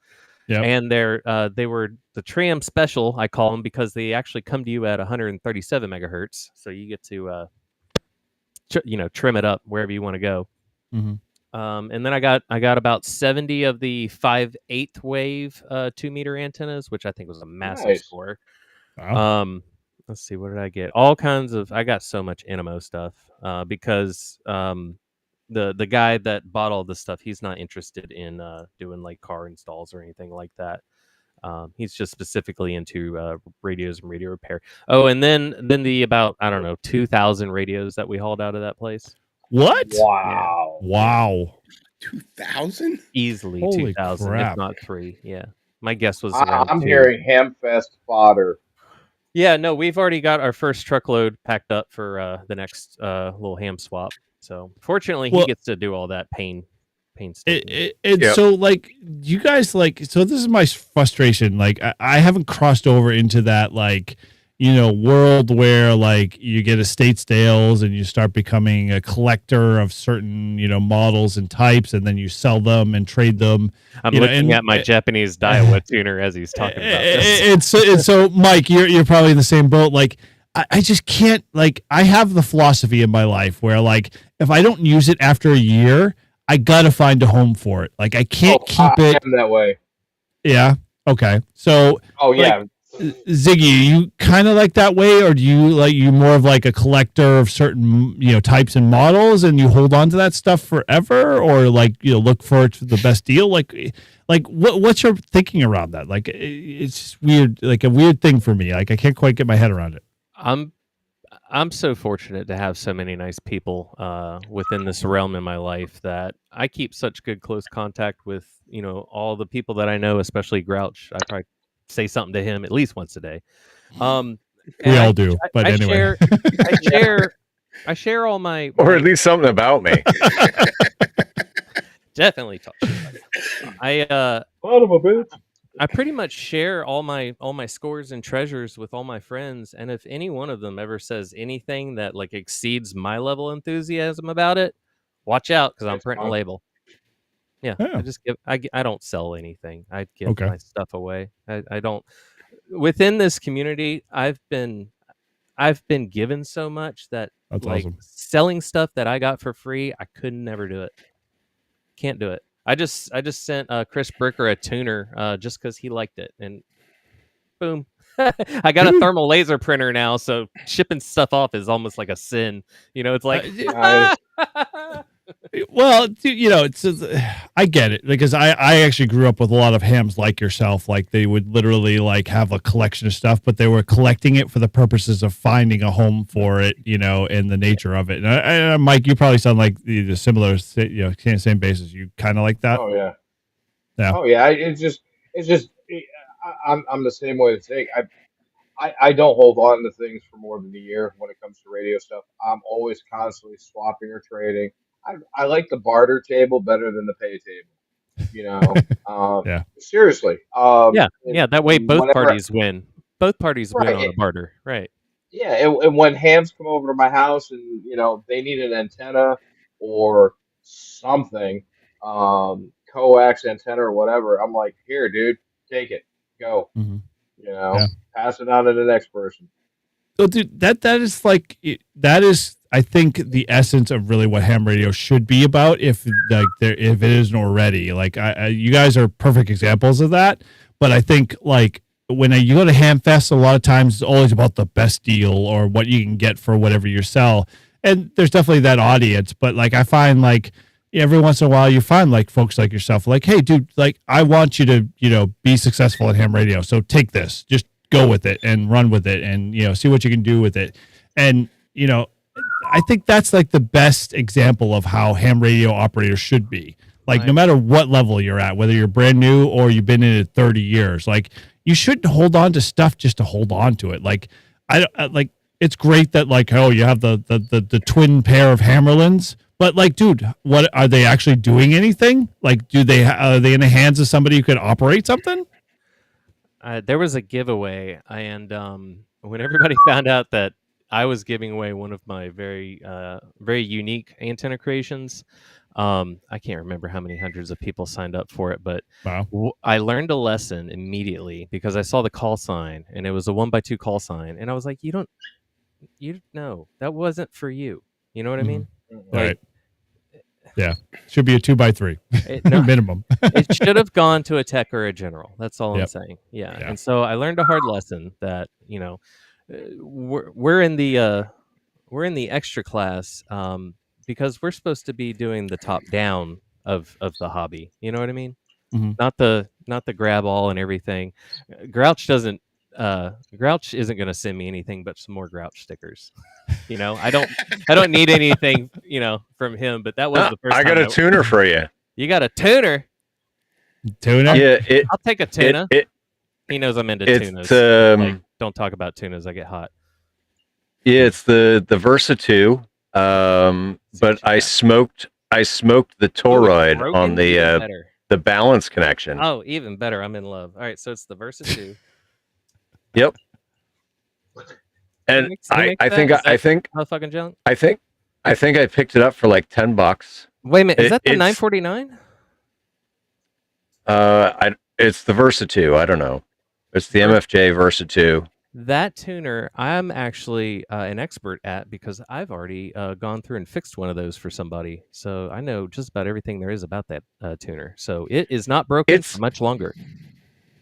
Yeah. And they were the tram special, I call them, because they actually come to you at 137 megahertz. So you get to, trim it up wherever you want to go. Mm-hmm. And then I got about 70 of the 5/8 wave 2-meter antennas, which I think was a massive score. Wow. Let's see, what did I get? All kinds of. I got so much NMO stuff because the guy that bought all this stuff, he's not interested in doing like car installs or anything like that. He's just specifically into radios and radio repair. Oh, and then the about, I don't know, 2,000 radios that we hauled out of that place. What? Wow. Yeah. Wow. 2,000? Easily 2,000, if not 3. Yeah. My guess was I'm hearing Hamfest fodder. Yeah, no, we've already got our first truckload packed up for the next little ham swap. So fortunately, he gets to do all that pain stuff. So like, you guys so this is my frustration. Like, I haven't crossed over into that, like, world where like you get estate sales and you start becoming a collector of certain, models and types, and then you sell them and trade them. I'm looking at my Japanese Daiwa tuner as he's talking about this. And so Mike, you're probably in the same boat. Like, I just can't, like, I have the philosophy in my life where, like, if I don't use it after a year, I gotta find a home for it. Like, I can't keep it. I am that way. Yeah. Okay. So. Oh yeah. Ziggy, you kind of like that way, or do you more of like a collector of certain types and models, and you hold on to that stuff forever, or like look for the best deal? Like what's your thinking around that? Like it's weird, like a weird thing for me. Like I can't quite get my head around it. I'm so fortunate to have so many nice people within this realm in my life that I keep such good close contact with. All the people that I know, especially Grouch. I probably say something to him at least once a day. We And all do, but I anyway. I share all my Or at least something about me. definitely talk shit about it. Son of a bitch. I pretty much share all my scores and treasures with all my friends, and if any one of them ever says anything that like exceeds my level of enthusiasm about it, watch out because I'm That's printing a fine. label. Yeah, Yeah. I just give. I don't sell anything. I give Okay. my stuff away. I don't. Within this community, I've been given so much that That's like awesome. selling stuff that I got for free, I could never do it. Can't do it. I just sent Chris Bricker a tuner just because he liked it, and boom. I got a thermal laser printer now, so shipping stuff off is almost like a sin. It's like Nice. Well, it's I get it because I actually grew up with a lot of hams like yourself. Like they would literally like have a collection of stuff, but they were collecting it for the purposes of finding a home for it, and the nature of it. And Mike, you probably sound like the similar, same basis. You kind of like that. Oh yeah. Yeah. Oh yeah. I'm the same way to think. I don't hold on to things for more than a year when it comes to radio stuff. I'm always constantly swapping or trading. I like the barter table better than the pay table. Yeah. Seriously. yeah. That way, both Whenever, parties win. Both parties win on right. a barter, right? Yeah, and when hams come over to my house and they need an antenna or something, coax antenna or whatever, I'm like, here, dude, take it, go. Mhm. You know, Yeah. pass it on to the next person. So, dude, that is like that is, I think, the essence of really what ham radio should be about. If if it isn't already, like you guys are perfect examples of that. But I think like when you go to Ham Fest, a lot of times it's always about the best deal or what you can get for whatever you sell. And there's definitely that audience. But like I find like every once in a while you find like folks like yourself, like, hey, dude, like I want you to be successful at ham radio. So take this, just go with it and run with it and see what you can do with it. And I think that's like the best example of how ham radio operators should be. Like no matter what level you're at, whether you're brand new or you've been in it 30 years, like you shouldn't hold on to stuff just to hold on to it. Like like it's great that like, oh, you have the twin pair of Hammerlands, but like, dude, what are they actually doing anything? Like, are they in the hands of somebody who could operate something? There was a giveaway, and when everybody found out that I was giving away one of my very unique antenna creations, I can't remember how many hundreds of people signed up for it, but Wow. I learned a lesson immediately because I saw the call sign, and it was a 1x2 call sign, and I was like, you know, that wasn't for you. You know what I mean? Mhm. All right. Yeah, should be a 2x3 minimum. It should have gone to a tech or a general. That's all I'm Yep. saying. Yeah. Yeah. And so I learned a hard lesson that we're in the extra class because we're supposed to be doing the top down of the hobby. You know what I mean? Mhm. Not the grab all and everything. Grouch isn't going to send me anything but some more Grouch stickers. I don't need anything, from him, but that was the first I time got a tuner for you. You got a tuner? Tuna? Yeah, I'll take a tuna. it He knows I'm into it's tunas. Like, don't talk about tunas. I get hot. yeah, it's the Versa 2. But I smoked the toroid Broken? on Even better. the balance connection. Oh, even better. I'm in love. All right, so it's the Versa 2. Yep. And I think fucking junk. I picked it up for like $10. Wait a minute, is that the It's 949? it's the Versa 2. I don't know. It's the MFJ Versa 2. That tuner, I'm actually an expert at because I've already gone through and fixed one of those for somebody. So I know just about everything there is about that tuner. So it is not broken for much longer.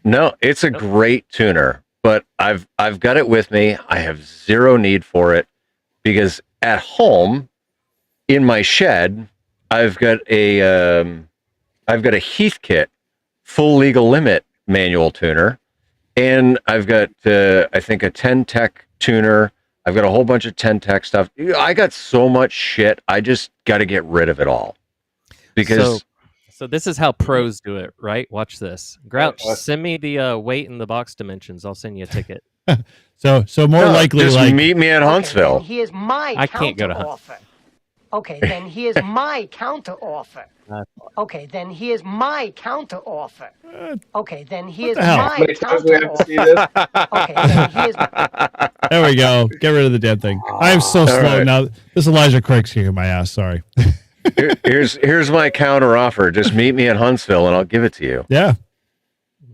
No, it's a great tuner, but I've got it with me. I have zero need for it because at home in my shed, I've got a Heathkit full legal limit manual tuner, and I've got I think a 10 Tech tuner. I've got a whole bunch of 10 Tech stuff. I got so much shit. I just got to get rid of it all because. So this is how pros do it, right? Watch this. Grouch, send me the weight and the box dimensions. I'll send you a ticket. So more likely, just like meet me at Huntsville. Then here's my I can't go to offer. Okay, then here's my counter offer. Okay, then here's my counter offer. Okay, then here's the hell? How my many times do we counter have to see offer. this? Okay, then here's there we go. Get rid of the damn thing. I am so slow right. now. This Elijah Craig's kicking my ass. Sorry. Here's my counter offer. Just meet me at Huntsville, and I'll give it to you. Yeah.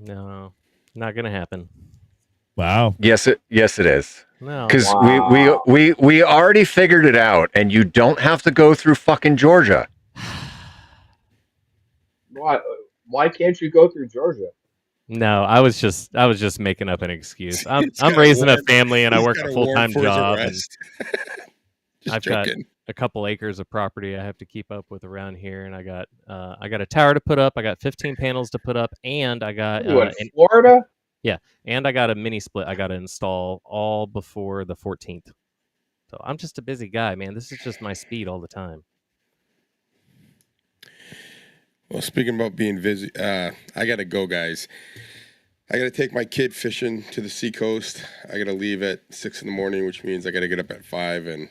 No, not gonna happen. Wow. Yes, it is. No, Because Wow. we already figured it out, and you don't have to go through fucking Georgia. Why can't you go through Georgia? no. I was just making up an excuse. I'm He's got a raising a warrant- family and I he's work got a warrant full time for his job. And arrest. Just I've got joking. a couple acres of property I have to keep up with around here, and I got a tower to put up. I got 15 panels to put up, and I got Ooh, in Florida? and I got a mini split I got to install all before the 14th. So I'm just a busy guy, man. This is just my speed all the time. Well, speaking about being busy, I gotta go, guys. I gotta take my kid fishing to the seacoast. I gotta leave at 6 a.m, which means I gotta get up at 5, and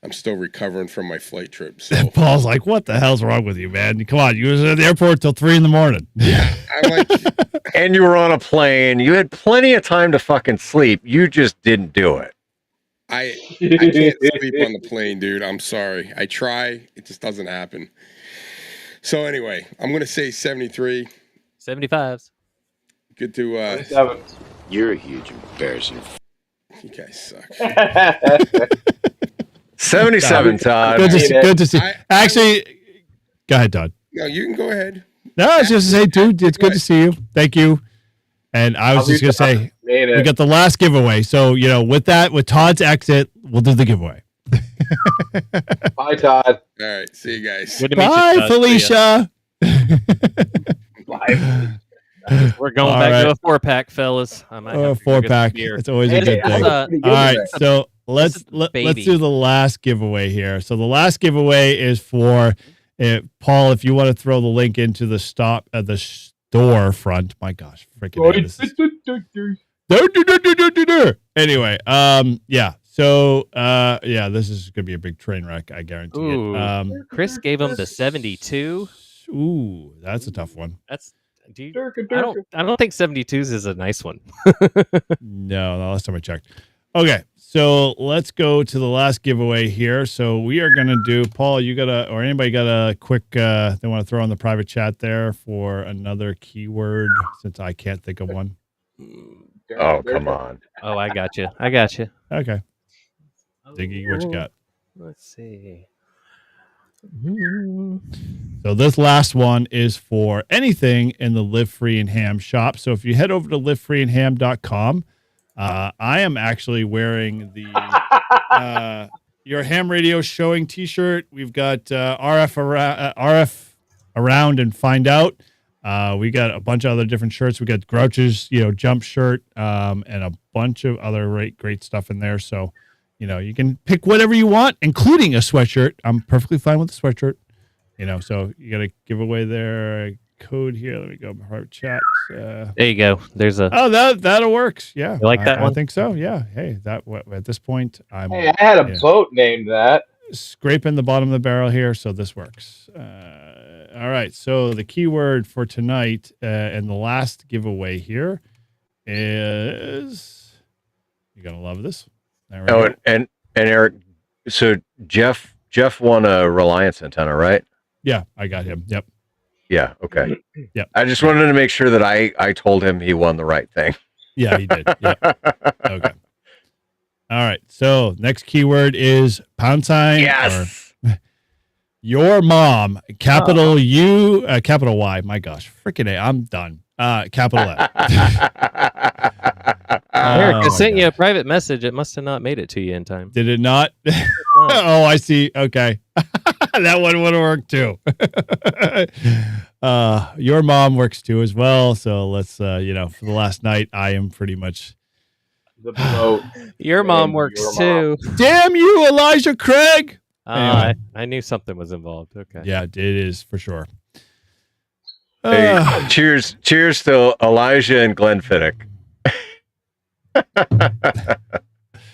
I'm still recovering from my flight trip. So Paul's like, what the hell's wrong with you, man? Come on. You was at the airport till 3 a.m. I'm like, And you were on a plane. You had plenty of time to fucking sleep. You just didn't do it. I can't sleep on the plane, dude. I'm sorry. I try. It just doesn't happen. So anyway, I'm gonna say 73. 75s. Good to 27. You're a huge embarrassing. you guys suck. 77, Todd. Good to see. I- Actually, go ahead, Todd. No, you can go ahead. No, I was just to say, dude, it's good to see you. Thank you. And I was just going to say, we got the last giveaway. So, with Todd's exit, we'll do the giveaway. Bye, Todd. All right, see you guys. Good to meet you, Bye, Todd. See ya. Felicia. Bye. We're going All back to right. a 4-pack, fellas. I might have to go get some 4-pack. beer. It's always a Hey, good I thing. was All pretty good right, with that. so let's is let's baby. do the last giveaway here. So the last giveaway is for Paul. If you want to throw the link into the store front, my gosh, freaking hell, this is- Anyway, yeah. So yeah, this is gonna be a big train wreck. I guarantee Ooh. it. Chris gave him the 72. Ooh, that's a tough one. That's do you, Durka, I durka. don't think 72s is a nice one. No, the last time I checked. Okay, so let's go to the last giveaway here. So we are going to do, Paul, you got or anybody got a quick, they want to throw in the private chat there for another keyword since I can't think of one. Oh, come on. Oh, I got you. Okay. Diggy, what you got? Let's see. So this last one is for anything in the Live Free and Ham shop. So if you head over to livefreeandham.com, I am actually wearing the Your Ham Radio Showing t-shirt. We've got RF around and find out. We got a bunch of other different shirts. We got Grouch's, jump shirt, and a bunch of other great stuff in there. So, you can pick whatever you want, including a sweatshirt. I'm perfectly fine with the sweatshirt. So you got to give away their code here. Let me go private chat. There you go. There's a. Oh, that'll works. Yeah, You like that I one? think so. Yeah. Hey, at this point, I'm Hey, I had a boat named that. scraping the bottom of the barrel here, so this works. All right. So the keyword for tonight and the last giveaway here is, you're gonna love this. There we go. And Eric, so Jeff won a Reliance antenna, right? Yeah, I got him. Yep. Yeah. Okay. Yep. I just wanted to make sure that I told him he won the right thing. Yeah, he did. Yep. Okay. All right. So next keyword is £. Yes. Or your mom, capital U, capital Y. My gosh, freaking A. I'm done. Capital F. Eric, I my sent you a gosh. private message. It must have not made it to you in time. Did it not? Oh, I see. Okay. That one would have worked too. Your mom works too as well. So let's, for the last night, I am pretty much. The boat. Your mom And works your too. Damn you, Elijah Craig. Anyway. I knew something was involved. Okay. Yeah, it is for sure. Hey, cheers to Elijah and Glenfiddich.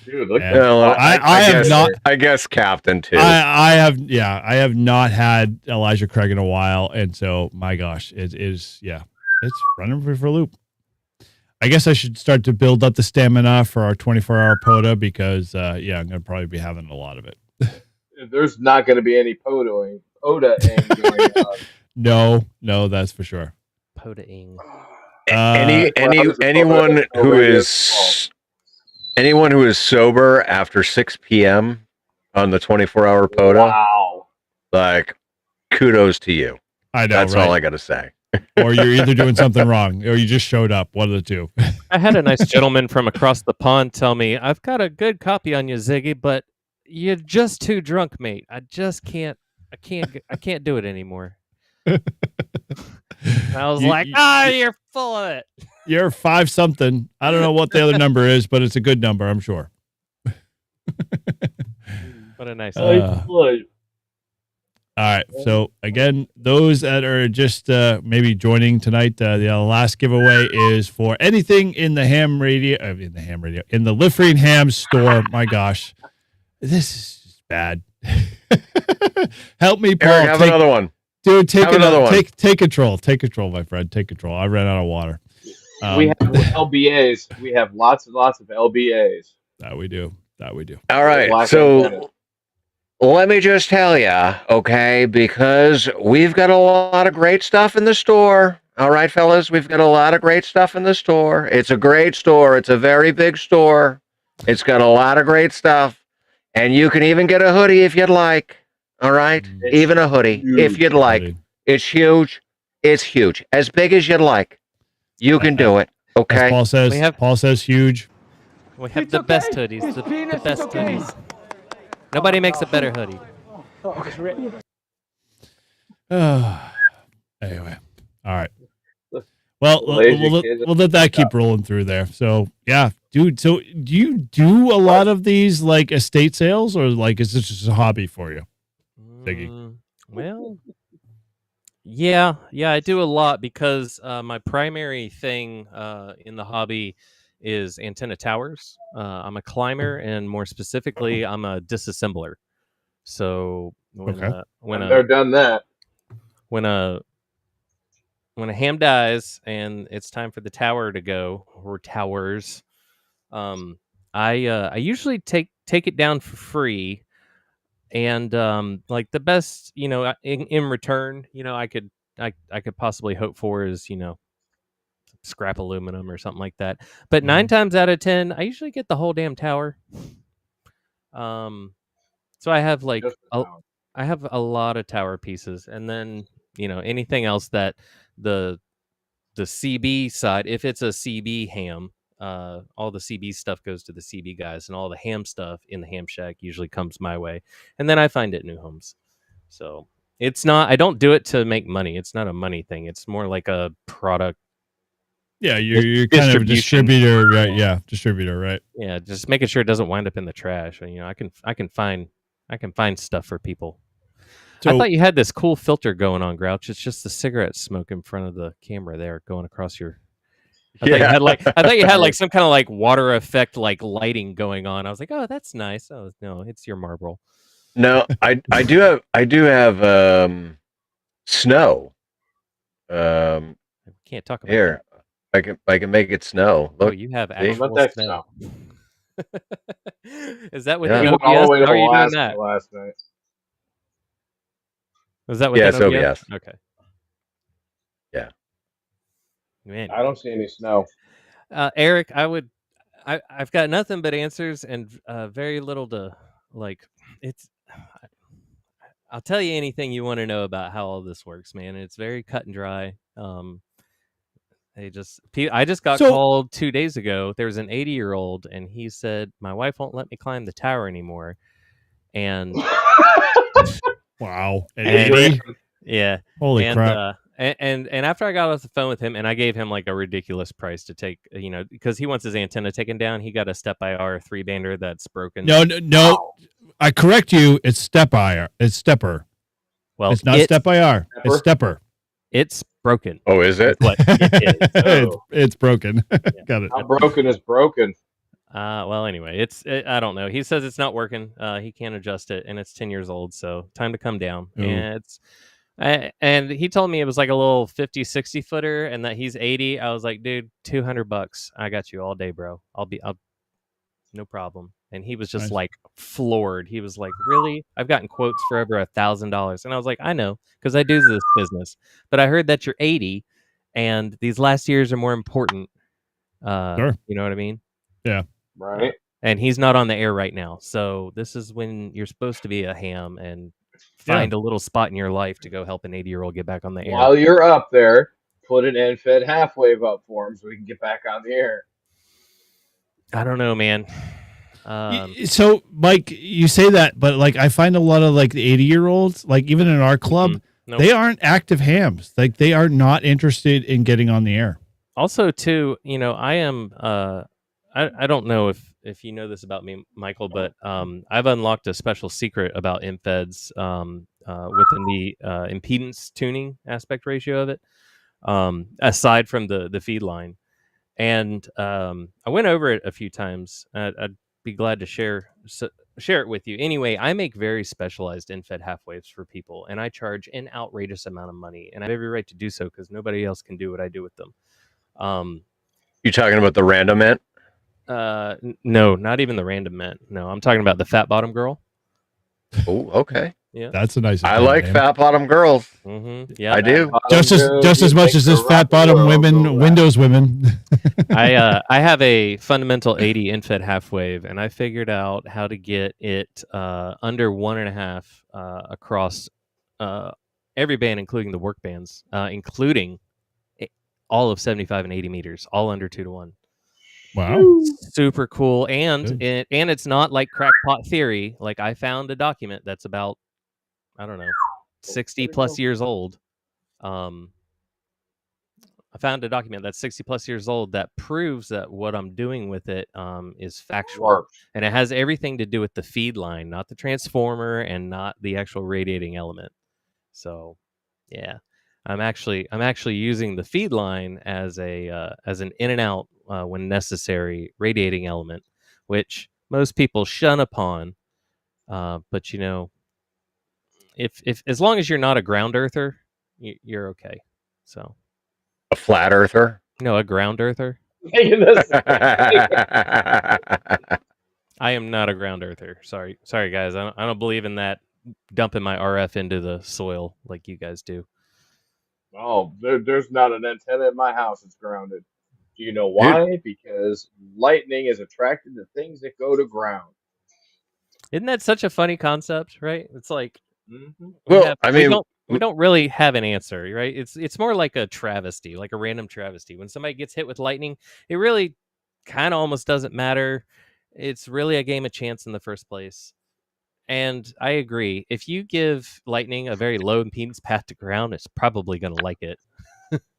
Dude, look Yeah. at that. I have guess, not. I guess Captain too. I have not had Elijah Craig in a while, and so my gosh, it is it's running for a loop. I guess I should start to build up the stamina for our 24-hour POTA because I'm gonna probably be having a lot of it. There's not going to be any POTA going on. No, that's for sure. POTA-ing. Anyone who is sober after 6 p.m. on the 24-hour POTA, Wow. like kudos to you. I know. That's right? all I got to say. Or you're either doing something wrong, or you just showed up. One of the two. I had a nice gentleman from across the pond tell me, "I've got a good copy on you, Ziggy, but you're just too drunk, mate. I just can't. I can't do it anymore." I was you're full of it. You're 5 something. I don't know what the other number is, but it's a good number, I'm sure. What a nice. All right. So again, those that are just maybe joining tonight, the last giveaway is for anything in the in the Liffreen Ham store. My gosh, this is just bad. Help me, Paul. Eric, have another one. Dude, take another one. Take control. Take control, my friend. Take control. I ran out of water. We have LBAs. We have lots and lots of LBAs. That we do. All right. So let me just tell you, okay, because we've got a lot of great stuff in the store. All right, fellas, we've got a lot of great stuff in the store. It's a great store. It's a very big store. It's got a lot of great stuff. And you can even get a hoodie if you'd like. All right? Even a hoodie if you'd like. It's huge. It's huge. As big as you'd like. You can do it. Okay? As Paul says huge. We have the best hoodies. The best hoodies. Nobody makes a better hoodie. Anyway, all right. Well, we'll let that keep rolling through there. So, yeah, dude. So, do you do a lot of these like estate sales, or like is this just a hobby for you, Ziggy? Well, yeah, I do a lot because my primary thing in the hobby is antenna towers. I'm a climber, and more specifically, I'm a disassembler. So when they're done that, when a ham dies and it's time for the tower to go, or towers, I usually take it down for free, and like the best, in return, I could possibly hope for is scrap aluminum or something like that. But 9 times out of 10, I usually get the whole damn tower. So I have I have a lot of tower pieces, and then anything else that the CB side, if it's a CB ham, all the CB stuff goes to the CB guys, and all the ham stuff in the ham shack usually comes my way, and then I find it new homes. So it's not, I don't do it to make money. It's not a money thing. It's more like a product. Yeah, you're kind of a distributor, right? Yeah, distributor, right? Yeah, just making sure it doesn't wind up in the trash. I can find stuff for people. So, I thought you had this cool filter going on, Grouch. It's just the cigarette smoke in front of the camera there going across your. I thought you had like some kind of like water effect, like lighting going on. I was like, oh, that's nice. Oh no, it's your Marlboro. No, I do have snow. Can't talk about here. That. I can make it snow. Look, you have actual snow. Is that with the OBS? all the way to How are you doing that? that? Last night. Was that with OBS? Okay. Yeah. Man, I don't see any snow. Eric, I've got nothing but answers and very little to like. I'll tell you anything you want to know about how all this works, man. It's very cut and dry. I just got So- called 2 days ago. There's an 80-year-old, and he said my wife won't let me climb the tower anymore. And Wow. An And- 80? yeah, Holy and crap. and after I got off the phone with him, and I gave him like a ridiculous price to take, because he wants his antenna taken down. He got a Step IR 3-bander that's broken. No. I correct you. It's step IR. It's stepper. Well, It's not step IR. It's stepper. It's broken. Oh, is it? What it is. It's broken. Got it. How broken is broken? Well, anyway, I don't know. He says it's not working. He can't adjust it, and it's 10 years old, so time to come down. Ooh. And he told me it was like a little 50, 60 footer, and that he's 80. I was like, dude, $200. I got you all day, bro. I'll no problem. And he was just Nice. like floored. He was like, really? I've gotten quotes for over $1,000. And I was like, I know, because I do this business, but I heard that you're 80 and these last years are more important. Sure. You know what I mean? Right. And he's not on the air right now. So this is when you're supposed to be a ham and find a little spot in your life to go help an 80-year-old get back on the air. While you're up there, put an end-fed half wave up for him so we can get back on the air. I don't know, man. So, Mike, you say that, but like I find a lot of like the 80-year-olds, like even in our club, Nope. they aren't active hams. Like they are not interested in getting on the air. Also, too, I am. I don't know if you know this about me, Michael, but I've unlocked a special secret about InFeds within the impedance tuning aspect ratio of it, aside from the feed line. And I went over it a few times. I'd be glad to share it with you. Anyway, I make very specialized InFed half waves for people, and I charge an outrageous amount of money, and I have every right to do so because nobody else can do what I do with them. You talking about the random ant? No, not even the random mint. No, I'm talking about the fat bottom girl. Oh, okay. Yeah, That's a nice. I like fat bottom girls. Mm-hmm. Yeah, I do. just as much as this fat bottom women, Windows women. I have a fundamental 80 InFed half wave, and I figured out how to get it under 1.5 across every band, including the work bands, including all of 75 and 80 meters, all under 2-to-1. Wow, super cool, and Good. it's not like crackpot theory. Like I found a document that's about 60 plus years old. I found a document that's 60 plus years old that proves that what I'm doing with it is factual, and it has everything to do with the feed line, not the transformer, and not the actual radiating element. So, yeah, I'm actually using the feed line as an in and out when necessary radiating element, which most people shun upon. But if as long as you're not a ground earther, you're okay. So A flat earther? no, a ground earther. I am not a ground earther. Sorry, guys. I don't believe in that dumping my RF into the soil like you guys do. Oh, there's not an antenna in my house that's grounded. Do you know why? Because lightning is attracted to things that go to ground. Isn't that such a funny concept, right? It's like we don't really have an answer, right? It's more like a travesty, like a random travesty. When somebody gets hit with lightning, it really kind of almost doesn't matter. It's really a game of chance in the first place. And I agree. If you give lightning a very low impedance path to ground, it's probably going to like it.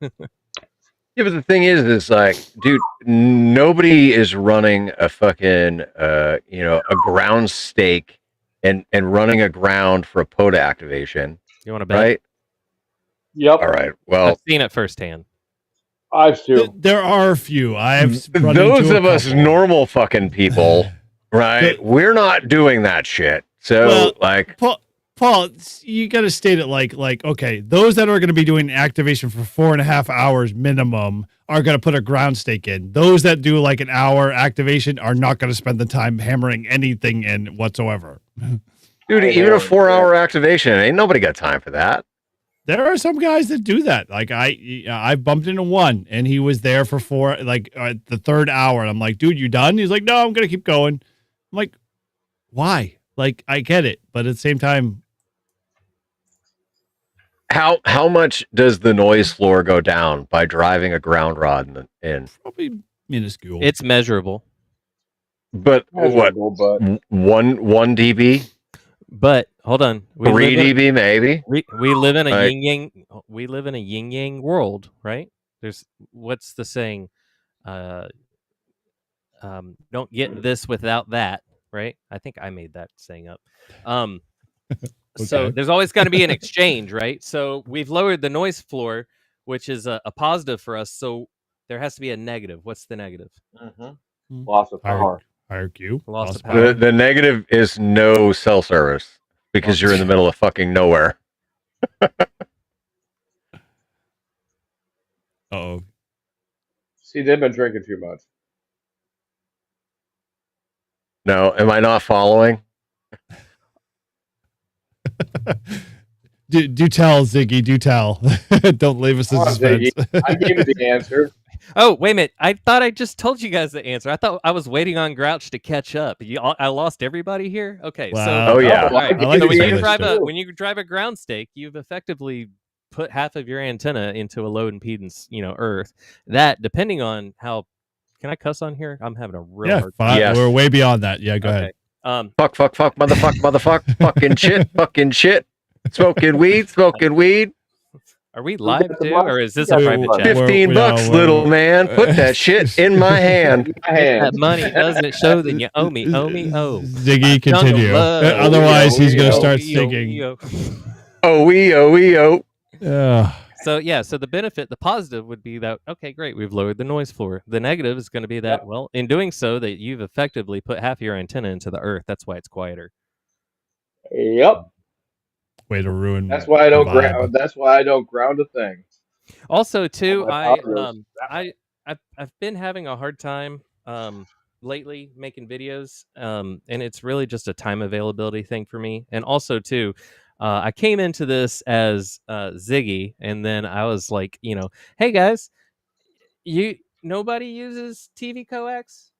Yeah, but the thing is like, dude, nobody is running a fucking, a ground stake and running a ground for a POTA activation. You want to bet? Right? Yep. All right. Well, I've seen it firsthand. I've too. There are a few. I've run those into a of us couple. normal fucking people, right? We're not doing that shit. So, Paul, you got to state it like, okay, those that are going to be doing activation for 4.5 hours minimum are going to put a ground stake in. Those that do like an hour activation are not going to spend the time hammering anything in whatsoever. Dude, even a 4-hour activation, ain't nobody got time for that. There are some guys that do that. Like I bumped into one and he was there for the third hour. And I'm like, dude, you done? He's like, no, I'm going to keep going. I'm like, why? Like, I get it. But at the same time, how much does the noise floor go down by driving a ground rod in? Probably minuscule. It's measurable. But what? Measurable, but 1 dB? But hold on, 3 dB maybe? we live in a Like- yin yang. We live in a yin yang world, right? There's what's the saying? Don't get this without that, right? I think I made that saying up. So Okay. there's always got to be an exchange, right? So we've lowered the noise floor, which is a positive for us. So there has to be a negative. What's the negative? loss of power. Higher Q. Loss of power. power. The negative is no cell service because you're in the middle of fucking nowhere. Uh-oh. See, they've been drinking too much. No, am I not following? Do tell, Ziggy. Do tell. Don't leave us in Oh, suspense. Ziggy, I gave you the answer. Oh, wait a minute. I thought I just told you guys the answer. I thought I was waiting on Grouch to catch up. I lost everybody here? Okay. Wow. So, Oh, yeah. all right. I like So to say this when you drive a ground stake, you've effectively put half of your antenna into a low impedance, earth. That, depending on how, can I cuss on here? I'm having a real Yeah, hard fine. Yes. We're way beyond that. Yeah, go ahead. Fuck, motherfuck, fucking shit. Smoking weed. Are we live got the too, box? or is this We a got private the chat? box. 15 bucks, little man. Put that shit in my hand. My hand. That money doesn't show, then you owe me, oh. Ziggy, Tongue of continue. love. Otherwise, he's going to Yo, start Yo, singing. yo. Oh. So the benefit, the positive would be that, okay, great, we've lowered the noise floor. The negative is going to be that, well, in doing so, that you've effectively put half your antenna into the earth. That's why it's quieter. Yep. Way to ruin. That's why I don't the vibe. ground. That's why I don't ground a thing. Also, too, Oh, my I've been having a hard time lately making videos, and it's really just a time availability thing for me. And also, too, I came into this as Ziggy, and then I was like, hey guys, nobody uses TV coax?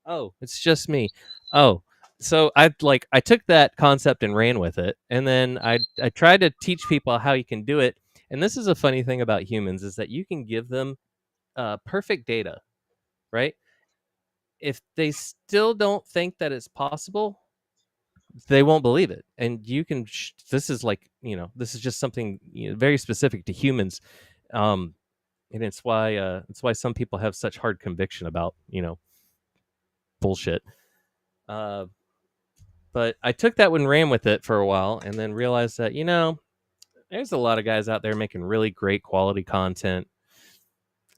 Oh, it's just me. Oh. So I took that concept and ran with it, and then I tried to teach people how you can do it. And this is a funny thing about humans, is that you can give them perfect data, right? If they still don't think that it's possible, they won't believe it. And you can. This is this is just something very specific to humans, and it's why some people have such hard conviction about bullshit. But I took that and ran with it for a while, and then realized that there's a lot of guys out there making really great quality content.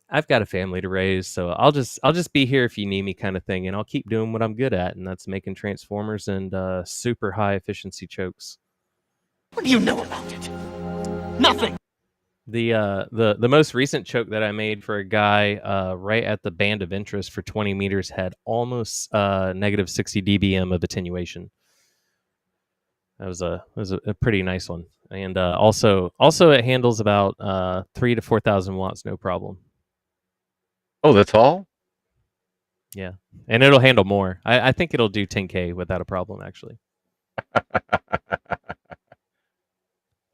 I've got a family to raise, so I'll just be here if you need me, kind of thing, and I'll keep doing what I'm good at, and that's making transformers and super high efficiency chokes. What do you know about it? Nothing. The most recent choke that I made for a guy right at the band of interest for 20 meters had almost negative 60 dBm of attenuation. That was a pretty nice one, and also it handles about 3,000 to 4,000 watts, no problem. Oh, that's all? Yeah, and it'll handle more. I think it'll do 10K without a problem, actually.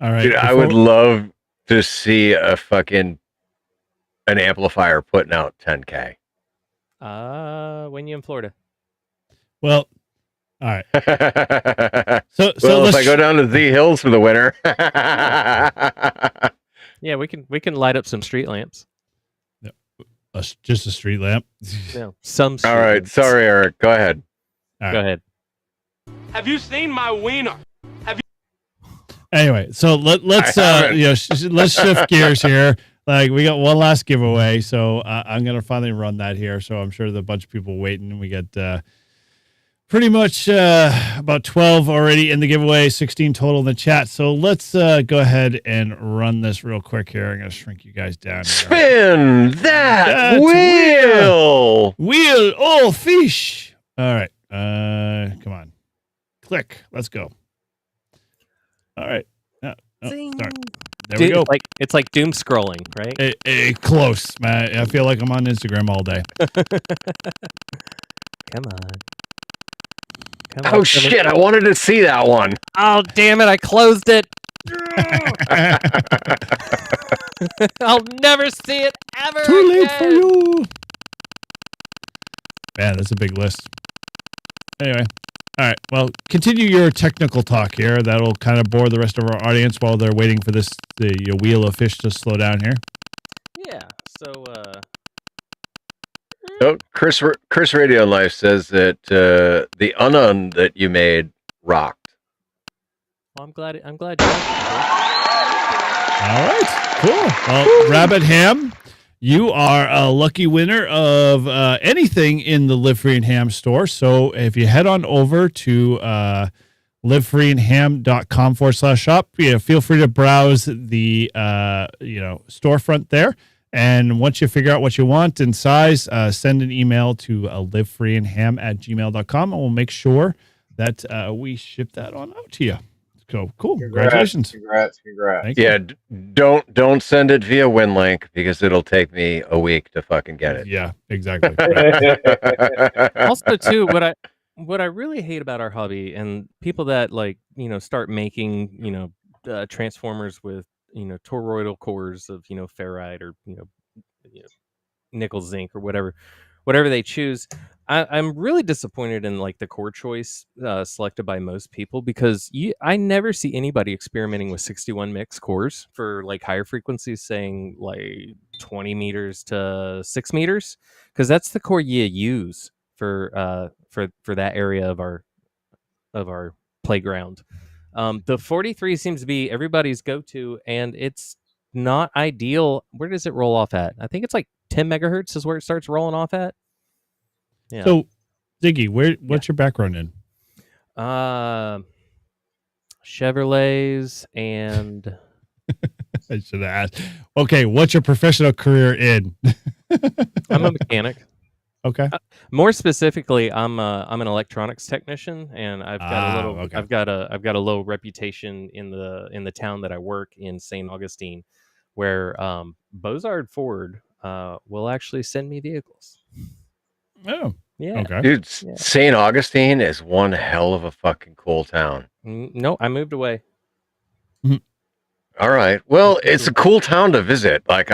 All right. Dude, I would love to see an amplifier putting out 10K. When you in Florida? Well, all right. So Well, if let's I go down to Z Hills for the winter. Yeah, we can light up some street lamps. just a street lamp. No, some. Street All right, lamps. sorry, Eric. Go ahead. All right. Go ahead. Have you seen my wiener? Anyway, so let's let's shift gears here. Like, we got one last giveaway, so I'm gonna finally run that here. So I'm sure there's a bunch of people waiting. We get pretty much about 12 already in the giveaway, 16 total in the chat. So let's go ahead and run this real quick here. I'm gonna shrink you guys down. Spin that That's wheel. Wheel, oh fish. All right, come on, click. Let's go. All right. Oh, sorry. There we go. It's like doom scrolling, right? Close, man. I feel like I'm on Instagram all day. Come on. Oh shit! I wanted to see that one. Oh damn it! I closed it. I'll never see it ever Too late again. for you. Man, that's a big list. Anyway. All right. Well, continue your technical talk here. That'll kind of bore the rest of our audience while they're waiting for the wheel of fish to slow down here. Yeah. So, So Chris Radio Life says that the unknown that you made rocked. well, I'm glad you liked it. All right. Cool. Well, Rabbit Ham, you are a lucky winner of anything in the Live Free and Ham store. So if you head on over to livefreeandham.com/shop, feel free to browse the storefront there. And once you figure out what you want in size, send an email to livefreeandham@gmail.com, and we'll make sure that we ship that on out to you. So cool. Congratulations. Congrats. Thank you. Yeah, don't send it via WinLink because it'll take me a week to fucking get it. Yeah, exactly. Also, too, what I really hate about our hobby and people that start making transformers with toroidal cores of ferrite or nickel zinc or whatever they choose. I'm really disappointed in the core choice selected by most people, because I never see anybody experimenting with 61 mix cores for higher frequencies, saying 20 meters to 6 meters, because that's the core you use for that area of our playground. The 43 seems to be everybody's go-to, and it's not ideal. Where does it roll off at? I think it's 10 megahertz is where it starts rolling off at. Yeah. So, Ziggy, what's your background in? Chevrolets and I should have asked. Okay, what's your professional career in? I'm a mechanic. Okay. More specifically, I'm an electronics technician, and I've got okay. I've got a low reputation in the town that I work in, St. Augustine, where Bozard Ford will actually send me vehicles. Oh, Yeah. okay. Dude, Yeah. St. Augustine is one hell of a fucking cool town. No, I moved away. All right. Well, it's a cool town to visit. I've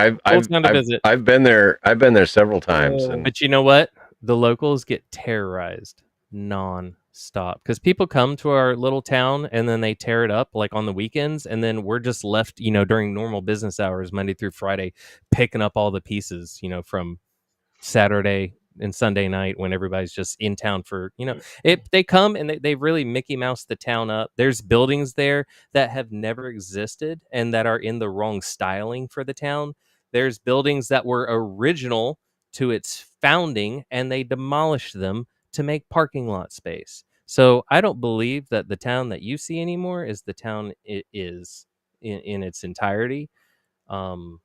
been there. I've been there several times. But you know what? The locals get terrorized non-stop, because people come to our little town and then they tear it up on the weekends, and then we're just left, during normal business hours, Monday through Friday, picking up all the pieces, from Saturday and Sunday night when everybody's just in town for, they come and they really Mickey Mouse the town up. There's buildings there that have never existed and that are in the wrong styling for the town. There's buildings that were original to its founding and they demolished them to make parking lot space. So I don't believe that the town that you see anymore is the town it is in its entirety. And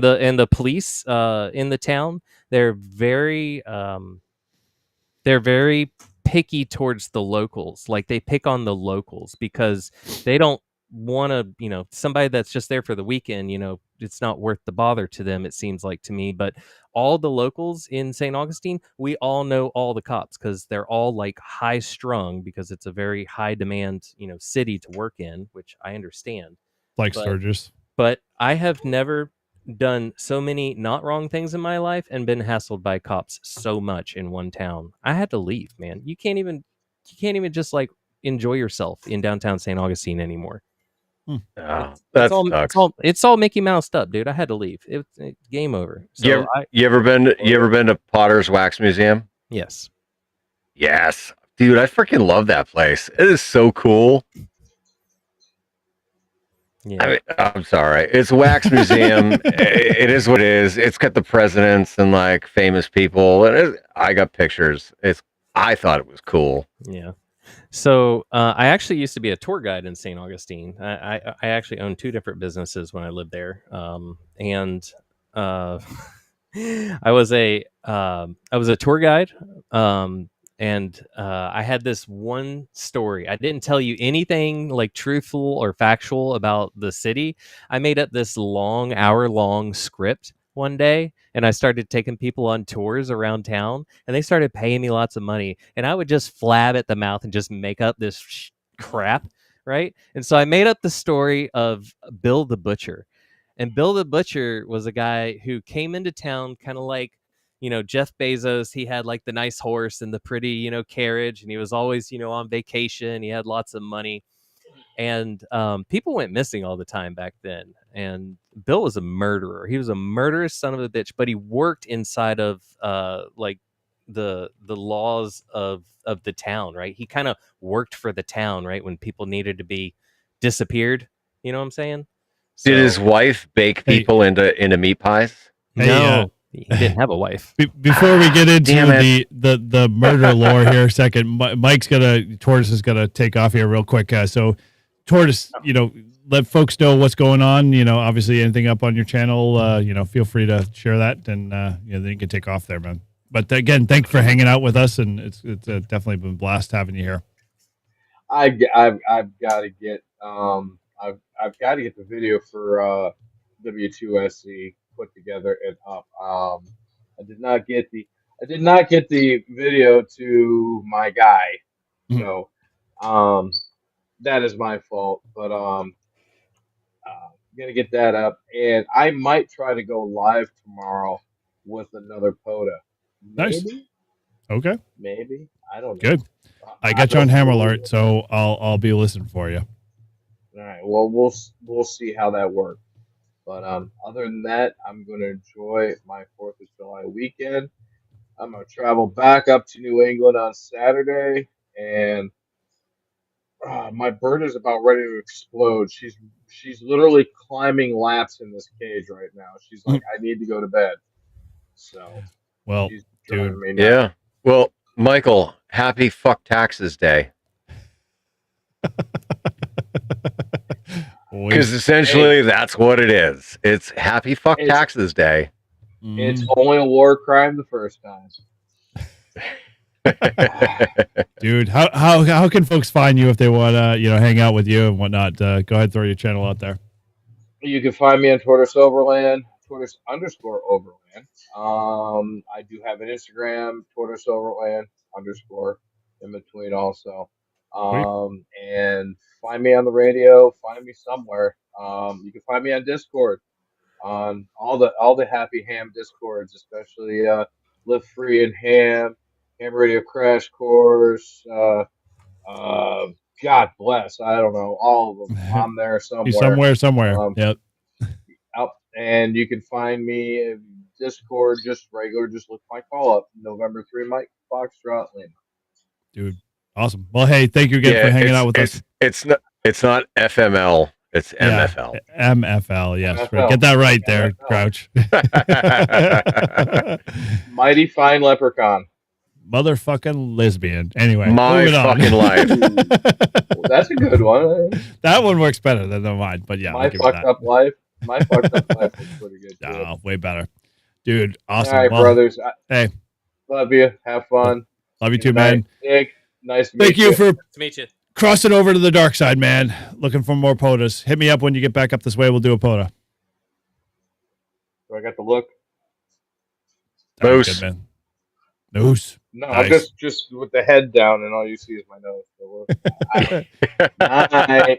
the police in the town, they're very picky towards the locals. They pick on the locals because they don't want to, somebody that's just there for the weekend, it's not worth the bother to them, it seems like to me. But all the locals in St. Augustine, we all know all the cops because they're all high strung, because it's a very high demand, city to work in, which I understand. Sturgis. But I have never done so many not wrong things in my life and been hassled by cops so much in one town. I had to leave, man. You can't even just enjoy yourself in downtown St. Augustine anymore. It's all Mickey Moused up, dude. I had to leave. It's game over. So you ever been to Potter's Wax Museum? Yes. Yes, dude. I freaking love that place. It is so cool. Yeah. I'm sorry. It's a wax museum. It is what it is. It's got the presidents and famous people, and I got pictures. I thought it was cool. Yeah. So I actually used to be a tour guide in St. Augustine. I actually owned two different businesses when I lived there, and I was a tour guide. And I had this one story. I didn't tell you anything truthful or factual about the city. I made up this hour-long script one day, and I started taking people on tours around town, and they started paying me lots of money. And I would just flab at the mouth and just make up this crap. right? And so I made up the story of Bill the Butcher. And Bill the Butcher was a guy who came into town kind of like, Jeff Bezos. He had like the nice horse and the pretty, carriage, and he was always, on vacation. He had lots of money. And people went missing all the time back then. And Bill was a murderer. He was a murderous son of a bitch, but he worked inside of like the laws of the town, right? He kind of worked for the town, right? When people needed to be disappeared, you know what I'm saying? Did his So, wife bake people into meat pies? Hey, no, he didn't have a wife. Before we get into Damn it. the murder lore here, a second, Tortoise is gonna take off here real quick. So, Tortoise, let folks know what's going on. Obviously, anything up on your channel, feel free to share that, and then you can take off there, man. But again, thanks for hanging out with us, and it's definitely been a blast having you here. I've got to get I've got to get the video for W2SC put together and up. I did not get the video to my guy, so that is my fault. But gonna get that up, and I might try to go live tomorrow with another POTA. Nice. Maybe, Okay. maybe I don't know. Good. I got you on Hammer Alert, so I'll be listening for you. All right. Well, we'll see how that works. But other than that, I'm going to enjoy my 4th of July weekend. I'm going to travel back up to New England on Saturday, and my bird is about ready to explode. She's literally climbing laps in this cage right now. She's like, I need to go to bed. So, well, she's driving me nuts. Yeah. Well, Michael, happy fuck taxes day. Because essentially that's what it is. It's happy fuck taxes day. It's only a war crime the first time. Dude, how can folks find you if they want to hang out with you and whatnot? Go ahead, throw your channel out there. You can find me on Tortoise Overland, Tortoise_Overland. I do have an Instagram, Tortoise Overland _ in between also. And find me on the radio, find me somewhere. You can find me on Discord, on all the Happy Ham Discords, especially Live Free and Ham Radio Crash Course, God bless, I don't know, all of them. I'm there somewhere. Somewhere. Yep. And you can find me in Discord, just look my call up, November 3 Mike Foxtrot Lima. Dude, awesome. Well, hey, thank you again for hanging out with us. It's not FML, it's MFL. MFL, yes. MFL. Right. Get that right there, MFL. Grouch. Mighty fine leprechaun. Motherfucking lesbian. Anyway, my fucking life. Well, that's a good one. That one works better than mine, but yeah. My fucked up life. My fucked up life was pretty good. No, way better. Dude, awesome. All right, brothers. Hey. Love you. Have fun. Love you too, man. Nick, nice to meet you. Thank you for Nice to meet you. crossing over to the dark side, man. Looking for more POTAs. Hit me up when you get back up this way. We'll do a POTA. Do I got the look? Moose. Good, man. Nose. No, Nice. I'm just with the head down, and all you see is my nose. So night.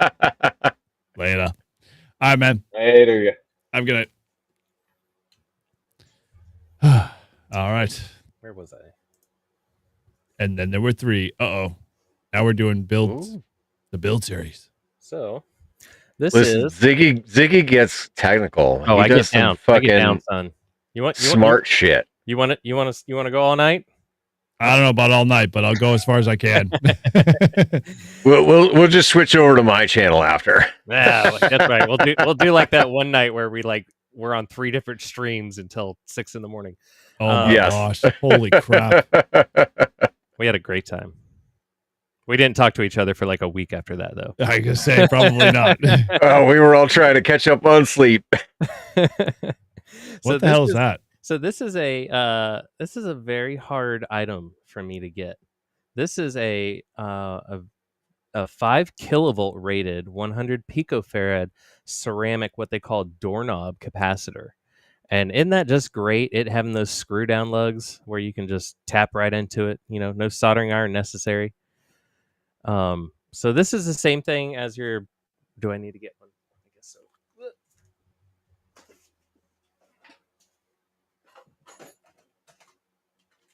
Later. All right, man. Later, yeah. I'm gonna. All right. Where was I? And then there were 3. Uh-oh. Now we're doing builds. The build series. So, this Listen, is Ziggy gets technical. Oh, He I does get down. some I get down, fucking son. You want smart shit. You want to go all night? I don't know about all night, but I'll go as far as I can. We'll just switch over to my channel after. Yeah, that's right. We'll do like that one night where we're on 3 different streams until 6 in the morning. Oh my Yes. gosh. Holy crap. We had a great time. We didn't talk to each other for like a week after that, though. I could say probably not. Oh, we were all trying to catch up on sleep. What the hell is that? So this is a very hard item for me to get. This is a 5 kilovolt rated 100 picofarad ceramic, what they call doorknob capacitor. And isn't that just great? It having those screw down lugs where you can just tap right into it. No soldering iron necessary. So this is the same thing as your. Do I need to get one? I guess so.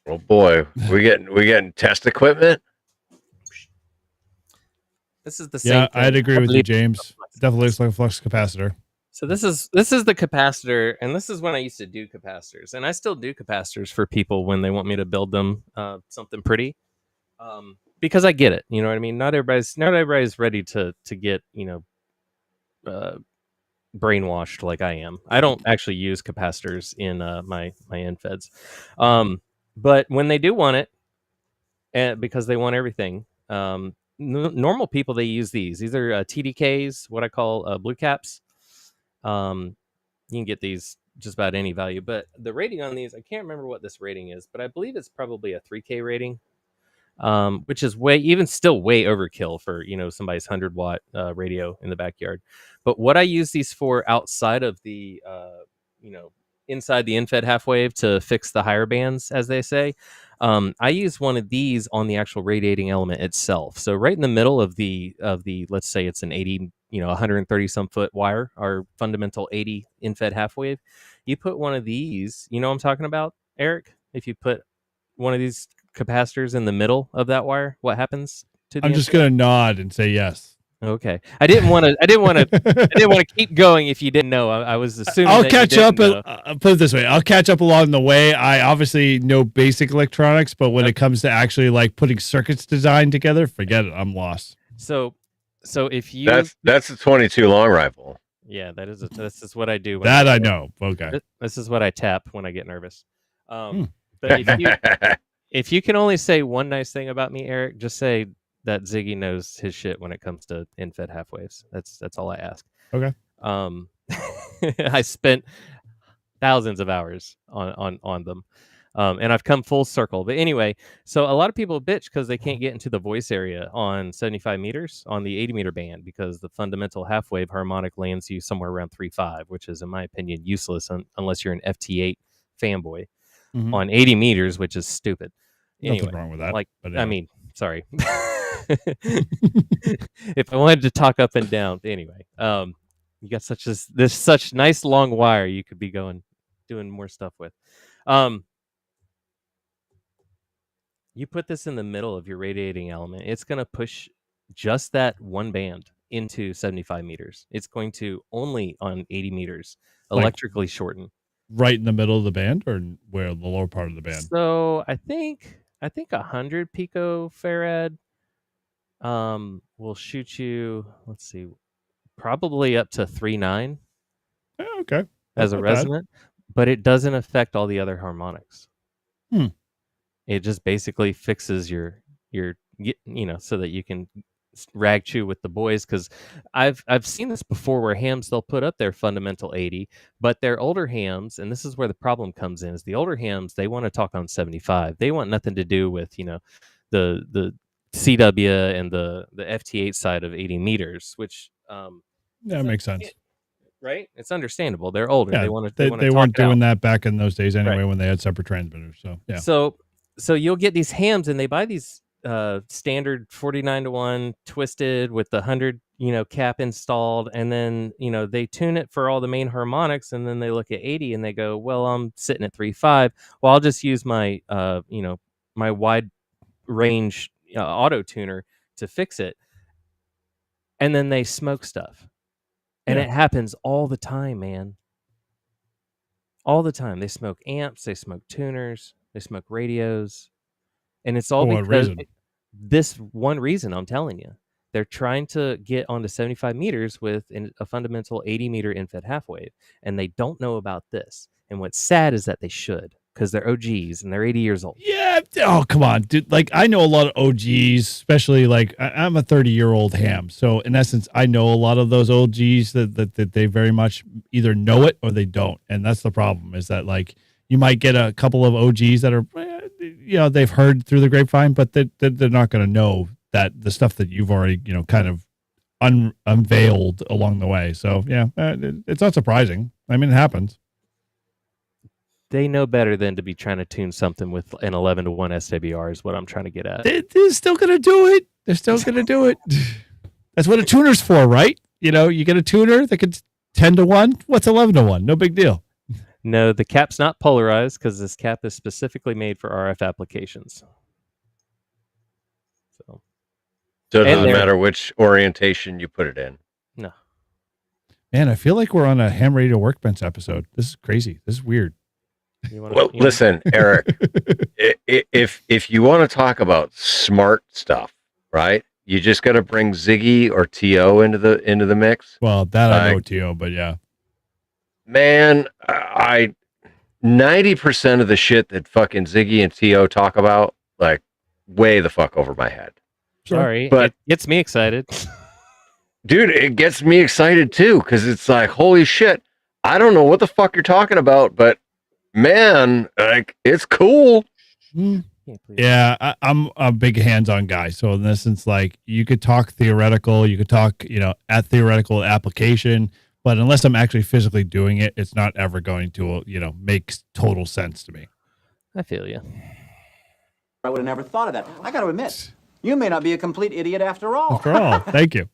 Oh boy, we getting test equipment. This is the same Yeah, thing. I'd agree I with you, believe James. Definitely looks like a flux capacitor. So this is the capacitor, and this is when I used to do capacitors, and I still do capacitors for people when they want me to build them something pretty, because I get it. You know what I mean? Not everybody's ready to get brainwashed like I am. I don't actually use capacitors in my NFEDs, but when they do want it, and because they want everything, normal people, they use these. These are TDKs, what I call blue caps. You can get these just about any value, but the rating on these, I can't remember what this rating is, but I believe it's probably a 3K rating, which is way overkill for somebody's 100-watt radio in the backyard. But what I use these for outside of the inside the infed half wave to fix the higher bands, as they say, I use one of these on the actual radiating element itself. So right in the middle of the let's say it's an 80 130 some foot wire, our fundamental 80 infed half wave, you put one of these, you know what I'm talking about, Eric? If you put one of these capacitors in the middle of that wire, what happens to the I'm just infed? gonna nod and say yes. Okay. I didn't want to keep going if you didn't know. I was assuming I'll that catch you up. didn't know. Put it this way: I'll catch up along the way. I obviously know basic electronics, but when it comes to actually like putting circuits designed together, forget it. I'm lost. So if you That's a 22 long rifle. yeah, this is what I do. That I know. Okay. This is what I tap when I get nervous. But if you can only say one nice thing about me, Eric, just say that Ziggy knows his shit when it comes to infed half waves. That's all I ask. Okay. I spent thousands of hours on them. And I've come full circle. But anyway, so a lot of people bitch because they can't get into the voice area on 75 meters on the 80 meter band, because the fundamental half wave harmonic lands you somewhere around 3.5, which is, in my opinion, useless unless you're an FT8 fanboy on 80 meters, which is stupid. Anyway, Nothing wrong with that. Like, but I mean, sorry. If I wanted to talk up and down, anyway, you got such nice long wire you could be doing more stuff with. You put this in the middle of your radiating element, it's going to push just that one band into 75 meters. It's going to only on 80 meters electrically shorten. Right in the middle of the band, or where the lower part of the band? So I think 100 picofarad will shoot you, let's see, probably up to 3.9 Okay. as a resonant, but it doesn't affect all the other harmonics. It just basically fixes your so that you can rag chew with the boys, because I've seen this before where hams, they'll put up their fundamental 80, but their older hams, and this is where the problem comes in, is the older hams, they want to talk on 75. They want nothing to do with the CW and the FT8 side of 80 meters, which that makes sense, right? It's understandable. They're older. Yeah, they want they to weren't doing that back in those days anyway, right, when they had separate transmitters. So yeah. So you'll get these hams, and they buy these standard 49-to-1 twisted with the 100 cap installed, and then they tune it for all the main harmonics, and then they look at 80 and they go, well, I'm sitting at 3.5. Well, I'll just use my my wide range auto tuner to fix it, and then they smoke stuff, and it happens all the time, man. All the time. They smoke amps, they smoke tuners, they smoke radios, and it's all because this one reason. I'm telling you, they're trying to get onto 75 meters with a fundamental 80 meter infed half wave, and they don't know about this. And what's sad is that they should, because they're OGs and they're 80 years old. Yeah. Oh, come on, dude. Like, I know a lot of OGs, especially like I'm a 30-year-old ham. So in essence, I know a lot of those OGs that they very much either know it or they don't. And that's the problem, is that like you might get a couple of OGs that are, they've heard through the grapevine, but they're not going to know that the stuff that you've already, kind of unveiled along the way. So yeah, it's not surprising. I mean, it happens. They know better than to be trying to tune something with an 11-to-1 SWR is what I'm trying to get at. They're still going to do it. They're still going to do it. That's what a tuner's for, right? You know, you get a tuner that could 10-1. What's 11-1? No big deal. No, the cap's not polarized because this cap is specifically made for RF applications. So it doesn't matter which orientation you put it in. No. Man, I feel like we're on a Ham Radio Workbench episode. This is crazy. This is weird. Listen, Eric, if you want to talk about smart stuff, right? You just got to bring Ziggy or TO into the mix. Well, that I know TO, but yeah. Man, 90% of the shit that fucking Ziggy and TO talk about, like, way the fuck over my head. Sorry, but it gets me excited. Dude, it gets me excited too, because it's like, holy shit, I don't know what the fuck you're talking about, but man, like, it's cool. Yeah, I'm a big hands-on guy. So in essence, like, you could talk theoretical, you could talk, at theoretical application, but unless I'm actually physically doing it, it's not ever going to, make total sense to me. I feel you. I would have never thought of that. I got to admit, you may not be a complete idiot after all. After all, thank you.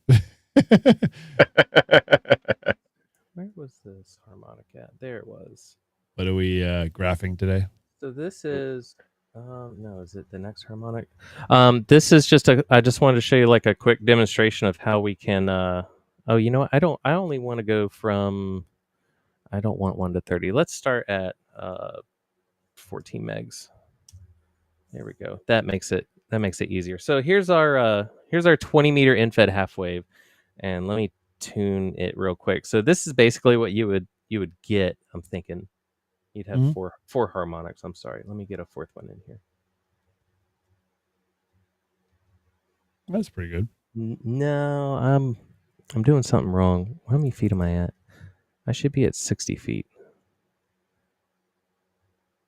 Where was this harmonic at? There it was. What are we graphing today? So this is, no, is it the next harmonic? This is just I just wanted to show you like a quick demonstration of how we can, oh, you know what? I only want to go from, I don't want 1 to 30. Let's start at 14 megs. There we go. That makes it easier. So here's our 20 meter in-fed half wave, and let me tune it real quick. So this is basically what you would get. I'm thinking you'd have four harmonics. I'm sorry. Let me get a fourth one in here. That's pretty good. No, I'm doing something wrong. How many feet am I at? I should be at 60 feet.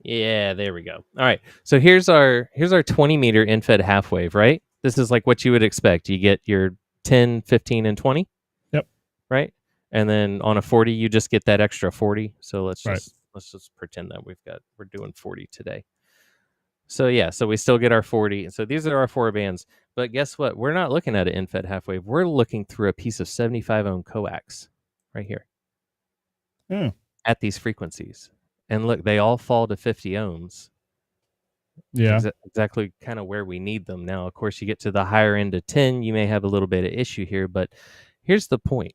Yeah, there we go. All right. So here's our 20 meter in-fed half wave, right? This is like what you would expect. You get your 10, 15, and 20. Yep. Right? And then on a 40, you just get that extra 40. So let's just pretend that we're doing 40 today. So yeah, so we still get our 40. And so these are our 4 bands. But guess what? We're not looking at an in-fed half wave. We're looking through a piece of 75 ohm coax right here. At these frequencies. And look, they all fall to 50 ohms. Yeah. Exactly kind of where we need them. Now, of course, you get to the higher end of 10, you may have a little bit of issue here, but here's the point.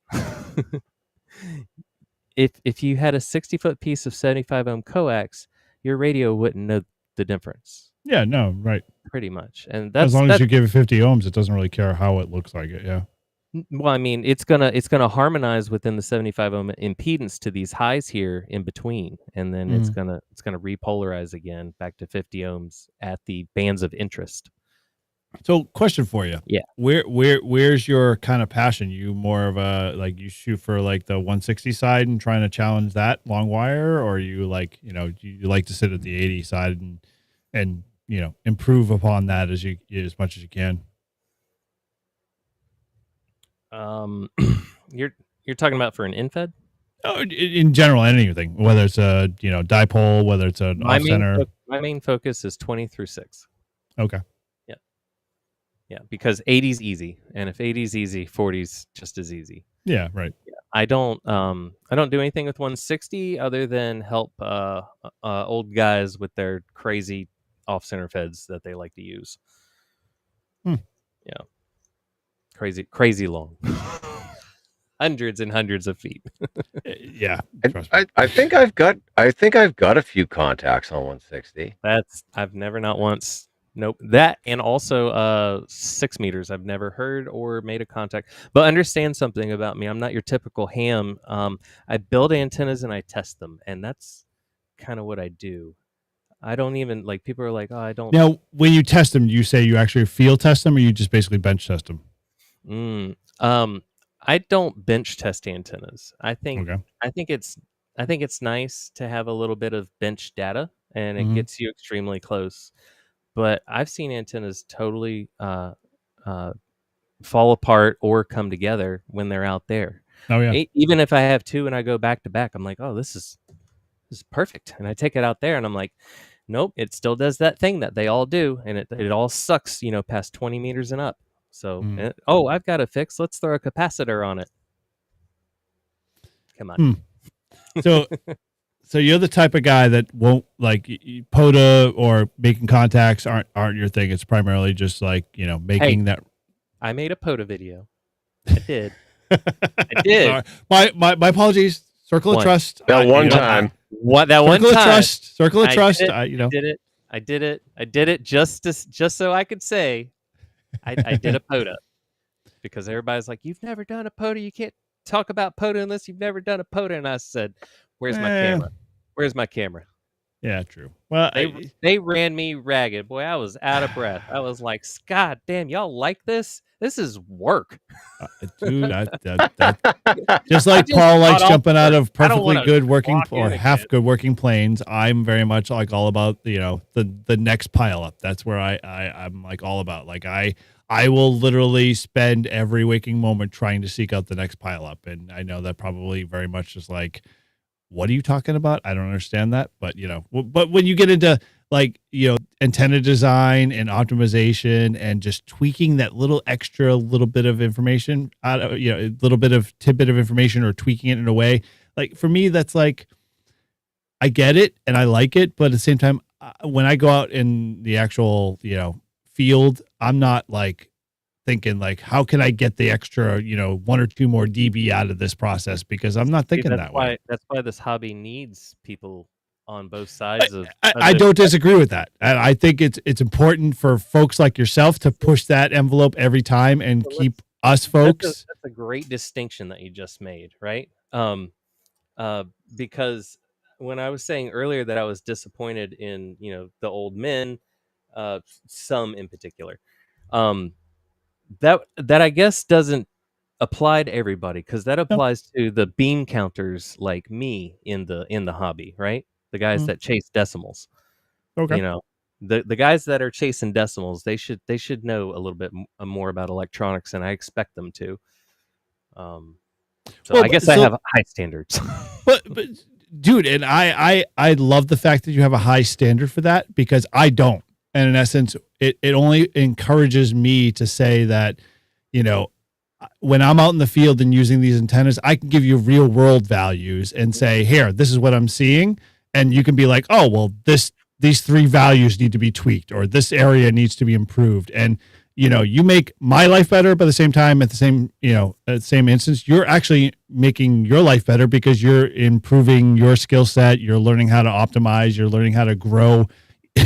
If you had a 60-foot piece of 75 ohm coax, your radio wouldn't know the difference. Yeah, no, right. Pretty much. And that's as long as you give it 50 ohms, it doesn't really care how it looks like it. Yeah. Well, I mean, it's gonna harmonize within the 75 ohm impedance to these highs here in between, and then it's gonna repolarize again back to 50 ohms at the bands of interest. So, question for you. Yeah. Where's your kind of passion? You more of a, like, you shoot for like the 160 side and trying to challenge that long wire, or you like, you like to sit at the 80 side and improve upon that as much as you can. You're talking about for an in-fed? Oh, in general, anything, whether it's a dipole, whether it's an off center. My main focus is 20 through 6. Okay. Yeah, because 80's easy, and if 80's easy, 40's just as easy. Yeah, right. Yeah. I don't do anything with 160 other than help old guys with their crazy off-center feds that they like to use. Yeah. Crazy long. Hundreds and hundreds of feet. Yeah. I think I've got a few contacts on 160. I've never, not once. Nope. That, and also 6 meters. I've never heard or made a contact. But understand something about me. I'm not your typical ham. I build antennas and I test them, and that's kind of what I do. I don't even, like, people are like, oh, I don't. Now, when you test them, you say you actually field test them, or you just basically bench test them? I don't bench test antennas. I think it's nice to have a little bit of bench data, and it gets you extremely close. But I've seen antennas totally fall apart or come together when they're out there. Oh yeah. Even if I have 2 and I go back to back, I'm like, oh, this is perfect. And I take it out there and I'm like, nope, it still does that thing that they all do, and it all sucks, past 20 meters and up. So, I've got it fixed. Let's throw a capacitor on it. Come on. So you're the type of guy that won't like POTA or making contacts aren't your thing. It's primarily just like, making that. I made a POTA video. I did. I did. Sorry. My apologies. Circle of trust. That one time. Circle of trust. I did it just so I could say I did a POTA, because everybody's like, you've never done a POTA. You can't talk about POTA unless you've never done a POTA. And I said, where's my camera? Where's my camera? Yeah, true. Well, they ran me ragged. Boy, I was out of breath. I was like, God damn, y'all like this? This is work. Dude, just like Paul likes jumping out of perfectly good working or half good working planes, I'm very much like all about, the next pile up. That's where I'm like all about. Like I will literally spend every waking moment trying to seek out the next pile up. And I know that probably very much is like, what are you talking about? I don't understand that. But, but when you get into like, antenna design and optimization and just tweaking that little bit of information out of, a little bit of tidbit of information or tweaking it in a way, like for me, that's like, I get it and I like it. But at the same time, when I go out in the actual, field, I'm not like thinking like, how can I get the extra, 1 or 2 more dB out of this process? Because I'm not thinking that way. That's why this hobby needs people on both sides I don't disagree with that. And I think it's important for folks like yourself to push that envelope every time and keep us folks. That's a great distinction that you just made, right? Because when I was saying earlier that I was disappointed in, the old men, some in particular, that I guess doesn't apply to everybody, because that applies to the bean counters like me in the hobby, right? The guys that chase decimals. Okay. The guys that are chasing decimals, they should know a little bit more about electronics, and I expect them to. I guess I have high standards. but dude, and I love the fact that you have a high standard for that, because I don't. And in essence, it only encourages me to say that, when I'm out in the field and using these antennas, I can give you real world values and say, here, this is what I'm seeing. And you can be like, oh, well, these 3 values need to be tweaked, or this area needs to be improved. And, you make my life better, but at the same time, at the same instance, you're actually making your life better, because you're improving your skill set. You're learning how to optimize. You're learning how to grow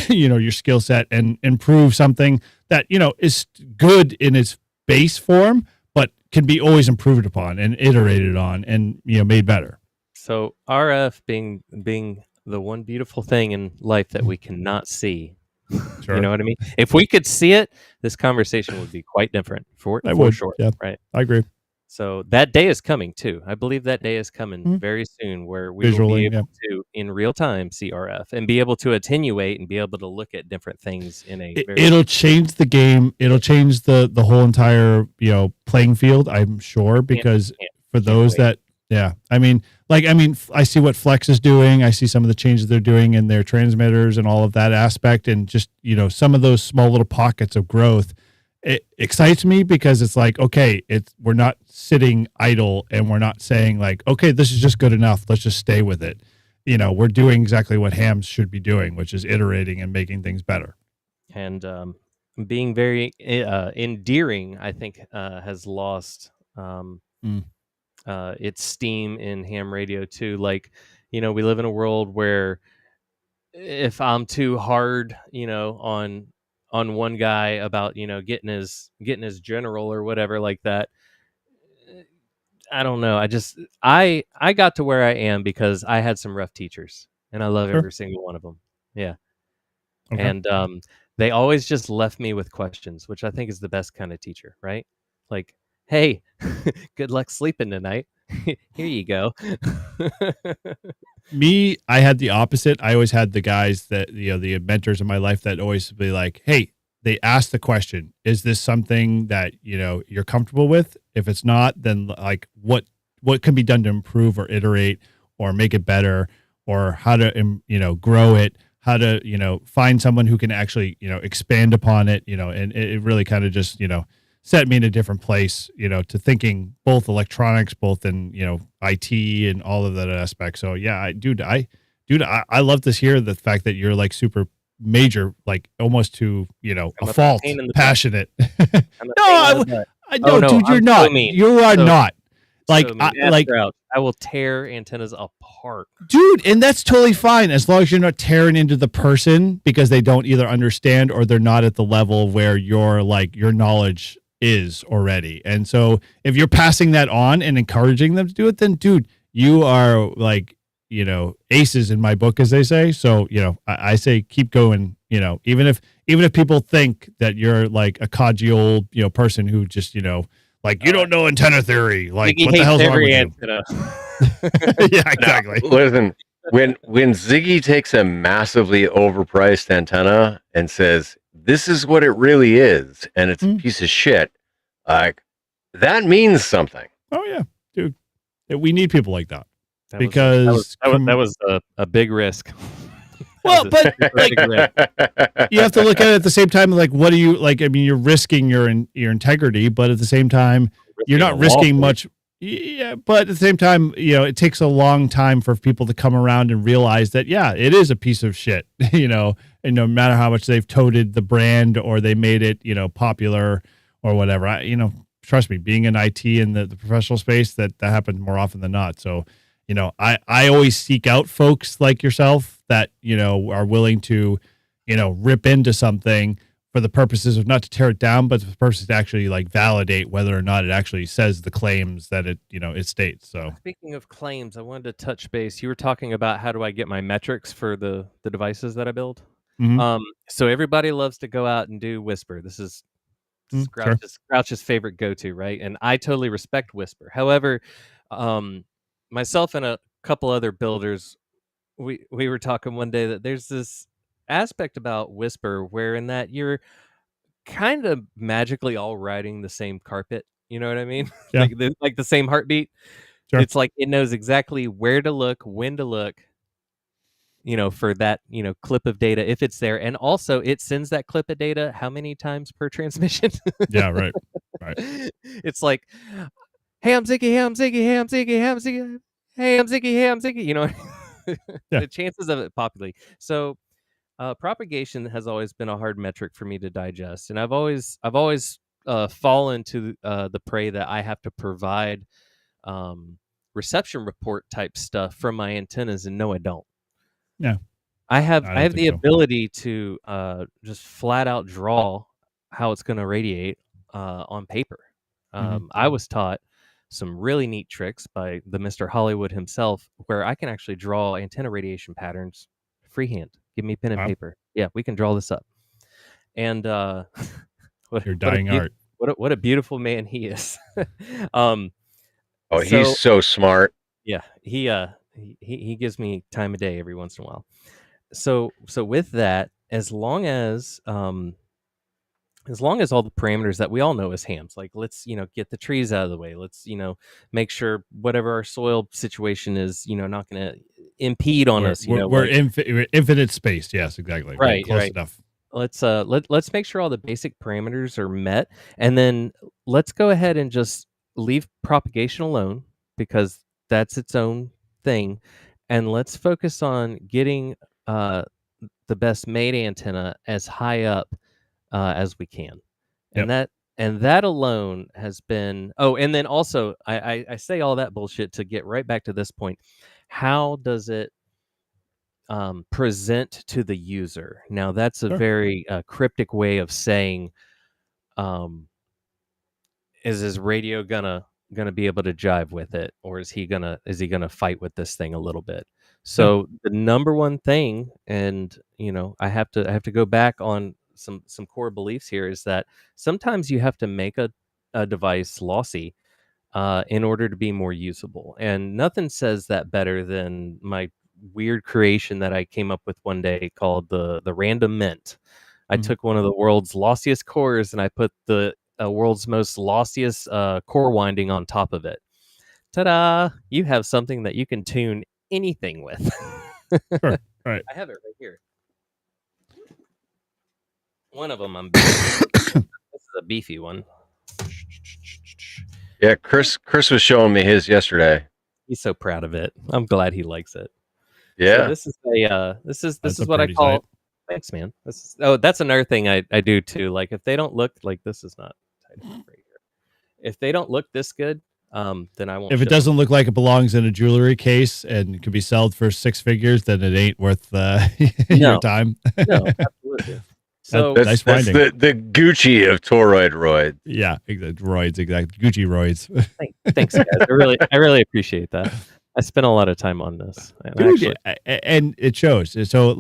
your skill set and improve something that, is good in its base form, but can be always improved upon and iterated on and, made better. So RF being the one beautiful thing in life that we cannot see. Sure. You know what I mean? If we could see it, this conversation would be quite different for sure. Yeah, right. I agree. So that day is coming too. I believe that day is coming very soon, where we will be able to, in real time, see RF and be able to attenuate and be able to look at different things in a. It'll change the game. It'll change the whole entire playing field, I'm sure, because for those that I see what Flex is doing. I see some of the changes they're doing in their transmitters and all of that aspect, and just some of those small little pockets of growth. It excites me, because it's like, okay, we're not sitting idle, and we're not saying like, okay, this is just good enough, let's just stay with it. We're doing exactly what hams should be doing, which is iterating and making things better. And being very endearing, I think, has lost its steam in ham radio too. Like, we live in a world where if I'm too hard, on one guy about, getting his general or whatever like that, I don't know. I got to where I am because I had some rough teachers, and I love every single one of them. Yeah. Okay. And they always just left me with questions, which I think is the best kind of teacher, right? Like, hey, good luck sleeping tonight. Here you go. Me, I had the opposite. I always had the guys that, the mentors in my life that always be like, hey, they ask the question, is this something that, you're comfortable with? If it's not, then like what can be done to improve or iterate or make it better, or how to, grow it, how to, find someone who can actually, expand upon it, and it really kind of just, set me in a different place, to thinking both electronics, both in, IT and all of that aspect. So yeah, I love to hear the fact that you're like super major, like almost to, a fault, pain in the butt. passionate. I'm a No, pain in the butt. no, no, dude, you're I'm not. so mean. You are So- not. Like, So mean. Ask Grouch. I will tear antennas apart. dude, and that's totally fine as long as you're not tearing into the person because they don't either understand or they're not at the level where your knowledge is already. And so if you're passing that on and encouraging them to do it, then dude, you are like, aces in my book, as they say. So, I say keep going, even if people think that you're like a codgy old, person who just, like you don't know antenna theory. Like Ziggy what the hell's hates wrong with every you? antenna. Yeah, exactly. Listen, when Ziggy takes a massively overpriced antenna and says, "This is what it really is," and it's a piece of shit, like that means something. Oh yeah, dude. We need people like that. That Because was a big risk. Well, but like, you have to look at it at the same time. Like, what do you like? I mean, you're risking your integrity, but at the same time, you're not risking much. Yeah, but at the same time, it takes a long time for people to come around and realize that, yeah, it is a piece of shit. And no matter how much they've toted the brand or they made it, popular or whatever. Trust me, being in IT in the professional space, that happens more often than not. So. I always seek out folks like yourself that, are willing to, rip into something for the purposes of not to tear it down, but for the purposes to actually like validate whether or not it actually says the claims that it, it states. So Speaking of claims, I wanted to touch base. You were talking about how do I get my metrics for the devices that I build. Mhm. So everybody loves to go out and do Whisper. This is Sure. Grouch's favorite go-to, right? And I totally respect Whisper. However, myself and a couple other builders, we were talking one day that there's this aspect about Whisper where in that you're kind of magically all riding the same carpet. You know what I mean? Yeah. like the same heartbeat. Sure. It's like it knows exactly where to look, when to look, for that, clip of data if it's there. And also it sends that clip of data how many times per transmission? Yeah, right. It's like, hey, I'm Ziggy, hey, I'm Ziggy, hey, I'm Ziggy, hey, I'm Ziggy, hey, I'm Ziggy, hey, I'm Ziggy, Yeah. The chances of it populating. So propagation has always been a hard metric for me to digest. And I've always fallen to the prey that I have to provide reception report type stuff from my antennas, and no, I don't. Yeah. I have I don't the think so. ability to just flat out draw how it's going to radiate on paper. I was taught some really neat tricks by the Mr. Hollywood himself, where I can actually draw antenna radiation patterns freehand. Give me pen and Wow. paper. Yeah, we can draw this up. And Your dying art. What a beautiful man he is. Oh, he's so smart. Yeah, he gives me time of day every once in a while. So with that, as long as all the parameters that we all know as hams, like let's get the trees out of the way, let's make sure whatever our soil situation is not going to impede on us. We're infinite space. Yes, exactly. Right, Close right. enough. Let's make sure all the basic parameters are met, and then let's go ahead and just leave propagation alone because that's its own thing, and let's focus on getting the best made antenna as high up as we can. And that alone has been. Oh, and then also I say all that bullshit to get right back to this point. How does it present to the user? Now that's a Sure. very cryptic way of saying, is his radio gonna be able to jive with it, or is he gonna fight with this thing a little bit? So the number one thing, and I have to go back on some core beliefs here, is that sometimes you have to make a device lossy in order to be more usable. And nothing says that better than my weird creation that I came up with one day called the random mint. I took one of the world's lossiest cores and I put the world's most lossiest core winding on top of it. Ta-da! You have something that you can tune anything with. Sure. Right. I have it right here. One of them I'm beefy. This is a beefy one. Yeah, Chris was showing me his yesterday. He's so proud of it. I'm glad he likes it. Yeah. So this is this That's is a what I pretty call. sight. Thanks, man. That's another thing I do too. Like if they don't look like this is not tight enough right here. If they don't look this good, then I won't. If it ship them. doesn't look like it belongs in a jewelry case and could be sold for 6 figures, then it ain't worth your No. time. No, absolutely. So That's Nice finding. the Gucci of toroid roid. Yeah, roids, exactly. Gucci roids. thanks, guys. I really appreciate that. I spent a lot of time on this. And Dude, and it shows. So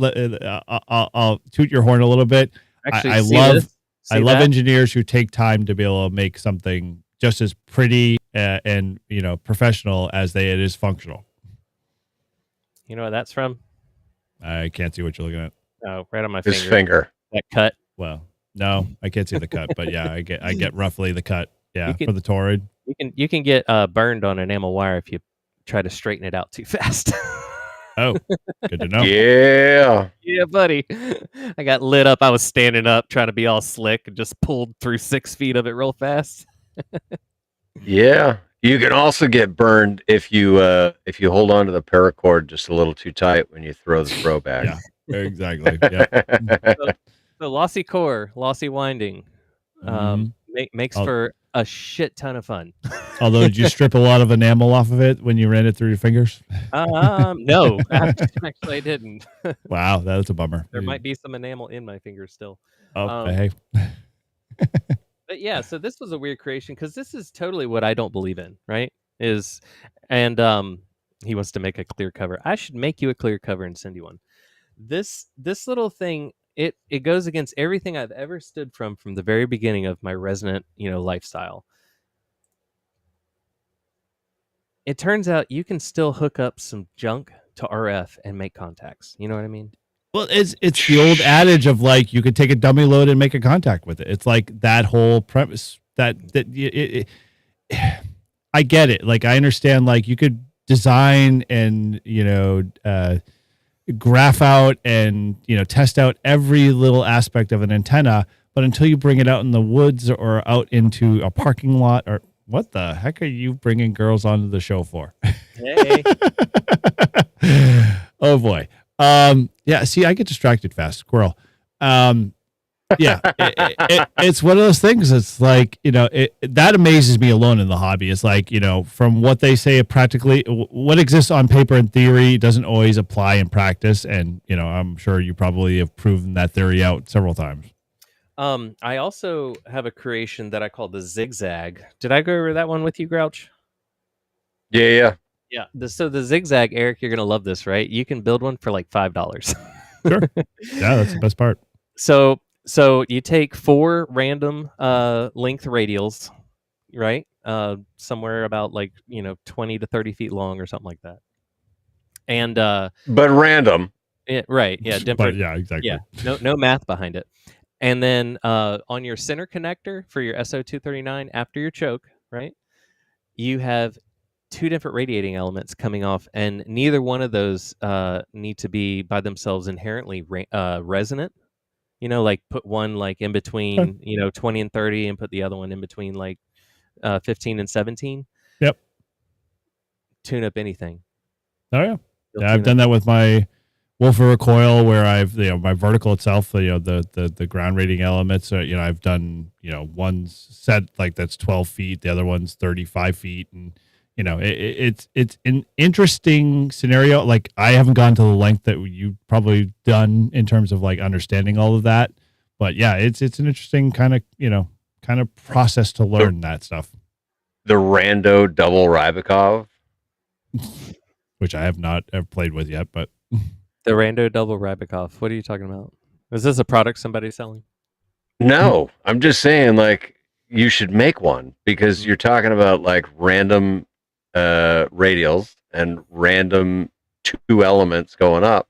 I'll toot your horn a little bit. I see love this? I See love that? engineers who take time to be able to make something just as pretty and professional as it is functional. You know what that's from? I can't see what you're looking at. Oh, right on my His finger. finger. That cut. Well, no, I can't see the cut, but yeah, I get roughly the cut. Yeah, You can- for the toroid. You can get burned on enamel wire if you try to straighten it out too fast. Oh, good to know. Yeah. Yeah, buddy. I got lit up. I was standing up trying to be all slick and just pulled through 6 feet of it real fast. Yeah. You can also get burned if you hold on to the paracord just a little too tight when you throw the throw back. Yeah, exactly. Yeah. The lossy core, lossy winding, makes I'll- for a shit ton of fun. Although, did you strip a lot of enamel off of it when you ran it through your fingers? No, actually I didn't. Wow, that's a bummer. There might be some enamel in my fingers still. Oh, hey. But yeah, so this was a weird creation because this is totally what I don't believe in, right? He wants to make a clear cover. I should make you a clear cover and send you one. This little thing, it goes against everything I've ever stood from the very beginning of my resonant, lifestyle. It turns out you can still hook up some junk to RF and make contacts. You know what I mean? Well, it's the old adage of like you could take a dummy load and make a contact with it. It's like that whole premise I get it. Like I understand. Like you could design and graph out and test out every little aspect of an antenna, but until you bring it out in the woods or out into a parking lot, or what the heck are you bringing girls onto the show for? Hey. Oh boy. Yeah, see, I get distracted fast. Squirrel. Yeah, it's one of those things. It's like, that amazes me alone in the hobby. It's like, from what they say, practically what exists on paper and theory doesn't always apply in practice. And, I'm sure you probably have proven that theory out several times. I also have a creation that I call the zigzag. Did I go over that one with you, Grouch? Yeah. Yeah. So the zigzag, Eric, you're going to love this, right? You can build one for like $5. Sure. Yeah, that's the best part. So you take 4 random length radials, right? Somewhere about 20 to 30 feet long or something like that. And but random. Right. Yeah. Different. But yeah, exactly. Yeah. No math behind it. And then on your center connector for your SO239 after your choke, right? You have 2 different radiating elements coming off, and neither one of those need to be by themselves inherently resonant. Like put one in between, 20 and 30, and put the other one in between 15 and 17. Yep. Tune up anything. Oh yeah. Yeah, I've done that with my Wolfer recoil, where I've my vertical itself, the ground rating elements. I've done one's set that's 12 feet, the other one's 35 feet, and it's an interesting scenario. Like I haven't gone to the length that you've probably done in terms of understanding all of that, but yeah, it's an interesting kind of process to learn that stuff. The Rando double Rybakov, which I have not ever played with yet, but. The Rando double Rybakov. What are you talking about? Is this a product somebody's selling? No, I'm just saying you should make one, because you're talking about random radials and random 2 elements going up.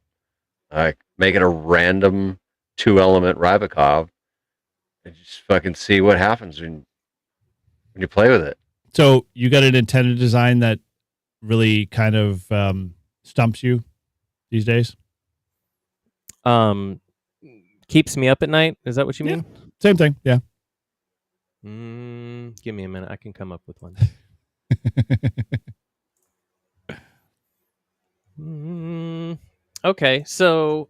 Making a random 2 element Rybakov and just fucking see what happens when you play with it. So you got an antenna design that really kind of stumps you these days? Keeps me up at night. Is that what you mean? Same thing. Yeah. Give me a minute. I can come up with one. Okay, so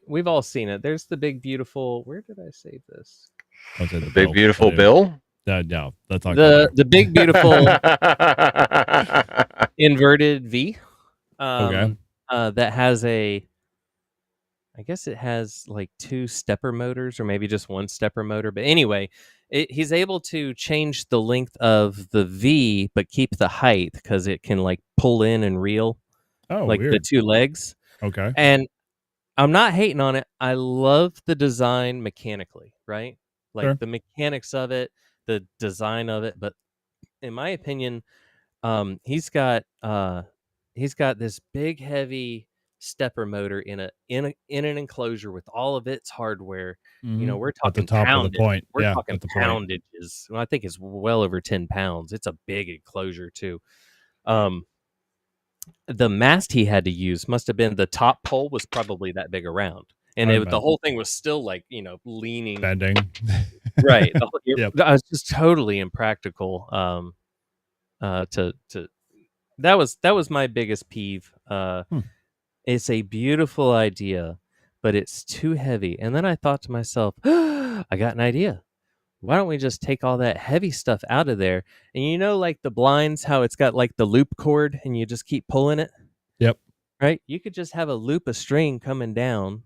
we've all seen it. There's the big beautiful. Where did I save this? The big beautiful Bill. No, that's not the big beautiful inverted V. Okay. That has I guess it has like 2 stepper motors, or maybe just 1 stepper motor. But anyway, he's able to change the length of the V, but keep the height because it can like pull in and reel, like weird. the 2 legs. Okay. And I'm not hating on it. I love the design mechanically, right? Like Sure. the mechanics of it, the design of it. But in my opinion, he's got this big heavy stepper motor in an enclosure with all of its hardware. We're At the talking top of the poundage. point. We're Yeah, talking at the point. poundages. Well, I think it's well over 10 pounds. It's a big enclosure too. The mast he had to use must have been, the top pole was probably that big around, and the whole thing was still like leaning, Bending. right. Yep. I was just totally impractical. To that was my biggest peeve. It's a beautiful idea, but it's too heavy. And then I thought to myself, I got an idea. Why don't we just take all that heavy stuff out of there? And like the blinds, how it's got like the loop cord and you just keep pulling it? Yep. Right? You could just have a loop of string coming down.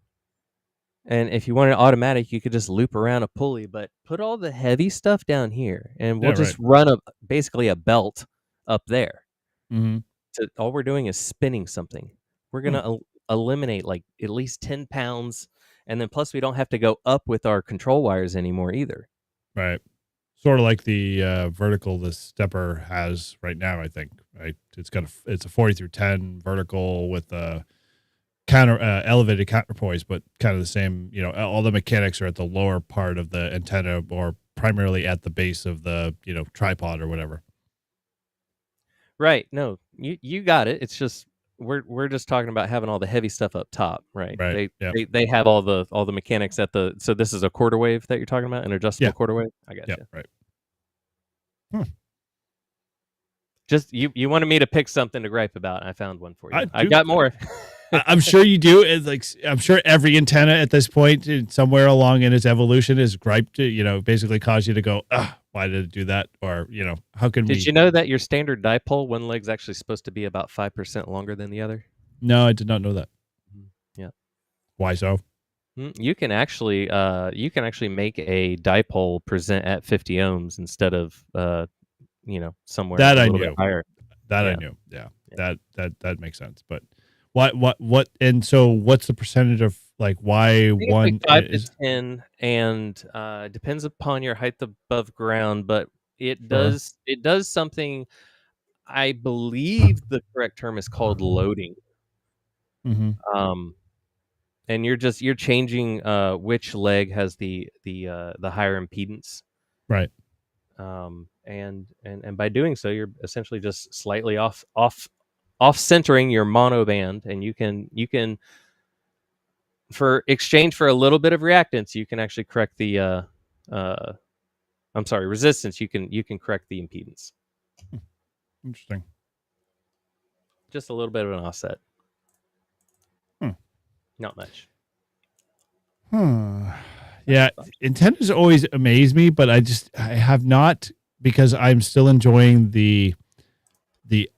And if you want it automatic, you could just loop around a pulley, but put all the heavy stuff down here and we'll just run basically a belt up there. Mm-hmm. All we're doing is spinning something. We're going to eliminate like at least 10 pounds. And then plus we don't have to go up with our control wires anymore either. Right. Sort of like the vertical the stepper has right now, I think. Right. It's a 40/10 vertical with a elevated counterpoise, but kind of the same. All the mechanics are at the lower part of the antenna, or primarily at the base of the tripod or whatever. Right. No, you got it. It's just we're just talking about having all the heavy stuff up top, right? Right. They have all the mechanics at the. So this is a quarter wave that you're talking about, an adjustable quarter wave. I got you. Right. Just you wanted me to pick something to gripe about, and I found one for you. I got more. I'm sure you do. It's like, I'm sure every antenna at this point, somewhere along in its evolution, is griped. Basically cause you to go, why did it do that? Or how can we? Did you know that your standard dipole, one leg's actually supposed to be about 5% longer than the other? No, I did not know that. Yeah. Why so? You can actually make a dipole present at 50 ohms instead of somewhere that a I little knew. bit higher. That I knew. Yeah. That makes sense. But what? And so, what's the percentage of like why one like 5 to 10, and depends upon your height above ground, but it does something. I believe the correct term is called loading. Mm-hmm. And you're changing which leg has the higher impedance, right? And by doing so, you're essentially just slightly off centering your mono band, and you can for exchange for a little bit of reactance, you can actually correct the resistance. You can correct the impedance. Interesting. Just a little bit of an offset. Not much. Yeah, antennas always amaze me, but I have not, because I'm still enjoying the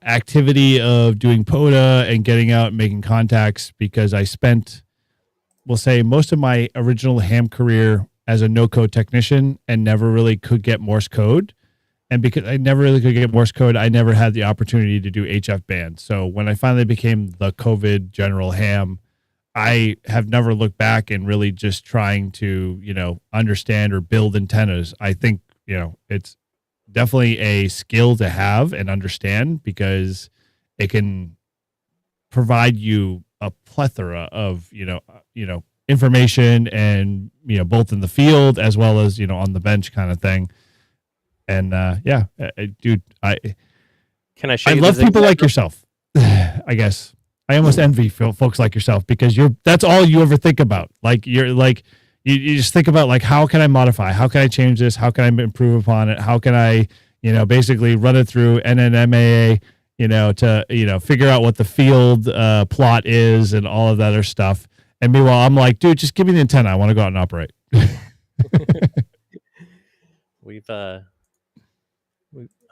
activity of doing POTA and getting out and making contacts, because I spent, we'll say, most of my original ham career as a no-code technician and never really could get Morse code. And because I never really could get Morse code, I never had the opportunity to do HF band. So when I finally became the COVID general ham, I have never looked back and really just trying to, understand or build antennas. I think, it's definitely a skill to have and understand, because it can provide you a plethora of, information, and, both in the field as well as, on the bench kind of thing. And, dude, can I show I you love people like yourself, I guess. I almost envy folks like yourself, because that's all you ever think about. Like, you're like, you just think about like, how can I modify? How can I change this? How can I improve upon it? How can I, basically run it through NNMAA, to, figure out what the field plot is and all of that other stuff. And meanwhile, I'm like, dude, just give me the antenna. I want to go out and operate.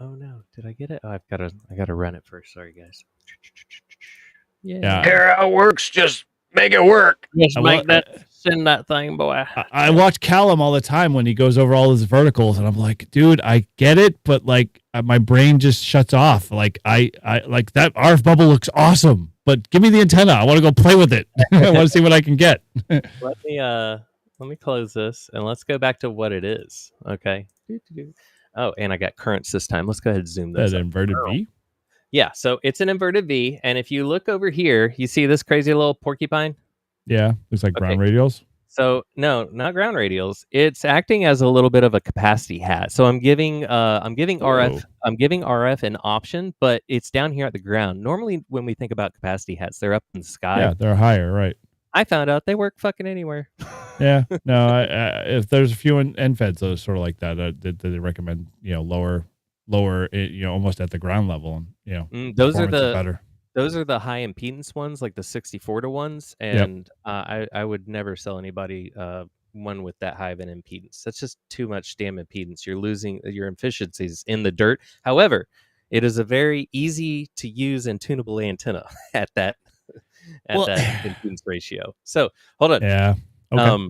Oh no, did I get it? Oh, I gotta run it first. Sorry, guys. Yeah. Care how it works, just make it work. Just send that thing, boy. I watch Callum all the time when he goes over all his verticals, and I'm like, dude, I get it, but like my brain just shuts off. Like I like that RF bubble looks awesome, but give me the antenna. I want to go play with it. I want to see what I can get. Let me close this and let's go back to what it is. Okay. Oh, and I got currents this time. Let's go ahead and zoom this. That inverted V? Yeah, so it's an inverted V, and if you look over here, you see this crazy little porcupine? Yeah, looks like ground radials. So no, not ground radials. It's acting as a little bit of a capacity hat. So I'm giving RF an option, but it's down here at the ground. Normally, when we think about capacity hats, they're up in the sky. Yeah, they're higher, right? I found out they work fucking anywhere. Yeah, no. If there's a few NFEDs, those sort of like that, they recommend lower, almost at the ground level, and those are better. Those are the high impedance ones, like the 64 to ones, and I would never sell anybody one with that high of an impedance. That's just too much damn impedance. You're losing your efficiencies in the dirt. However, it is a very easy to use and tunable antenna at that impedance ratio. So hold on. Yeah. Okay.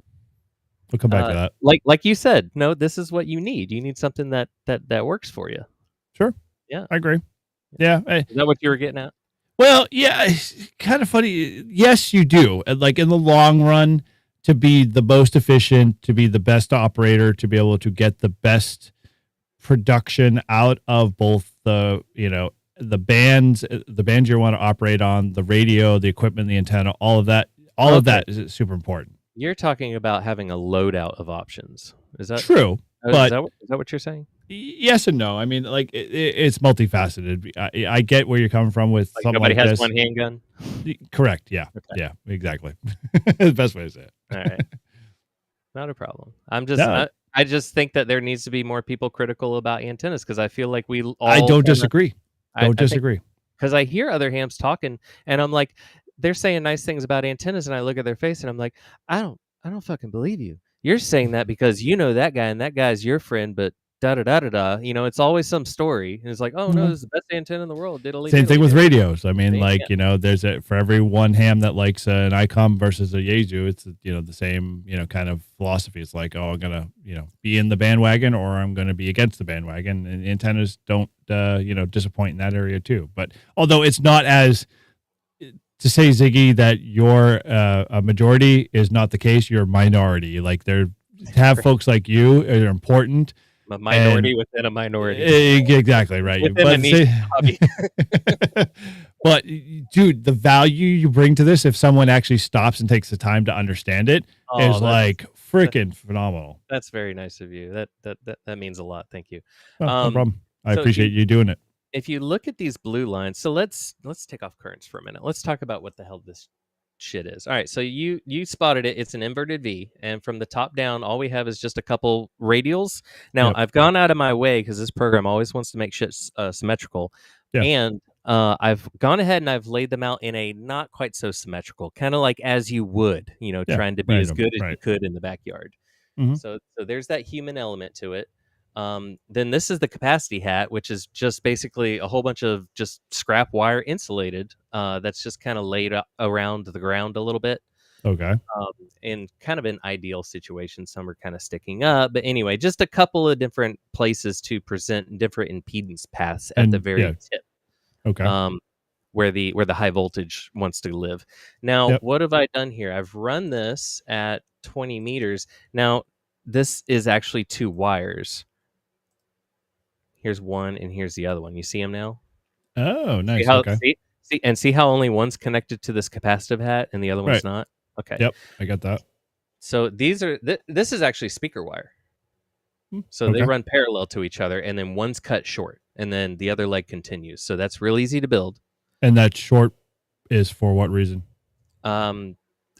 We'll come back to that. Like you said, no, this is what you need. You need something that works for you. Sure. Yeah. I agree. Yeah. Is that what you were getting at? Well, yeah, it's kind of funny. Yes, you do. Like in the long run, to be the most efficient, to be the best operator, to be able to get the best production out of both the bands you want to operate on, the radio, the equipment, the antenna, all of that is super important. You're talking about having a loadout of options. Is that true? Is that what you're saying? Yes and no. I mean, like it's multifaceted. I get where you're coming from with like something nobody like has this. one handgun. Correct. Yeah. Okay. Yeah. Exactly. The best way to say it. All right. Not a problem. I just think that there needs to be more people critical about antennas because I feel like we all. I don't disagree. Don't disagree. Because I hear other hams talking, and I'm like, they're saying nice things about antennas, and I look at their face, and I'm like, I don't fucking believe you. You're saying that because you know that guy, and that guy's your friend, but da da da da da. It's always some story, and it's like, oh no, this is the best antenna in the world. Same thing with radios. I mean, there's for every one ham that likes an ICOM versus a Yaesu, it's the same kind of philosophy. It's like, oh, I'm gonna be in the bandwagon or I'm gonna be against the bandwagon, and antennas don't disappoint in that area too. But although it's not as to say, Ziggy, that you're a majority is not the case. You're a minority. Like to have folks like you are important. A minority within a minority. Exactly right. But dude, the value you bring to this, if someone actually stops and takes the time to understand it, is like freaking phenomenal. That's very nice of you. That means a lot. Thank you. No problem. I appreciate you doing it. If you look at these blue lines, so let's take off currents for a minute. Let's talk about what the hell this shit is. All right, so you spotted it. It's an inverted V, and from the top down, all we have is just a couple radials. Now, I've gone out of my way because this program always wants to make shit symmetrical, and I've gone ahead and I've laid them out in a not quite so symmetrical, kind of like as you would, trying to be as good as you could in the backyard. Mm-hmm. So there's that human element to it. Then this is the capacity hat, which is just basically a whole bunch of just scrap wire insulated that's just kind of laid around the ground a little bit. Okay. In kind of an ideal situation, some are kind of sticking up, but anyway, just a couple of different places to present different impedance paths at the very tip. Okay. Where the high voltage wants to live. Now, what have I done here? I've run this at 20 meters. Now, this is actually two wires. Here's one, and here's the other one. You see them now? Oh, nice. See how only one's connected to this capacitive hat, and the other one's not. Okay. Yep, I got that. So these are this is actually speaker wire. So they run parallel to each other, and then one's cut short, and then the other leg continues. So that's real easy to build. And that short is for what reason?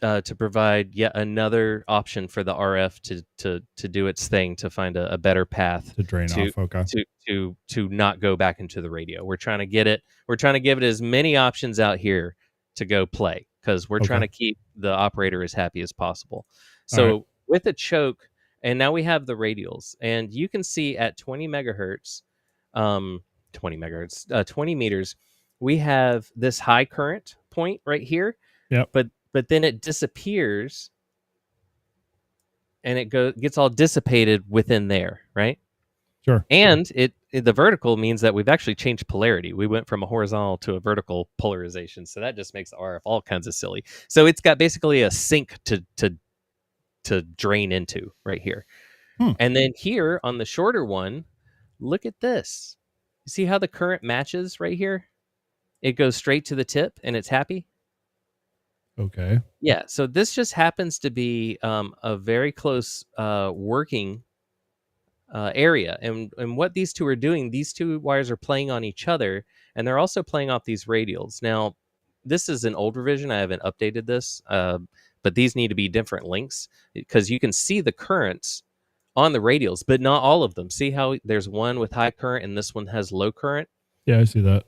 to provide yet another option for the RF to do its thing, to find a better path To drain off. Okay. to not go back into the radio. We're trying to get it. We're trying to give it as many options out here to go play, because we're trying to keep the operator as happy as possible. So with a choke, and now we have the radials, and you can see at 20 megahertz, 20 meters, we have this high current point right here. Yep. But then it disappears, and it gets all dissipated within there, right? Sure. And the vertical means that we've actually changed polarity. We went from a horizontal to a vertical polarization, so that just makes the RF all kinds of silly. So it's got basically a sink to drain into right here. And then here on the shorter one, look at this. You see how the current matches right here? It goes straight to the tip, and it's happy. Okay. Yeah, so this just happens to be a very close working area. And what these two are doing, these two wires are playing on each other, and they're also playing off these radials. Now, this is an old revision. I haven't updated this, but these need to be different lengths, because you can see the currents on the radials, but not all of them. See how there's one with high current and this one has low current? Yeah, I see that.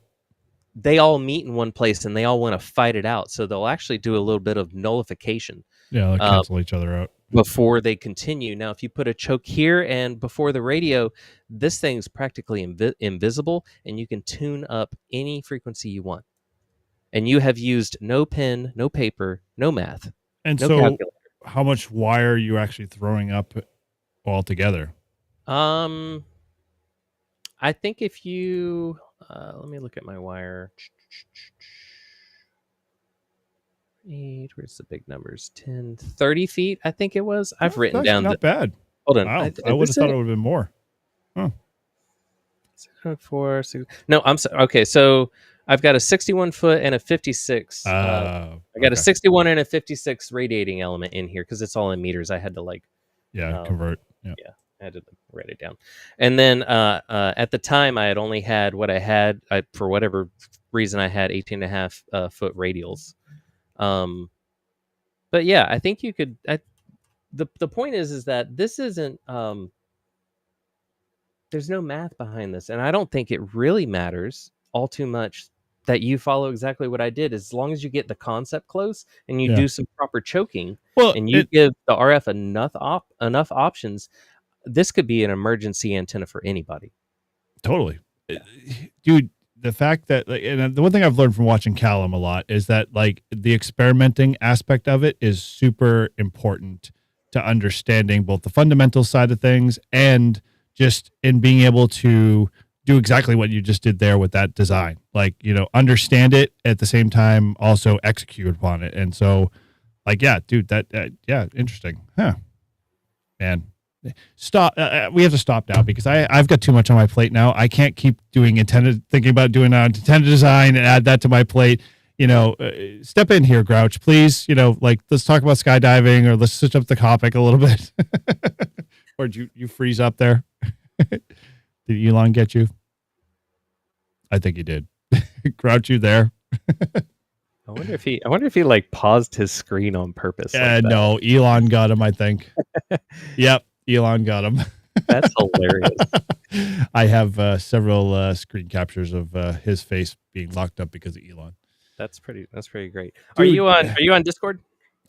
They all meet in one place, and they all want to fight it out. So they'll actually do a little bit of nullification. Yeah, they cancel each other out before they continue. Now, if you put a choke here and before the radio, this thing's practically invisible, and you can tune up any frequency you want. And you have used no pen, no paper, no math, And no so, calculator. how much wire are you actually throwing up altogether? I think if you let me look at my wire. Where's the big numbers? 10, 30 feet, I think it was. I've written down. Not bad. Hold on. Wow. I would have thought it would have been more. Huh. 4, 6, no, I'm sorry. Okay, so I've got a 61 foot and a 56. I got a 61 and a 56 radiating element in here, because it's all in meters. I had to convert. Yeah. I had to write it down. And then at the time, I had only had what I had. For whatever reason, I had 18 and a half foot radials. But yeah, I think you could. The point is that this isn't. There's no math behind this, and I don't think it really matters all too much that you follow exactly what I did. As long as you get the concept close and you do some proper choking, and you give the RF enough options, this could be an emergency antenna for anybody. Totally, dude. The fact that, and the one thing I've learned from watching Callum a lot is that, like, the experimenting aspect of it is super important to understanding both the fundamental side of things and just in being able to do exactly what you just did there with that design. Like, understand it at the same time, also execute upon it. And so, like, yeah, dude, yeah, interesting. Huh, man. Stop. We have to stop now, because I've got too much on my plate now. I can't keep thinking about doing antenna design and add that to my plate. Step in here, Grouch, please. Let's talk about skydiving, or let's switch up the topic a little bit. Or did you freeze up there? Did Elon get you? I think he did. Grouch, you there? I wonder if he like paused his screen on purpose. No, Elon got him, I think. Yep. Elon got him. That's hilarious. I have several screen captures of his face being locked up because of Elon. That's pretty great. Dude. Are you on Discord?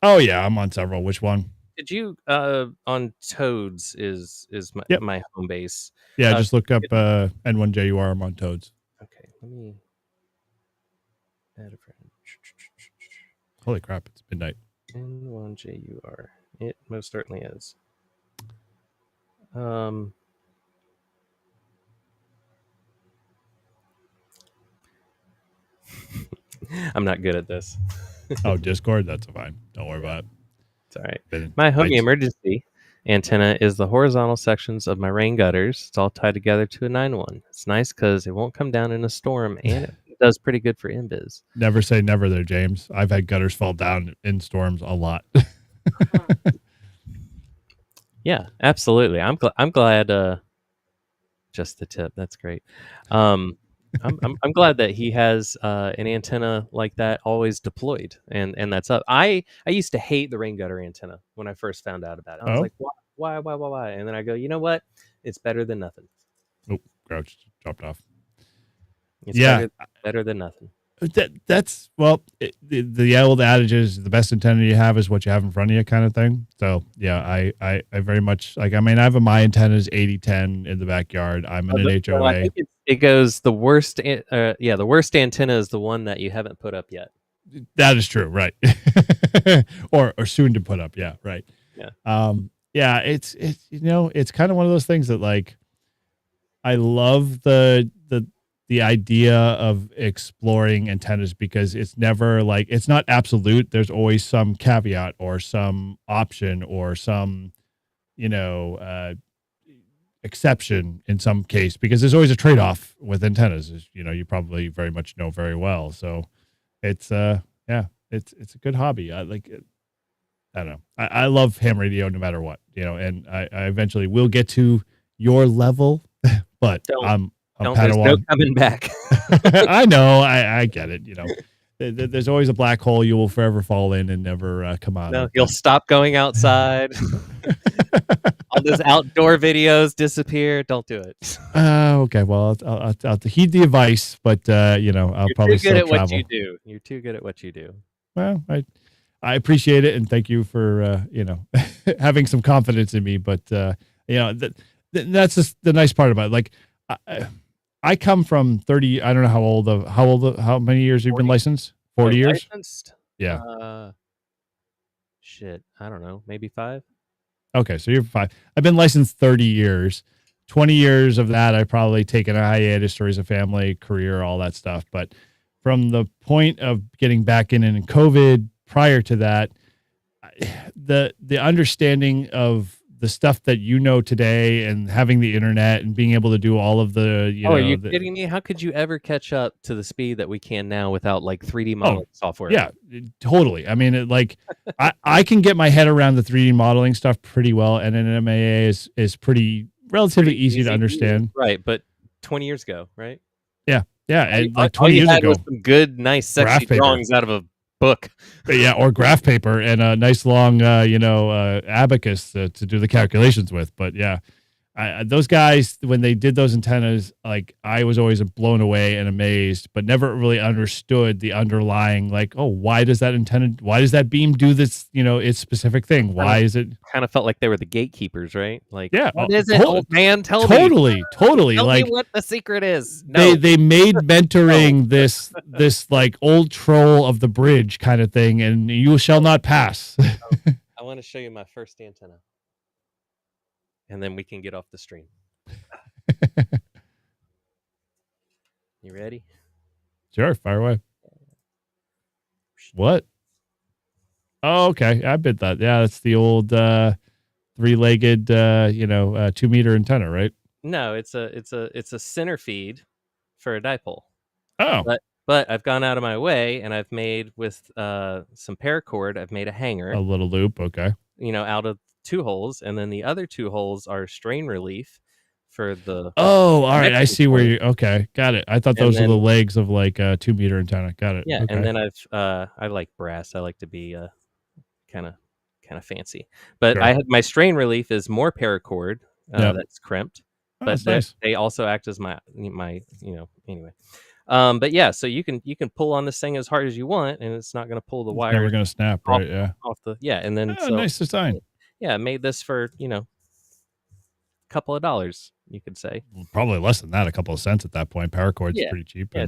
Oh yeah, I'm on several. Which one? Did you on Toads is my home base. Yeah, just look up N1JUR. I'm on Toads. Okay, let me add a friend. Holy crap, it's midnight. N1JUR. It most certainly is. I'm not good at this. Oh, Discord? That's fine. Don't worry about it. It's all right. My homie emergency antenna is the horizontal sections of my rain gutters. It's all tied together to a 9-1. It's nice because it won't come down in a storm, and it does pretty good for MBiz. Never say never there, James. I've had gutters fall down in storms a lot. Yeah, absolutely. I'm glad. Just the tip. That's great. I'm glad that he has an antenna like that always deployed, and that's up. I used to hate the rain gutter antenna when I first found out about it. I was Oh, like, why? And then I go, you know what? It's better than nothing. oh, Grouch dropped off. It's Yeah. better than nothing. That's well, the old adage is the best antenna you have is what you have in front of you, kind of thing. So yeah, I very much like. I mean, I have my antennas 80-10 in the backyard. I'm in an So I HOA. think it goes the worst. The worst antenna is the one that you haven't put up yet. That is true, right? or soon to put up. Yeah, right. Yeah. Yeah. It's it's kind of one of those things that like I love the idea of exploring antennas because it's never like it's not absolute. There's always some caveat or some option or some exception in some case because there's always a trade-off with antennas, as you probably very much know very well. So it's it's a good hobby. I like it. I don't know. I love ham radio no matter what, and I eventually will get to your level, but there's no coming back. I know. I get it. There's always a black hole you will forever fall in and never come out. No, you'll stop going outside. All those outdoor videos disappear. Don't do it. Okay. Well, I'll heed the advice, but I'll You're probably too good still at travel. what you do. You're too good at what you do. Well, I appreciate it and thank you for having some confidence in me. But that's just the nice part about it. Like I come from 30. I don't know how many years you've been licensed? 40 years. Licensed? Yeah. Shit. I don't know. Maybe 5. Okay, so you're 5. I've been licensed 30 years. 20 years of that, I've probably taken a hiatus, stories of family, career, all that stuff. But from the point of getting back in COVID, prior to that, the understanding of the stuff that today and having the internet and being able to do all of the, are you kidding me? How could you ever catch up to the speed that we can now without like 3D modeling software? Yeah, totally. I mean, I can get my head around the 3D modeling stuff pretty well, and an MAA is pretty relatively easy to understand. Right, but 20 years ago, right? Yeah, and like all 20 you years had ago, was some good, nice, sexy drawings out of a book. Yeah, or graph paper and a nice long, abacus to do the calculations with. But yeah, those guys, when they did those antennas, like I was always blown away and amazed, but never really understood the underlying, like, oh, why does that beam do this, its specific thing? Why is it? Kind of felt like they were the gatekeepers, right? Like, yeah, what is it, old man? Tell me. Totally. Tell like me what the secret is. No. They made mentoring this like old troll of the bridge kind of thing, and you shall not pass. I want to show you my first antenna. And then we can get off the stream. You ready? Sure, fire away. What? Oh, okay. I bet that. Yeah, that's the old 3-legged 2-meter antenna, right? No, it's a center feed for a dipole. Oh. But I've gone out of my way and I've made with some paracord, I've made a hanger. A little loop, okay. Out of 2 holes, and then the other 2 holes are strain relief for the. Oh, all right. I see where you. Okay, got it. I thought those were the legs of like a 2-meter antenna. Got it. Yeah, okay. and then I like brass. I like to be kind of fancy. But Sure. I had my strain relief is more paracord that's crimped, but nice. they also act as my anyway. But yeah, so you can pull on this thing as hard as you want, and it's not going to pull the wire. Never going to snap, right? Yeah. Off the and then nice design. Yeah, I made this for a couple of dollars, you could say. Probably less than that, a couple of cents at that point. Paracord's pretty cheap. Yeah,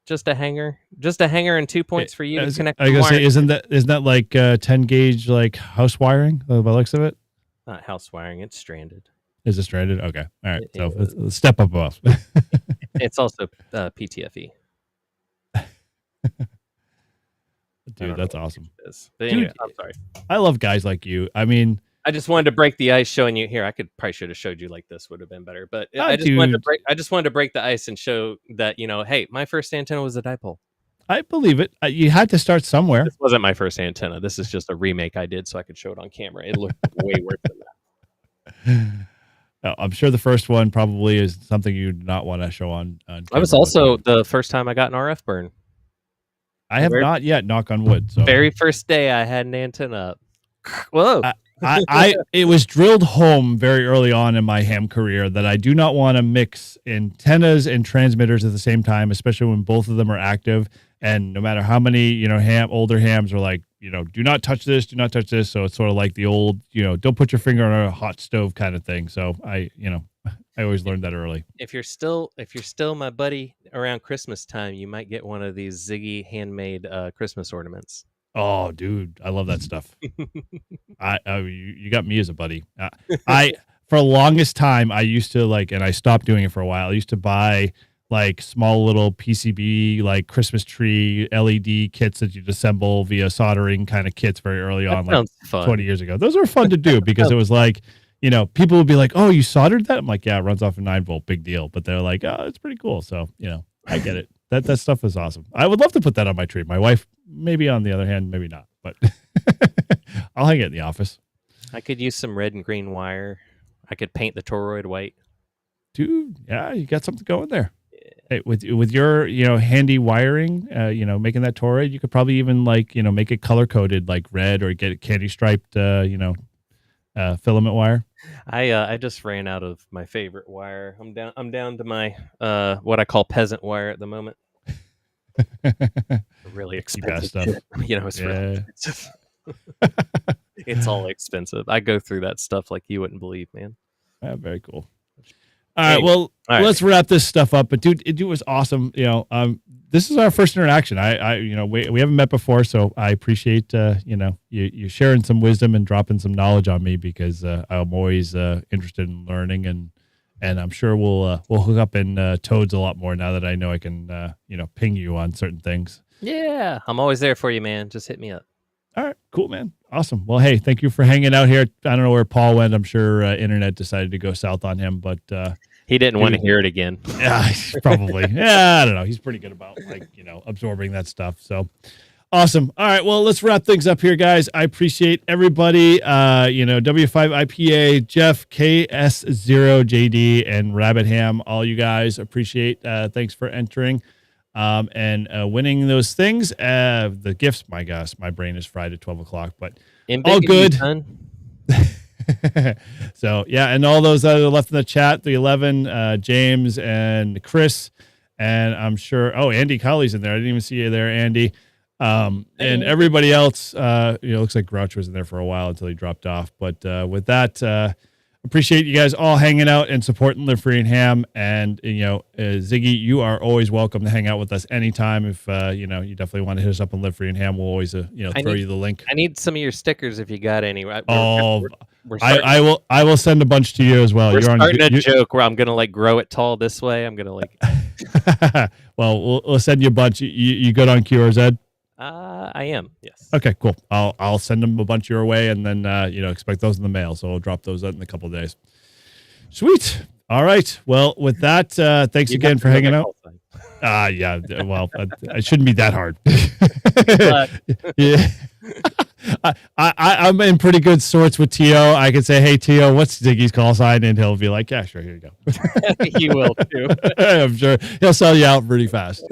just a hanger, and 2 points for you to connect. I was gonna say, isn't that like 10 gauge like house wiring by the looks of it? Not house wiring. It's stranded. Is it stranded? Okay, all right. So let's step up above. It's also PTFE. Dude, that's awesome. But anyway, I'm sorry. I love guys like you. I mean, I just wanted to break the ice showing you here. I probably should have showed you like this would have been better, but I just wanted to break the ice and show that, hey, my first antenna was a dipole. I believe it. You had to start somewhere. This wasn't my first antenna. This is just a remake I did so I could show it on camera. It looked way worse than that. I'm sure the first one probably is something you do not want to show on I was camera, also but, the first time I got an RF burn. I have very- not yet, knock on wood. So Very first day I had an antenna up. Whoa. it was drilled home very early on in my ham career that I do not want to mix antennas and transmitters at the same time, especially when both of them are active. And no matter how many, older hams are like, do not touch this, do not touch this. So it's sort of like the old, don't put your finger on a hot stove kind of thing. So I always learned that early. If you're still my buddy around Christmas time, you might get one of these Ziggy handmade Christmas ornaments. Oh, dude, I love that stuff. You got me as a buddy. For the longest time, I used to and I stopped doing it for a while. I used to buy small little PCB, Christmas tree LED kits that you'd assemble via soldering kind of kits very early on, Sounds fun. 20 years ago. Those were fun to do because it was people would be like, oh, you soldered that? I'm like, yeah, it runs off a 9-volt, big deal. But they're like, oh, it's pretty cool. So, I get it. That stuff is awesome. I would love to put that on my tree. My wife, maybe on the other hand, maybe not, but I'll hang it in the office. I could use some red and green wire. I could paint the toroid white. Dude, yeah, you got something going there. Hey, with your handy wiring, making that toroid, you could probably even make it color coded like red or get it candy striped, filament wire. I just ran out of my favorite wire. I'm down to my what I call peasant wire at the moment. Really expensive stuff. It's really expensive. It's all expensive. I go through that stuff like you wouldn't believe, man. Yeah, very cool. All right, well, let's wrap this stuff up. But dude, it was awesome. This is our first interaction. We haven't met before, so I appreciate you sharing some wisdom and dropping some knowledge on me because I'm always interested in learning and I'm sure we'll hook up in Toads a lot more now that I know I can ping you on certain things. Yeah, I'm always there for you, man. Just hit me up. All right, cool, man. Awesome. Well, hey, thank you for hanging out here. I don't know where Paul went. I'm sure internet decided to go south on him, but he didn't want to hear it again. Yeah, probably. Yeah, I don't know. He's pretty good about absorbing that stuff. So awesome. All right, well, let's wrap things up here, guys. I appreciate everybody. W5IPA, Jeff, KS0JD, and Rabbit Ham. All you guys appreciate. Thanks for entering. And winning those things, the gifts. My gosh, my brain is fried at 12 o'clock, but all good. So yeah, and all those that are left in the chat, the 11, James and Chris, and I'm sure. Oh, Andy Colley's in there. I didn't even see you there, Andy. And everybody else. Looks like Grouch was in there for a while until he dropped off. But with that. Appreciate you guys all hanging out and supporting Live Free and Ham. And, Ziggy, you are always welcome to hang out with us anytime. If, you definitely want to hit us up on Live Free and Ham, we'll always, throw you the link. I need some of your stickers if you got any. We're I will send a bunch to you as well. We're starting a joke where I'm going to grow it tall this way. I'm going to well, we'll send you a bunch. You good on QRZ? I am. Yes. Okay, cool. I'll send them a bunch your way, and then expect those in the mail. So we'll drop those out in a couple of days. Sweet. All right. Well, with that, thanks again for hanging out. Yeah. Well, it shouldn't be that hard. Yeah. I'm in pretty good sorts with T.O. I could say, hey, T.O., what's Ziggy's call sign? And he'll be like, yeah, sure, here you go. He will, too. I'm sure he'll sell you out pretty fast.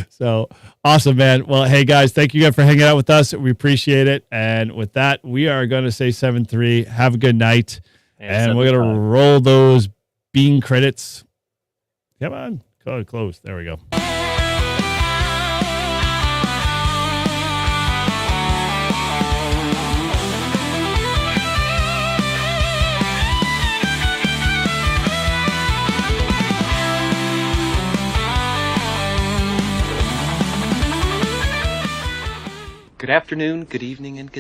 So awesome, man. Well, hey, guys, thank you guys for hanging out with us. We appreciate it. And with that, we are going to say 7-3. Have a good night. And we're going to roll those bean credits. Come on. Close. There we go. Good afternoon, good evening, and good